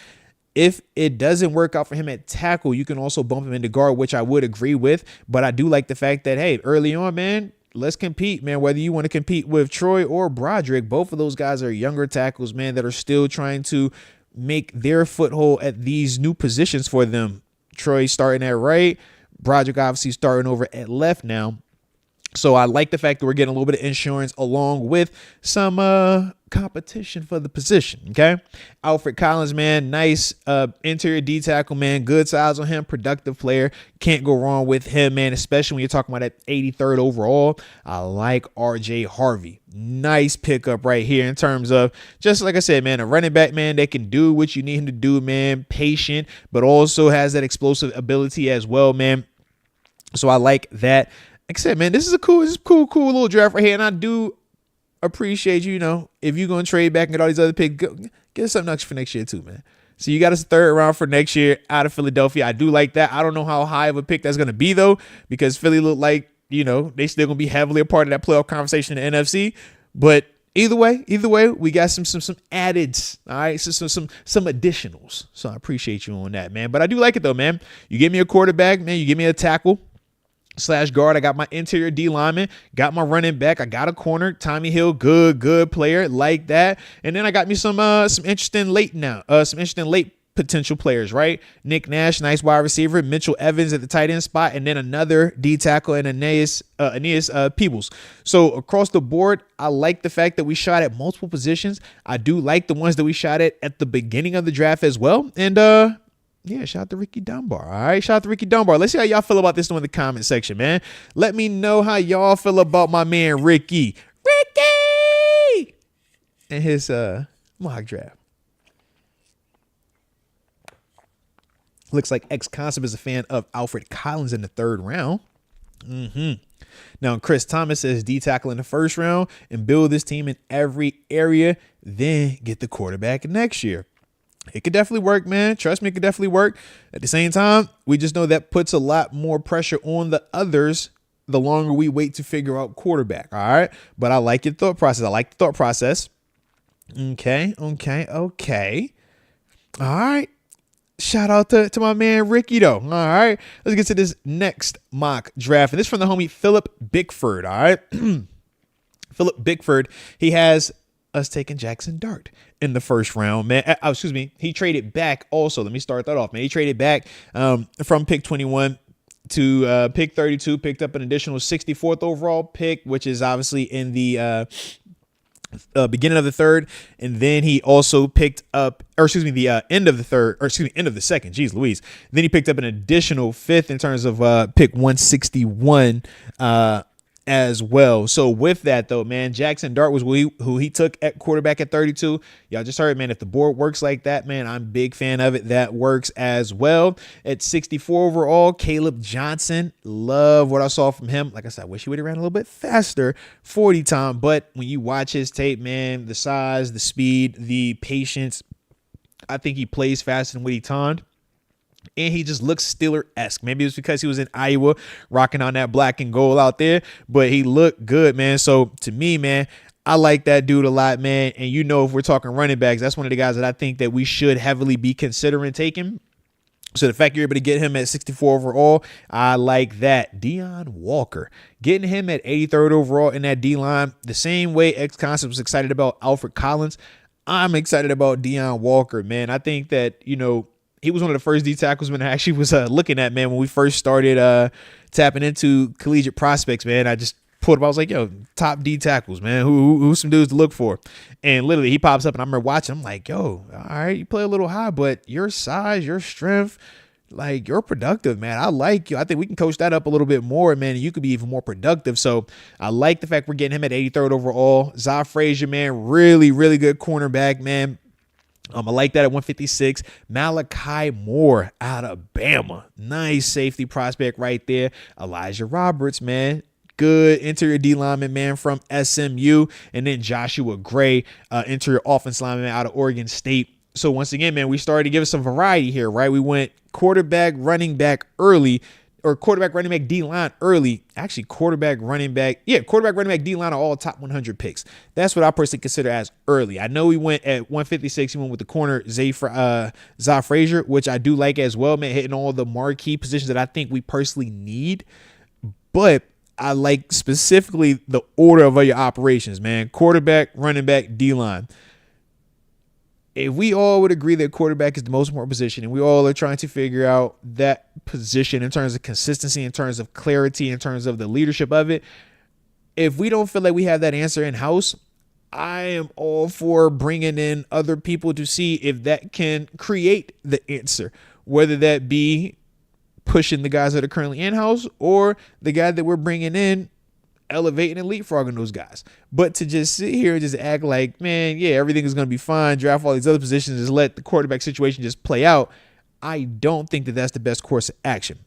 if it doesn't work out for him at tackle, you can also bump him into guard, which I would agree with. But I do like the fact that, hey, early on, man, let's compete, man. Whether you want to compete with Troy or Broderick, both of those guys are younger tackles, man, that are still trying to make their foothold at these new positions for them. Troy starting at right, Broderick obviously starting over at left now. So I like the fact that we're getting a little bit of insurance along with some competition for the position. Okay. Alfred Collins, man, nice interior D tackle, man. Good size on him. Productive player. Can't go wrong with him, man, especially when you're talking about that 83rd overall. I like RJ Harvey. Nice pickup right here in terms of, just like I said, man, a running back, man, that can do what you need him to do, man. Patient, but also has that explosive ability as well, man. So I like that. Like I said, man, this is a cool little draft right here. And I do appreciate you, if you're going to trade back and get all these other picks, get us something extra for next year too, man. So you got us a third round for next year out of Philadelphia. I do like that. I don't know how high of a pick that's going to be, though, because Philly look like, they still going to be heavily a part of that playoff conversation in the NFC. But either way, we got some addeds, all right, some additionals. So I appreciate you on that, man. But I do like it, though, man. You give me a quarterback, man. You give me a tackle / guard. I got my interior D lineman, got my running back. I got a corner, Tommy Hill, good player like that. And then I got me some interesting late potential players, right? Nick Nash, nice wide receiver. Mitchell Evans at the tight end spot, and then another D tackle and Aeneas Peebles. So across the board, I like the fact that we shot at multiple positions. I do like the ones that we shot at the beginning of the draft as well. And yeah, shout out to Ricky Dunbar. All right, shout out to Ricky Dunbar. Let's see how y'all feel about this one in the comment section, man. Let me know how y'all feel about my man Ricky and his mock draft. Looks like ex-concept is a fan of Alfred Collins in the 3rd round. Now, Chris Thomas says D tackle in the 1st round and build this team in every area, then get the quarterback next year. It could definitely work, man. Trust me, it could definitely work. At the same time, we just know that puts a lot more pressure on the others the longer we wait to figure out quarterback. All right. But I like your thought process. Okay. All right. Shout out to my man Ricky, though. All right. Let's get to this next mock draft. And this is from the homie Philip Bickford. All right. Philip Bickford. He has us taking Jackson Dart in the 1st round, man. He traded back also. Let me start that off, man. He traded back from pick 21 to pick 32, picked up an additional 64th overall pick, which is obviously in the beginning of the 3rd. And then he also picked up, the end of the 3rd, end of the 2nd. Jeez Louise. Then he picked up an additional 5th in terms of pick 161 as well. So with that, though, man, Jackson Dart was who he took at quarterback at 32. Y'all just heard, man, if the board works like that, man, I'm a big fan of it. That works as well. At 64 overall, Caleb Johnson. Love what I saw from him. Like I said, I wish he would have ran a little bit faster 40 time. But when you watch his tape, man, the size, the speed, the patience, I think he plays faster than what he timed. And he just looks Steeler-esque. Maybe it was because he was in Iowa rocking on that black and gold out there, but he looked good, man. So to me, man, I like that dude a lot, man. And if we're talking running backs, that's one of the guys that I think that we should heavily be considering taking. So the fact you're able to get him at 64 overall, I like that. Deon Walker, getting him at 83rd overall in that D-line, the same way X-Concept was excited about Alfred Collins, I'm excited about Deon Walker, man. I think that, he was one of the first D tackles when I actually was looking at, man, when we first started tapping into collegiate prospects, man. I just pulled up. I was like, yo, top D tackles, man. Who's some dudes to look for? And literally he pops up and I remember watching. I'm like, yo, all right, you play a little high, but your size, your strength, like you're productive, man. I like you. I think we can coach that up a little bit more, man. And you could be even more productive. So I like the fact we're getting him at 83rd overall. Zah Frazier, man, really, really good cornerback, man. I like that at 156. Malachi Moore out of Bama. Nice safety prospect right there. Elijah Roberts, man. Good interior D lineman, man, from SMU. And then Joshua Gray, interior offense lineman out of Oregon State. So once again, man, we started to give us some variety here, right? We went quarterback, running back early, or quarterback, running back, D-line early. Actually, quarterback, running back, D-line are all top 100 picks. That's what I personally consider as early. I know we went at 156. We went with the corner, Zah Frazier, which I do like as well, man, hitting all the marquee positions that I think we personally need. But I like specifically the order of your operations, man. Quarterback, running back, D-line. if we all would agree that quarterback is the most important position, and we all are trying to figure out that position in terms of consistency, in terms of clarity, in terms of the leadership of it, if we don't feel like we have that answer in house, I am all for bringing in other people to see if that can create the answer, whether that be pushing the guys that are currently in house or the guy that we're bringing in, elevating and leapfrogging those guys. But to just sit here and just act like, man, yeah, everything is going to be fine, draft all these other positions, just let the quarterback situation just play out, I don't think that that's the best course of action.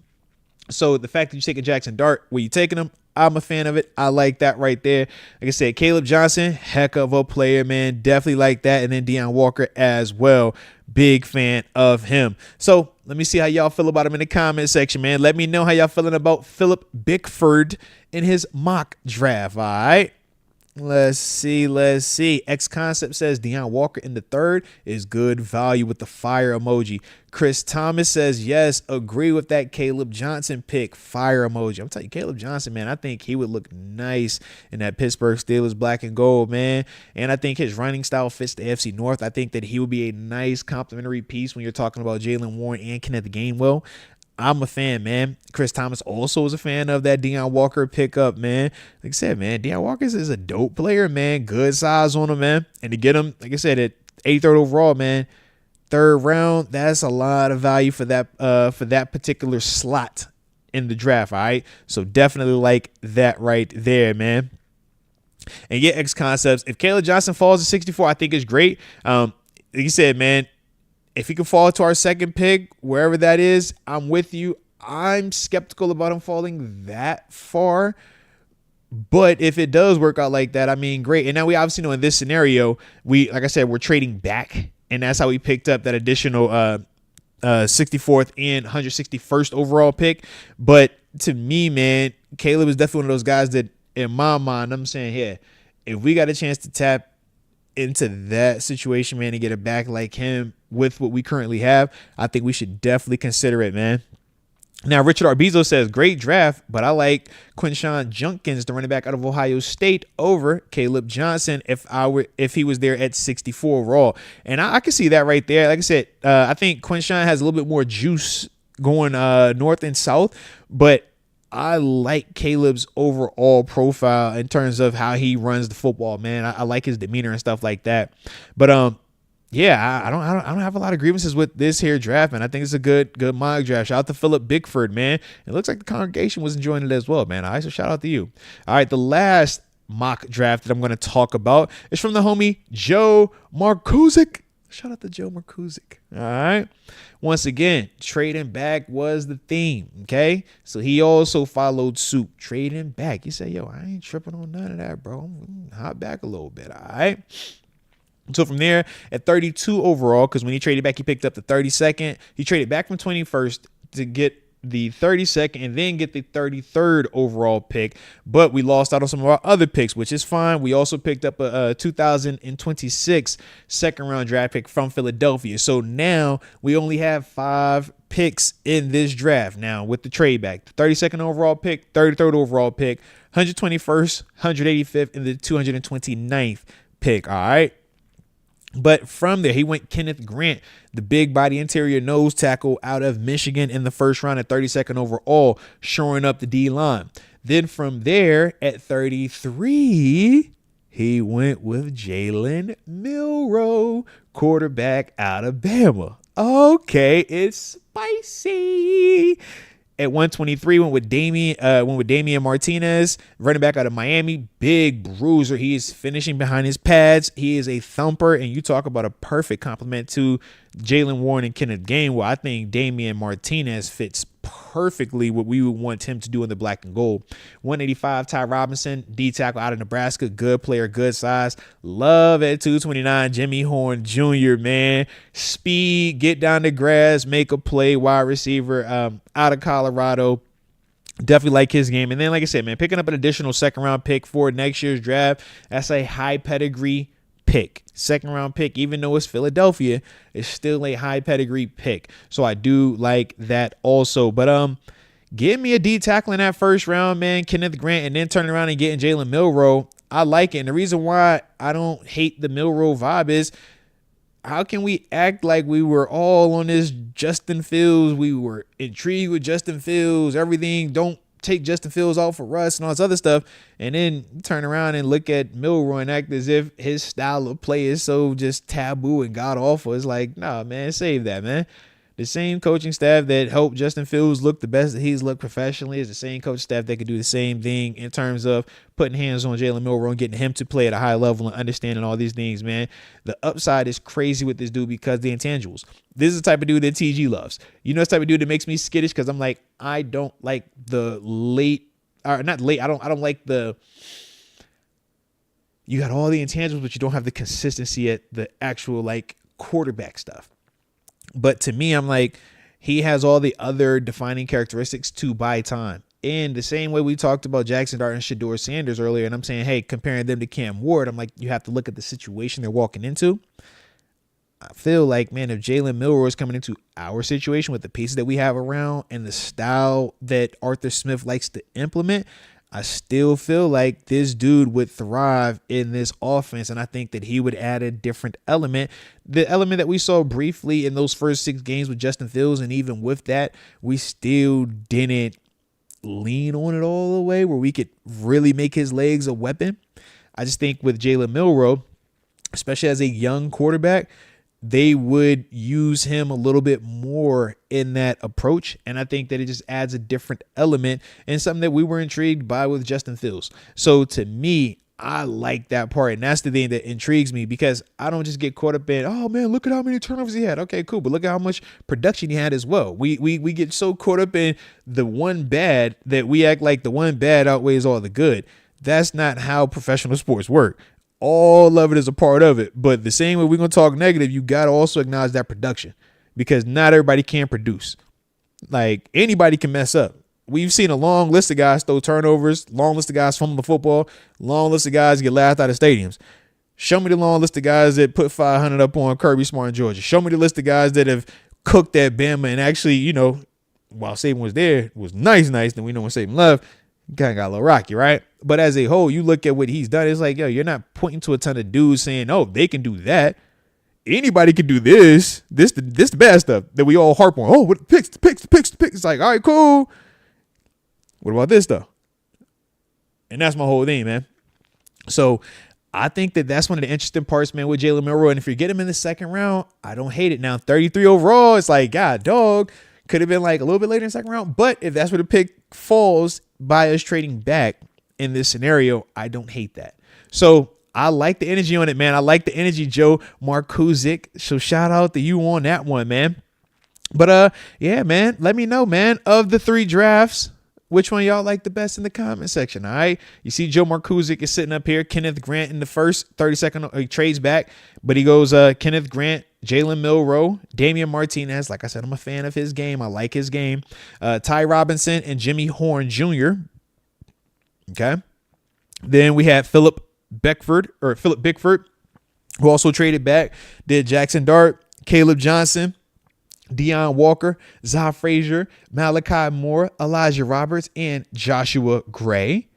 So the fact that you take a Jackson Dart, where you taking him, I'm a fan of it. I like that right there. Like I said, Caleb Johnson, heck of a player, man. Definitely like that. And then Deion Walker as well. Big fan of him. So let me see how y'all feel about him in the comment section, man. Let me know how y'all feeling about Philip Bickford in his mock draft. All right. Let's see. X Concept says Deion Walker in the third is good value with the fire emoji. Chris Thomas says, yes, agree with that Caleb Johnson pick. Fire emoji. I'm telling you, Caleb Johnson, man, I think he would look nice in that Pittsburgh Steelers black and gold, man. And I think his running style fits the AFC North. I think that he would be a nice complementary piece when you're talking about Jaylen Warren and Kenneth Gainwell. I'm a fan, man. Chris Thomas also is a fan of that Deion Walker pickup, man. Like I said, man, Deion Walker is a dope player, man. Good size on him, man. And to get him, like I said, at 83rd overall, man, third round, that's a lot of value for that particular slot in the draft, all right? So definitely like that right there, man. And yeah, X Concepts, if Caleb Johnson falls to 64, I think it's great. Like you said, man, if he can fall to our second pick, wherever that is, I'm with you. I'm skeptical about him falling that far. But if it does work out like that, I mean, great. And now we obviously know in this scenario, like I said, we're trading back. And that's how we picked up that additional 64th and 161st overall pick. But to me, man, Caleb is definitely one of those guys that, in my mind, I'm saying, yeah, if we got a chance to tap into that situation, man, and get a back like him with what we currently have, I think we should definitely consider it, man. Now, Richard Arbizo says, great draft, but I like Quinshawn Junkins, the running back out of Ohio State, over Caleb Johnson if he was there at 64 raw. And I can see that right there. Like I said, I think Quinshawn has a little bit more juice going north and south, but I like Caleb's overall profile in terms of how he runs the football, man. I like his demeanor and stuff like that. But yeah, I don't have a lot of grievances with this here draft, man. I think it's a good mock draft. Shout out to Philip Bickford, man. It looks like the congregation was enjoying it as well, man. All right, so shout out to you. All right, the last mock draft that I'm going to talk about is from the homie Joe Markuzik. Shout out to Joe Markuzik. All right. Once again, trading back was the theme. Okay. So he also followed suit. Trading back. He said, yo, I ain't tripping on none of that, bro. I'm hop back a little bit. All right. So from there at 32 overall, because when he traded back, he picked up the 32nd. He traded back from 21st to get the 32nd and then get the 33rd overall pick. But we lost out on some of our other picks, which is fine. We also picked up a 2026 second round draft pick from Philadelphia. So now we only have 5 picks in this draft. Now with the trade back, the 32nd overall pick, 33rd overall pick, 121st, 185th, and the 229th pick. All right. But from there, he went Kenneth Grant, the big body interior nose tackle out of Michigan in the first round at 32nd overall, shoring up the D-line. Then from there at 33, he went with Jalen Milroe, quarterback out of Bama. Okay, it's spicy. At 123, went with Damian Martinez, running back out of Miami. Big bruiser. He is finishing behind his pads. He is a thumper, and you talk about a perfect complement to Jaylen Warren and Kenneth Gainwell. I think Damian Martinez fits perfectly what we would want him to do in the black and gold. 185, Ty Robinson, D tackle out of Nebraska. Good player, good size. Love at 229, Jimmy Horn Jr., man. Speed, get down the grass, make a play, wide receiver out of Colorado. Definitely like his game. And then, like I said, man, picking up an additional second round pick for next year's draft. That's a high pedigree pick. Second round pick, even though it's Philadelphia, it's still a high pedigree pick. So I do like that also. But give me a D tackle in that first round, man, Kenneth Grant, and then turning around and getting Jalen Milroe. I like it. And the reason why I don't hate the Milroe vibe is how can we act like we were all on this Justin Fields? We were intrigued with Justin Fields, everything. Don't take Justin Fields out for Russ and all this other stuff. And then turn around and look at Milroe and act as if his style of play is so just taboo and god awful. It's like, nah, man, save that, man. The same coaching staff that helped Justin Fields look the best that he's looked professionally is the same coaching staff that could do the same thing in terms of putting hands on Jalen Milroe and getting him to play at a high level and understanding all these things, man. The upside is crazy with this dude because the intangibles. This is the type of dude that TG loves. You know, this type of dude that makes me skittish because I'm like, I don't like the late, or not late. I don't like the. You got all the intangibles, but you don't have the consistency at the actual like quarterback stuff. But to me, I'm like, he has all the other defining characteristics to buy time. In the same way we talked about Jackson Dart and Shedeur Sanders earlier, and I'm saying, hey, comparing them to Cam Ward, I'm like, you have to look at the situation they're walking into. I feel like, man, if Jalen Milroe is coming into our situation with the pieces that we have around and the style that Arthur Smith likes to implement, I still feel like this dude would thrive in this offense, and I think that he would add a different element. The element that we saw briefly in those first 6 games with Justin Fields, and even with that, we still didn't lean on it all the way where we could really make his legs a weapon. I just think with Jalen Milroe, especially as a young quarterback, they would use him a little bit more in that approach. And I think that it just adds a different element and something that we were intrigued by with Justin Fields. So to me, I like that part. And that's the thing that intrigues me because I don't just get caught up in, oh man, look at how many turnovers he had. Okay, cool. But look at how much production he had as well. We get so caught up in the one bad that we act like the one bad outweighs all the good. That's not how professional sports work. All of it is a part of it. But the same way we're going to talk negative, you got to also acknowledge that production because not everybody can produce. Like anybody can mess up. We've seen a long list of guys throw turnovers, long list of guys fumble the football, long list of guys get laughed out of stadiums. Show me the long list of guys that put 500 up on Kirby Smart in Georgia. Show me the list of guys that have cooked at Bama and actually, you know, while Saban was there, it was nice. Then we know when Saban left, kind of got a little rocky, right? But as a whole, you look at what he's done, it's like, yo, you're not pointing to a ton of dudes saying, oh, they can do that. Anybody can do this. This the bad stuff that we all harp on. Oh, what picks. It's like, all right, cool. What about this though? And that's my whole thing, man. So I think that that's one of the interesting parts, man, with Jalen Milroe. And if you get him in the second round, I don't hate it. Now, 33 overall, it's like, God, dog, could have been like a little bit later in the second round. But if that's where the pick falls by us trading back in this scenario, I don't hate that. So I like the energy on it, man. I like the energy, Joe Markuzik. So shout out to you on that one, man. But yeah, man, let me know, man, of the 3 drafts, which one y'all like the best in the comment section, all right? You see Joe Markuzik is sitting up here. Kenneth Grant in the first 30-second, he trades back, but he goes Kenneth Grant, Jalen Milroe, Damian Martinez. Like I said, I'm a fan of his game. I like his game. Ty Robinson and Jimmy Horn Jr. Okay. Then we had Philip Bickford, who also traded back. Did Jackson Dart, Caleb Johnson, Deion Walker, Zah Frazier, Malachi Moore, Elijah Roberts, and Joshua Gray.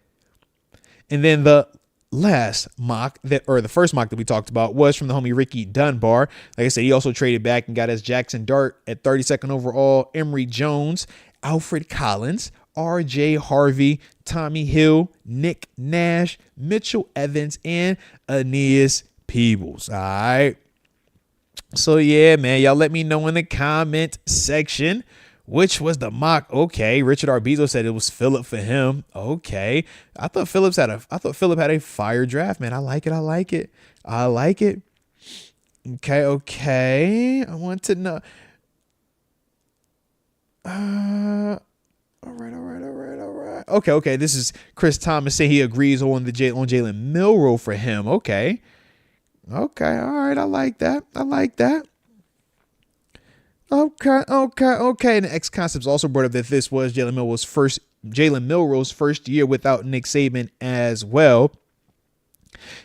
And then the last mock the first mock that we talked about was from the homie Ricky Dunbar. Like I said, he also traded back and got us Jackson Dart at 32nd overall, Emory Jones, Alfred Collins, RJ Harvey, Tommy Hill, Nick Nash, Mitchell Evans, and Aeneas Peebles. All right. So yeah, man, y'all let me know in the comment section which was the mock. Okay, Richard Arbizo said it was Phillip for him. Okay, I thought Phillip had a fire draft, man. I like it. Okay. I want to know. All right. Okay. This is Chris Thomas saying he agrees on Jalen Milroe for him. Okay. All right. I like that. Okay. And the X Concepts also brought up that this was Jalen Milroe's first year without Nick Saban as well.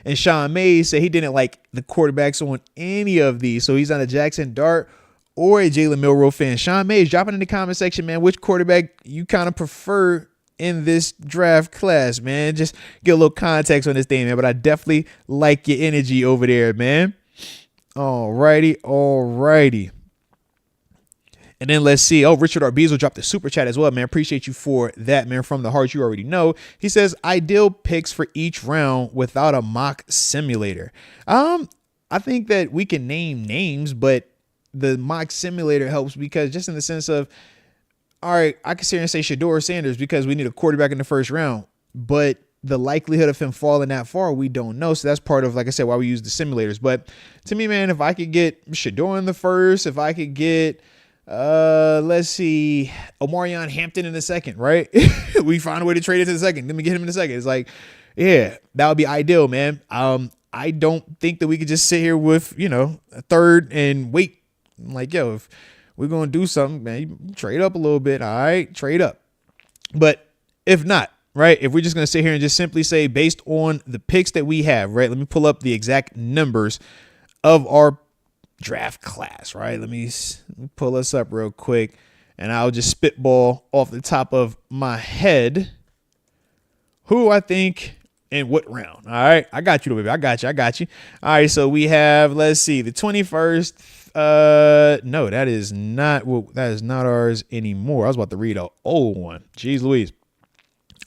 And Sean Mays said he didn't like the quarterbacks on any of these. So he's on a Jackson Dart or a Jalen Milroe fan. Sean Mays, drop it in the comment section, man. Which quarterback you kind of prefer in this draft class, man? Just get a little context on this thing, man. But I definitely like your energy over there, man. Alrighty. And then let's see. Oh, Richard Arbizo dropped a super chat as well, man. Appreciate you for that, man. From the heart, you already know. He says, ideal picks for each round without a mock simulator. I think that we can name names, but the mock simulator helps because just in the sense of, all right, I can sit here and say Shedeur Sanders because we need a quarterback in the first round, but the likelihood of him falling that far, we don't know. So that's part of, like I said, why we use the simulators. But to me, man, if I could get Shedeur in the first, if I could get, let's see, Omarion Hampton in the second, right? We find a way to trade it to the second. Let me get him in the second. It's like, yeah, that would be ideal, man. I don't think that we could just sit here with, a third and wait. I'm like, yo, if we're going to do something, man, you trade up a little bit. All right, trade up. But if not, right, if we're just going to sit here and just simply say based on the picks that we have, right, let me pull up the exact numbers of our draft class, right? Let me pull us up real quick and I'll just spitball off the top of my head who I think in what round. All right, I got you, baby. I got you. All right, so we have, let's see, the 21st. No, that is not ours anymore. I was about to read an old one. Jeez Louise.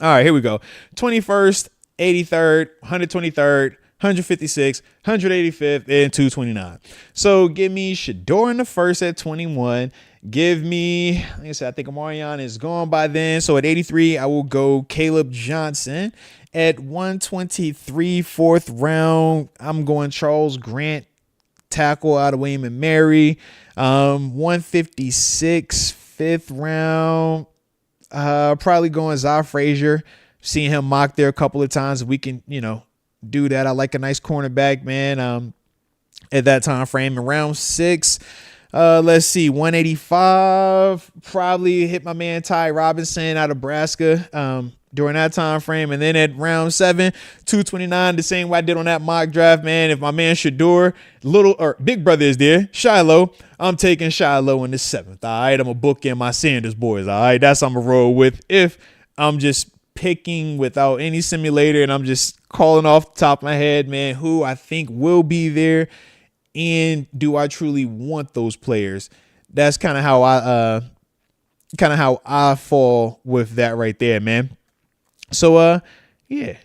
All right, here we go. 21st, 83rd, 123rd, 156, 185th, and 229. So give me Shedeur in the first at 21. Give me, like I said, I think Omarion is gone by then. So at 83, I will go Caleb Johnson. At 123, fourth round, I'm going Charles Grant, tackle out of William and Mary. 156, fifth round, probably going Zah Frazier. Seeing him mocked there a couple of times. If we can, do that. I like a nice cornerback, man. At that time frame, in round 6, let's see, 185. Probably hit my man Ty Robinson out of Nebraska. During that time frame, and then at round 7, 229, the same way I did on that mock draft, man. If my man Shedeur, big brother is there, Shiloh, I'm taking Shiloh in the 7th. All right, I'm gonna book in my Sanders boys. All right, that's what I'm gonna roll with. If I'm just picking without any simulator and I'm just calling off the top of my head, man, who I think will be there, and do I truly want those players? That's kind of how I fall with that right there, man. So, yeah,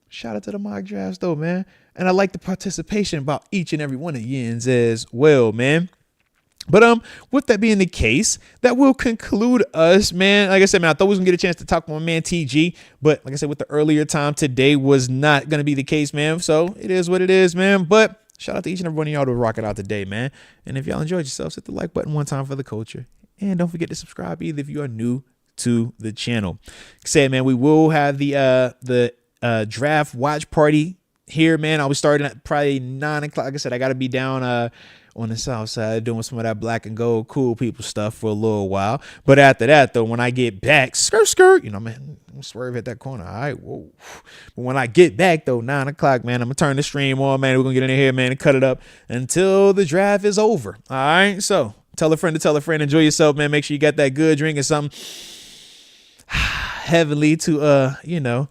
shout out to the mock drafts though, man. And I like the participation about each and every one of yins as well, man. But with that being the case, that will conclude us, man. Like I said, man, I thought we was gonna get a chance to talk to my man TG, but like I said, with the earlier time today was not gonna be the case, man. So it is what it is, man. But shout out to each and every one of y'all to rock it out today, man. And if y'all enjoyed yourselves, hit the like button one time for the culture, and don't forget to subscribe either if you are new to the channel. Say, man, we will have the draft watch party here, man. I'll be starting at probably 9 o'clock. Like I said, I got to be down on the south side doing some of that black and gold cool people stuff for a little while. But after that, though, when I get back, skirt, man, I'm swerve at that corner. All right, whoa. But when I get back, though, 9 o'clock, man, I'm going to turn the stream on, man. We're going to get in here, man, and cut it up until the draft is over. All right, so tell a friend to tell a friend. Enjoy yourself, man. Make sure you got that good drink and something heavenly to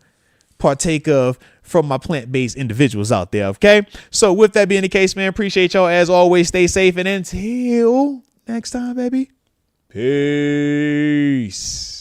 partake of from my plant-based individuals out there. Okay, so with that being the case, man, appreciate y'all as always. Stay safe, and until next time, baby, peace.